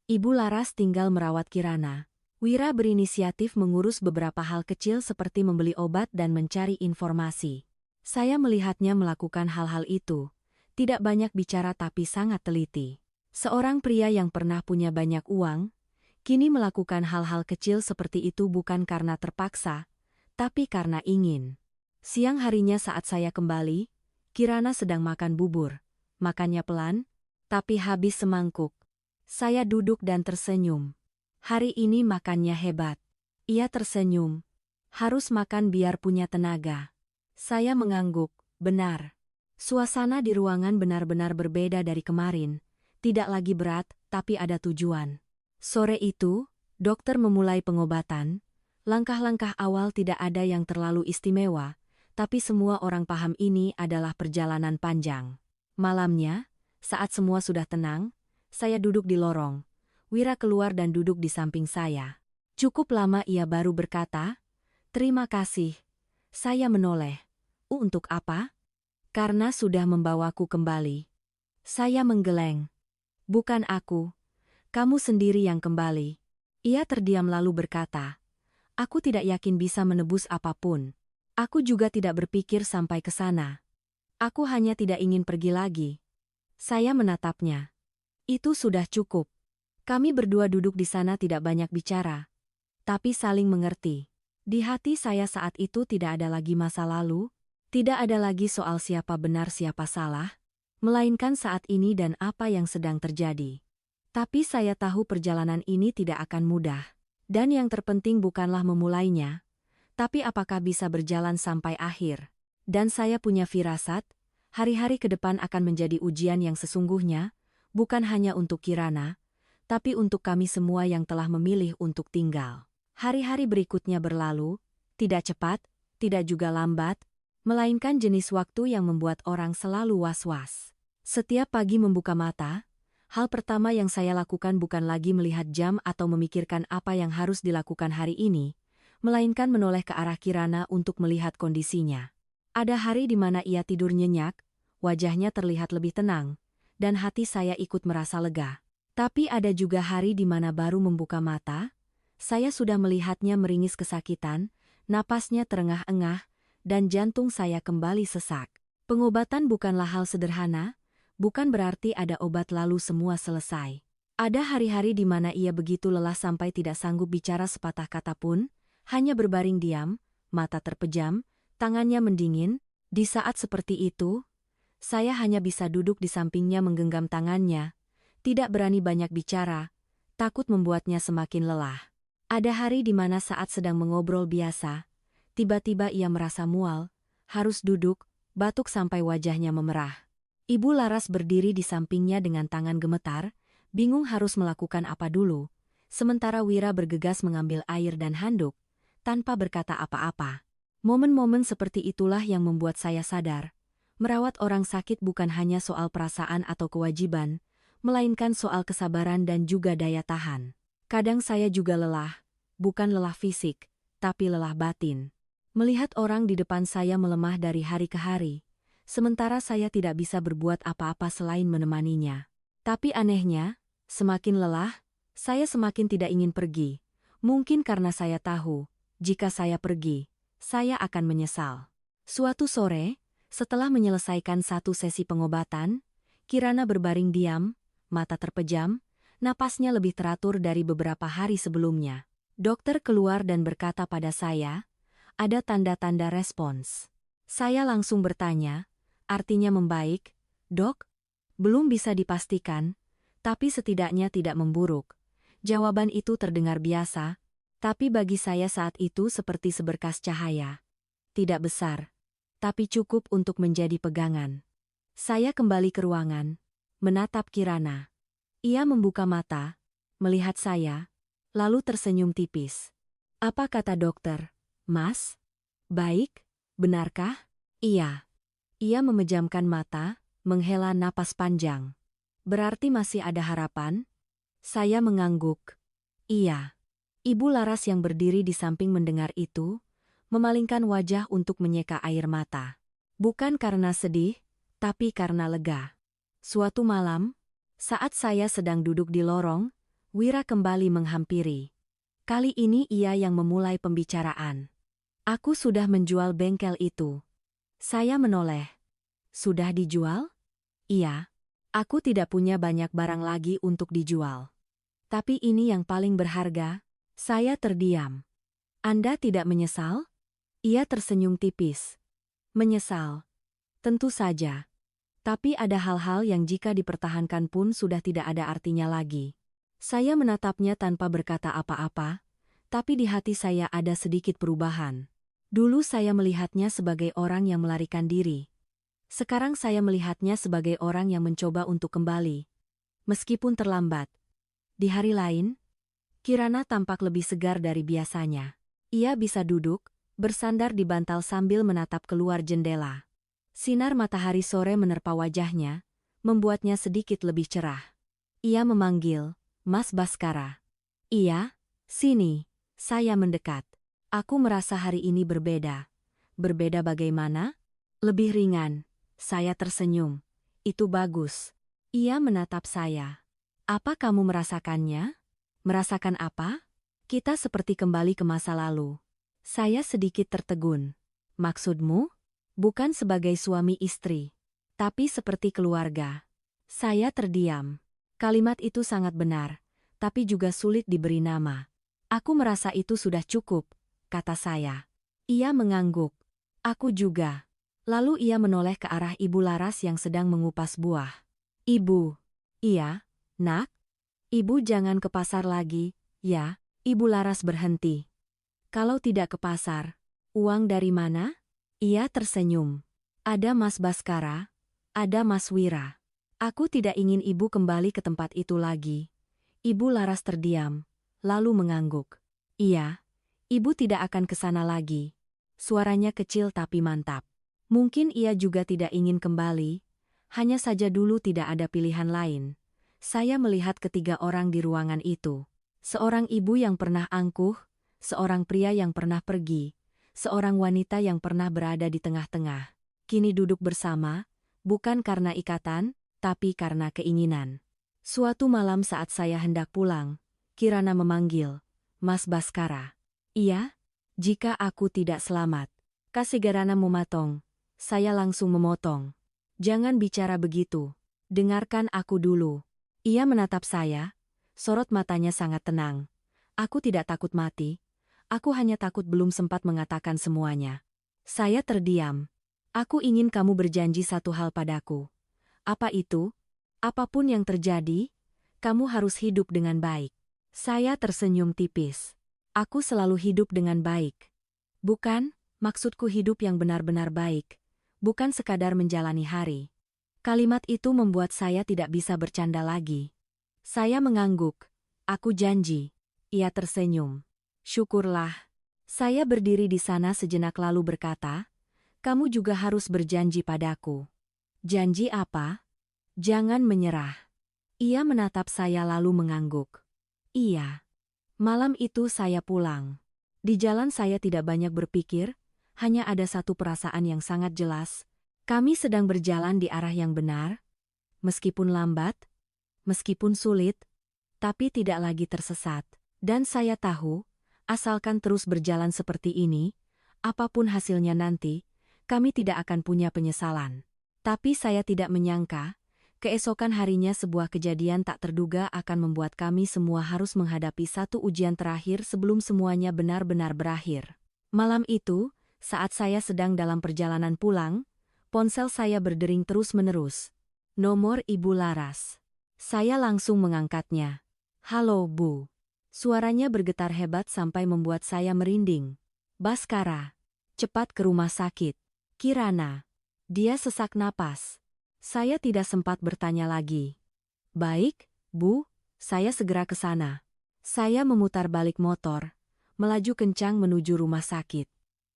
Ibu Laras tinggal merawat Kirana. Wira berinisiatif mengurus beberapa hal kecil seperti membeli obat dan mencari informasi. Saya melihatnya melakukan hal-hal itu. Tidak banyak bicara tapi sangat teliti. Seorang pria yang pernah punya banyak uang, kini melakukan hal-hal kecil seperti itu bukan karena terpaksa, tapi karena ingin. Siang harinya saat saya kembali, Kirana sedang makan bubur. Makannya pelan, tapi habis semangkuk. Saya duduk dan tersenyum. Hari ini makannya hebat. Ia tersenyum. Harus makan biar punya tenaga. Saya mengangguk, benar. Suasana di ruangan benar-benar berbeda dari kemarin. Tidak lagi berat, tapi ada tujuan. Sore itu, dokter memulai pengobatan. Langkah-langkah awal tidak ada yang terlalu istimewa, tapi semua orang paham ini adalah perjalanan panjang. Malamnya, saat semua sudah tenang, saya duduk di lorong. Wira keluar dan duduk di samping saya. Cukup lama ia baru berkata, "Terima kasih." Saya menoleh. Untuk apa?" "Karena sudah membawaku kembali." Saya menggeleng. "Bukan aku. Kamu sendiri yang kembali." Ia terdiam lalu berkata, "Aku tidak yakin bisa menebus apapun. Aku juga tidak berpikir sampai ke sana. Aku hanya tidak ingin pergi lagi." Saya menatapnya. Itu sudah cukup. Kami berdua duduk di sana tidak banyak bicara, tapi saling mengerti. Di hati saya saat itu tidak ada lagi masa lalu, tidak ada lagi soal siapa benar siapa salah, melainkan saat ini dan apa yang sedang terjadi. Tapi saya tahu perjalanan ini tidak akan mudah. Dan yang terpenting bukanlah memulainya, tapi apakah bisa berjalan sampai akhir. Dan saya punya firasat, hari-hari ke depan akan menjadi ujian yang sesungguhnya, bukan hanya untuk Kirana, tapi untuk kami semua yang telah memilih untuk tinggal. Hari-hari berikutnya berlalu, tidak cepat, tidak juga lambat, melainkan jenis waktu yang membuat orang selalu was-was. Setiap pagi membuka mata, hal pertama yang saya lakukan bukan lagi melihat jam atau memikirkan apa yang harus dilakukan hari ini, melainkan menoleh ke arah Kirana untuk melihat kondisinya. Ada hari di mana ia tidur nyenyak, wajahnya terlihat lebih tenang, dan hati saya ikut merasa lega. Tapi ada juga hari di mana baru membuka mata, saya sudah melihatnya meringis kesakitan, napasnya terengah-engah, dan jantung saya kembali sesak. Pengobatan bukanlah hal sederhana, bukan berarti ada obat lalu semua selesai. Ada hari-hari di mana ia begitu lelah sampai tidak sanggup bicara sepatah kata pun, hanya berbaring diam, mata terpejam, tangannya mendingin. Di saat seperti itu, saya hanya bisa duduk di sampingnya menggenggam tangannya, tidak berani banyak bicara, takut membuatnya semakin lelah. Ada hari di mana saat sedang mengobrol biasa, tiba-tiba ia merasa mual, harus duduk, batuk sampai wajahnya memerah. Ibu Laras berdiri di sampingnya dengan tangan gemetar, bingung harus melakukan apa dulu, sementara Wira bergegas mengambil air dan handuk, tanpa berkata apa-apa. Momen-momen seperti itulah yang membuat saya sadar, merawat orang sakit bukan hanya soal perasaan atau kewajiban, melainkan soal kesabaran dan juga daya tahan. Kadang saya juga lelah, bukan lelah fisik, tapi lelah batin. Melihat orang di depan saya melemah dari hari ke hari, sementara saya tidak bisa berbuat apa-apa selain menemaninya. Tapi anehnya, semakin lelah, saya semakin tidak ingin pergi. Mungkin karena saya tahu, jika saya pergi, saya akan menyesal. Suatu sore, setelah menyelesaikan satu sesi pengobatan, Kirana berbaring diam, mata terpejam, napasnya lebih teratur dari beberapa hari sebelumnya. Dokter keluar dan berkata pada saya, ada tanda-tanda respons. Saya langsung bertanya, artinya membaik, "Dok?" "Belum bisa dipastikan, tapi setidaknya tidak memburuk." Jawaban itu terdengar biasa, tapi bagi saya saat itu seperti seberkas cahaya. Tidak besar, tapi cukup untuk menjadi pegangan. Saya kembali ke ruangan, menatap Kirana. Ia membuka mata, melihat saya, lalu tersenyum tipis. "Apa kata dokter, Mas?" "Baik, benarkah?" "Iya." Ia memejamkan mata, menghela napas panjang. "Berarti masih ada harapan?" Saya mengangguk. "Iya." Ibu Laras yang berdiri di samping mendengar itu, memalingkan wajah untuk menyeka air mata. Bukan karena sedih, tapi karena lega. Suatu malam, saat saya sedang duduk di lorong, Wira kembali menghampiri. Kali ini ia yang memulai pembicaraan. "Aku sudah menjual bengkel itu." Saya menoleh. "Sudah dijual?" "Iya. Aku tidak punya banyak barang lagi untuk dijual. Tapi ini yang paling berharga." Saya terdiam. "Anda tidak menyesal?" Ia tersenyum tipis. "Menyesal? Tentu saja. Tapi ada hal-hal yang jika dipertahankan pun sudah tidak ada artinya lagi." Saya menatapnya tanpa berkata apa-apa, tapi di hati saya ada sedikit perubahan. Dulu saya melihatnya sebagai orang yang melarikan diri. Sekarang saya melihatnya sebagai orang yang mencoba untuk kembali. Meskipun terlambat. Di hari lain, Kirana tampak lebih segar dari biasanya. Ia bisa duduk, bersandar di bantal sambil menatap keluar jendela. Sinar matahari sore menerpa wajahnya, membuatnya sedikit lebih cerah. Ia memanggil, Mas Baskara. Iya, sini. Saya mendekat. Aku merasa hari ini berbeda. Berbeda bagaimana? Lebih ringan. Saya tersenyum. Itu bagus. Ia menatap saya. Apa kamu merasakannya? Merasakan apa? Kita seperti kembali ke masa lalu. Saya sedikit tertegun. Maksudmu? Bukan sebagai suami istri, tapi seperti keluarga. Saya terdiam. Kalimat itu sangat benar, tapi juga sulit diberi nama. Aku merasa itu sudah cukup, kata saya. Ia mengangguk. Aku juga. Lalu ia menoleh ke arah Ibu Laras yang sedang mengupas buah. Ibu. Iya, nak? Ibu jangan ke pasar lagi, ya? Ibu Laras berhenti. Kalau tidak ke pasar, uang dari mana? Ia tersenyum. Ada Mas Baskara, ada Mas Wira. Aku tidak ingin ibu kembali ke tempat itu lagi. Ibu Laras terdiam, lalu mengangguk. Iya, ibu tidak akan ke sana lagi. Suaranya kecil tapi mantap. Mungkin ia juga tidak ingin kembali, hanya saja dulu tidak ada pilihan lain. Saya melihat ketiga orang di ruangan itu. Seorang ibu yang pernah angkuh, seorang pria yang pernah pergi, seorang wanita yang pernah berada di tengah-tengah. Kini duduk bersama, bukan karena ikatan, tapi karena keinginan. Suatu malam saat saya hendak pulang, Kirana memanggil, Mas Baskara. Iya? Jika aku tidak selamat. Kasigarana mematong. Saya langsung memotong. Jangan bicara begitu. Dengarkan aku dulu. Ia menatap saya, sorot matanya sangat tenang. Aku tidak takut mati. Aku hanya takut belum sempat mengatakan semuanya. Saya terdiam. Aku ingin kamu berjanji satu hal padaku. Apa itu? Apapun yang terjadi, kamu harus hidup dengan baik. Saya tersenyum tipis. Aku selalu hidup dengan baik. Bukan, maksudku hidup yang benar-benar baik. Bukan sekadar menjalani hari. Kalimat itu membuat saya tidak bisa bercanda lagi. Saya mengangguk. Aku janji. Ia tersenyum. Syukurlah. Saya berdiri di sana sejenak lalu berkata, kamu juga harus berjanji padaku. Janji apa? Jangan menyerah. Ia menatap saya lalu mengangguk. Iya. Malam itu saya pulang. Di jalan saya tidak banyak berpikir, hanya ada satu perasaan yang sangat jelas. Kami sedang berjalan di arah yang benar, meskipun lambat, meskipun sulit, tapi tidak lagi tersesat. Dan saya tahu, asalkan terus berjalan seperti ini, apapun hasilnya nanti, kami tidak akan punya penyesalan. Tapi saya tidak menyangka, keesokan harinya sebuah kejadian tak terduga akan membuat kami semua harus menghadapi satu ujian terakhir sebelum semuanya benar-benar berakhir. Malam itu, saat saya sedang dalam perjalanan pulang, ponsel saya berdering terus-menerus. Nomor Ibu Laras. Saya langsung mengangkatnya. Halo, Bu. Suaranya bergetar hebat sampai membuat saya merinding. Baskara. Cepat ke rumah sakit. Kirana. Dia sesak napas. Saya tidak sempat bertanya lagi. Baik, Bu, saya segera ke sana. Saya memutar balik motor, melaju kencang menuju rumah sakit.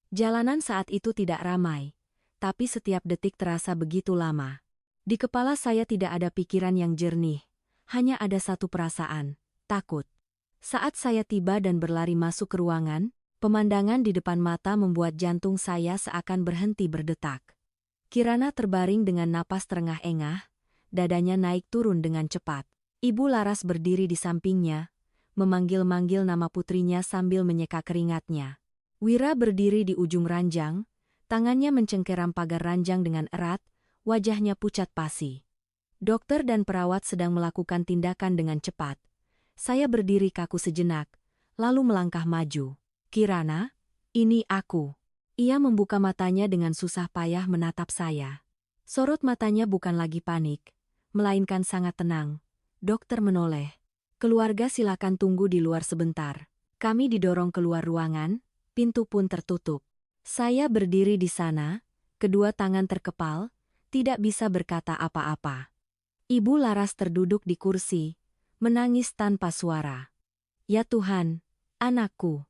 Jalanan saat itu tidak ramai. Tapi setiap detik terasa begitu lama. Di kepala saya tidak ada pikiran yang jernih, hanya ada satu perasaan, takut. Saat saya tiba dan berlari masuk ke ruangan, pemandangan di depan mata membuat jantung saya seakan berhenti berdetak. Kirana terbaring dengan napas terengah-engah, dadanya naik turun dengan cepat. Ibu Laras berdiri di sampingnya, memanggil-manggil nama putrinya sambil menyeka keringatnya. Wira berdiri di ujung ranjang, tangannya mencengkeram pagar ranjang dengan erat, wajahnya pucat pasi. Dokter dan perawat sedang melakukan tindakan dengan cepat. Saya berdiri kaku sejenak, lalu melangkah maju. Kirana, ini aku. Ia membuka matanya dengan susah payah menatap saya. Sorot matanya bukan lagi panik, melainkan sangat tenang. Dokter menoleh. Keluarga silakan tunggu di luar sebentar. Kami didorong keluar ruangan, pintu pun tertutup. Saya berdiri di sana, kedua tangan terkepal, tidak bisa berkata apa-apa. Ibu Laras terduduk di kursi, menangis tanpa suara. Ya Tuhan, anakku.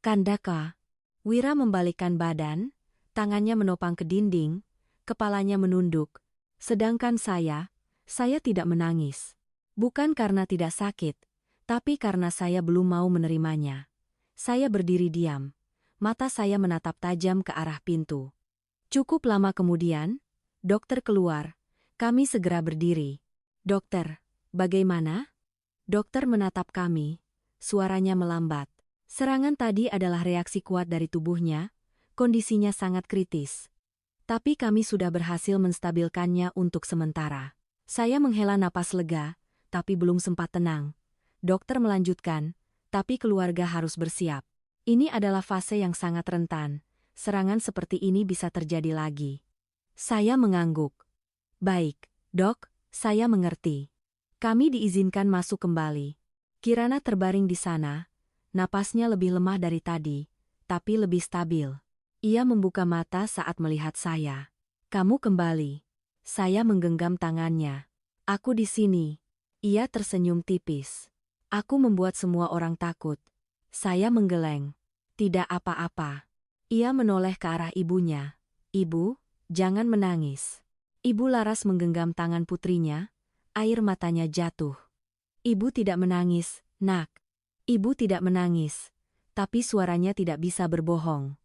Kandaka. Wira membalikkan badan, tangannya menopang ke dinding, kepalanya menunduk. Sedangkan saya tidak menangis. Bukan karena tidak sakit, Tapi karena saya belum mau menerimanya, saya berdiri diam. Mata saya menatap tajam ke arah pintu. Cukup lama kemudian, dokter keluar. Kami segera berdiri. "Dokter, bagaimana?" Dokter menatap kami. Suaranya melambat. Serangan tadi adalah reaksi kuat dari tubuhnya. Kondisinya sangat kritis. Tapi kami sudah berhasil menstabilkannya untuk sementara. Saya menghela napas lega, tapi belum sempat tenang. Dokter melanjutkan, tapi keluarga harus bersiap. Ini adalah fase yang sangat rentan. Serangan seperti ini bisa terjadi lagi. Saya mengangguk. "Baik, dok, saya mengerti." Kami diizinkan masuk kembali. Kirana terbaring di sana. Napasnya lebih lemah dari tadi, tapi lebih stabil. Ia membuka mata saat melihat saya. "Kamu kembali." Saya menggenggam tangannya. "Aku di sini." Ia tersenyum tipis. "Aku membuat semua orang takut." Saya menggeleng. "Tidak apa-apa." Ia menoleh ke arah ibunya. "Ibu, jangan menangis." Ibu Laras menggenggam tangan putrinya. Air matanya jatuh. "Ibu tidak menangis, nak." Ibu tidak menangis. Tapi suaranya tidak bisa berbohong.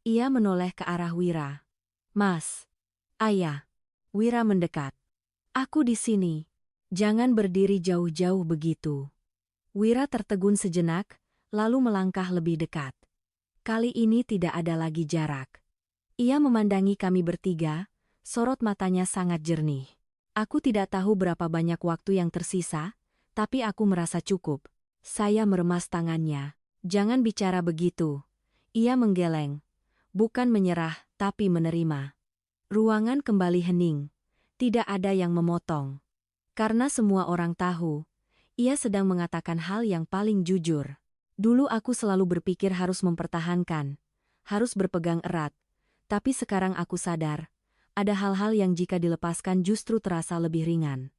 Ia menoleh ke arah Wira. "Mas." "Ayah." Wira mendekat. "Aku di sini." "Jangan berdiri jauh-jauh begitu." Wira tertegun sejenak, lalu melangkah lebih dekat. Kali ini tidak ada lagi jarak. Ia memandangi kami bertiga, sorot matanya sangat jernih. Aku tidak tahu berapa banyak waktu yang tersisa, tapi aku merasa cukup. Saya meremas tangannya. "Jangan bicara begitu." Ia menggeleng. Bukan menyerah, tapi menerima. Ruangan kembali hening. Tidak ada yang memotong. Karena semua orang tahu, ia sedang mengatakan hal yang paling jujur. Dulu aku selalu berpikir harus mempertahankan, harus berpegang erat. Tapi sekarang aku sadar, ada hal-hal yang jika dilepaskan justru terasa lebih ringan.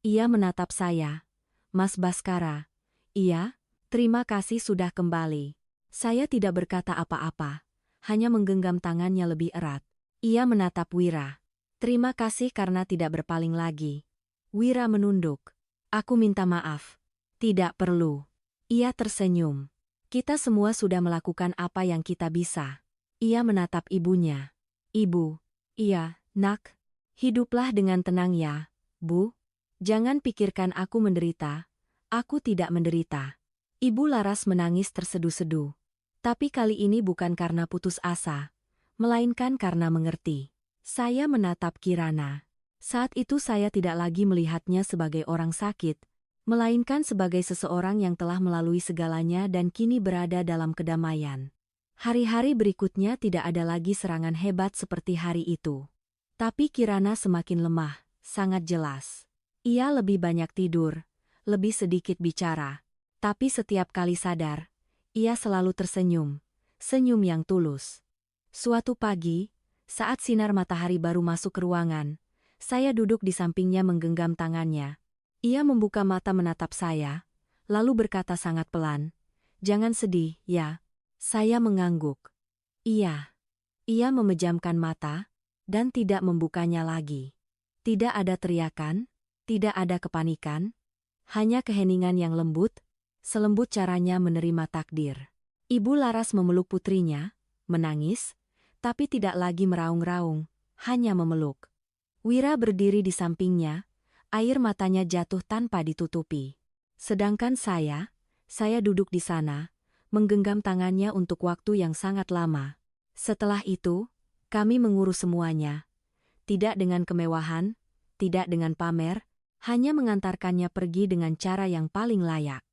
Ia menatap saya. "Mas Baskara." "Iya, terima kasih sudah kembali." Saya tidak berkata apa-apa, hanya menggenggam tangannya lebih erat. Ia menatap Wira. "Terima kasih karena tidak berpaling lagi." Wira menunduk. "Aku minta maaf." "Tidak perlu." Ia tersenyum. "Kita semua sudah melakukan apa yang kita bisa." Ia menatap ibunya. "Ibu." "Iya, nak. Hiduplah dengan tenang ya, Bu. Jangan pikirkan aku menderita. Aku tidak menderita." Ibu Laras menangis terseduh-seduh. Tapi kali ini bukan karena putus asa, melainkan karena mengerti. Saya menatap Kirana. Saat itu saya tidak lagi melihatnya sebagai orang sakit, melainkan sebagai seseorang yang telah melalui segalanya dan kini berada dalam kedamaian. Hari-hari berikutnya tidak ada lagi serangan hebat seperti hari itu. Tapi Kirana semakin lemah, sangat jelas. Ia lebih banyak tidur, lebih sedikit bicara. Tapi setiap kali sadar, ia selalu tersenyum, senyum yang tulus. Suatu pagi, saat sinar matahari baru masuk ke ruangan, saya duduk di sampingnya menggenggam tangannya. Ia membuka mata menatap saya, lalu berkata sangat pelan, "Jangan sedih, ya." Saya mengangguk. "Iya." Ia memejamkan mata, dan tidak membukanya lagi. Tidak ada teriakan, tidak ada kepanikan, hanya keheningan yang lembut, selembut caranya menerima takdir. Ibu Laras memeluk putrinya, menangis, tapi tidak lagi meraung-raung, hanya memeluk. Wira berdiri di sampingnya, air matanya jatuh tanpa ditutupi. Sedangkan saya duduk di sana, menggenggam tangannya untuk waktu yang sangat lama. Setelah itu, kami mengurus semuanya. Tidak dengan kemewahan, tidak dengan pamer, hanya mengantarkannya pergi dengan cara yang paling layak.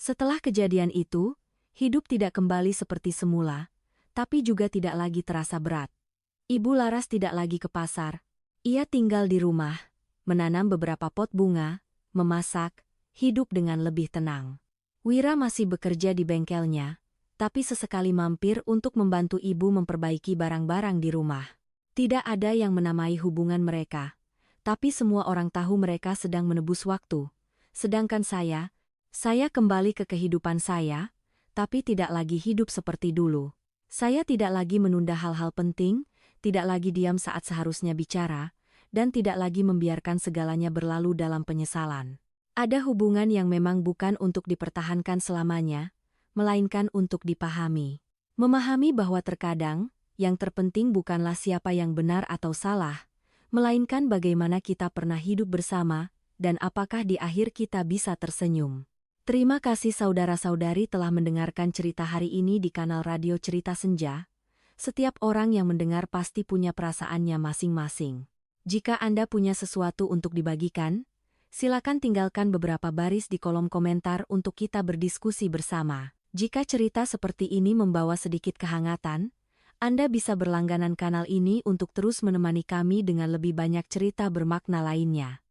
Setelah kejadian itu, hidup tidak kembali seperti semula, tapi juga tidak lagi terasa berat. Ibu Laras tidak lagi ke pasar. Ia tinggal di rumah, menanam beberapa pot bunga, memasak, hidup dengan lebih tenang. Wira masih bekerja di bengkelnya, tapi sesekali mampir untuk membantu ibu memperbaiki barang-barang di rumah. Tidak ada yang menamai hubungan mereka, tapi semua orang tahu mereka sedang menebus waktu. Sedangkan saya kembali ke kehidupan saya, tapi tidak lagi hidup seperti dulu. Saya tidak lagi menunda hal-hal penting, tidak lagi diam saat seharusnya bicara, dan tidak lagi membiarkan segalanya berlalu dalam penyesalan. Ada hubungan yang memang bukan untuk dipertahankan selamanya, melainkan untuk dipahami. Memahami bahwa terkadang, yang terpenting bukanlah siapa yang benar atau salah, melainkan bagaimana kita pernah hidup bersama, dan apakah di akhir kita bisa tersenyum. Terima kasih saudara-saudari telah mendengarkan cerita hari ini di kanal Radio Cerita Senja. Setiap orang yang mendengar pasti punya perasaannya masing-masing. Jika Anda punya sesuatu untuk dibagikan, silakan tinggalkan beberapa baris di kolom komentar untuk kita berdiskusi bersama. Jika cerita seperti ini membawa sedikit kehangatan, Anda bisa berlangganan kanal ini untuk terus menemani kami dengan lebih banyak cerita bermakna lainnya.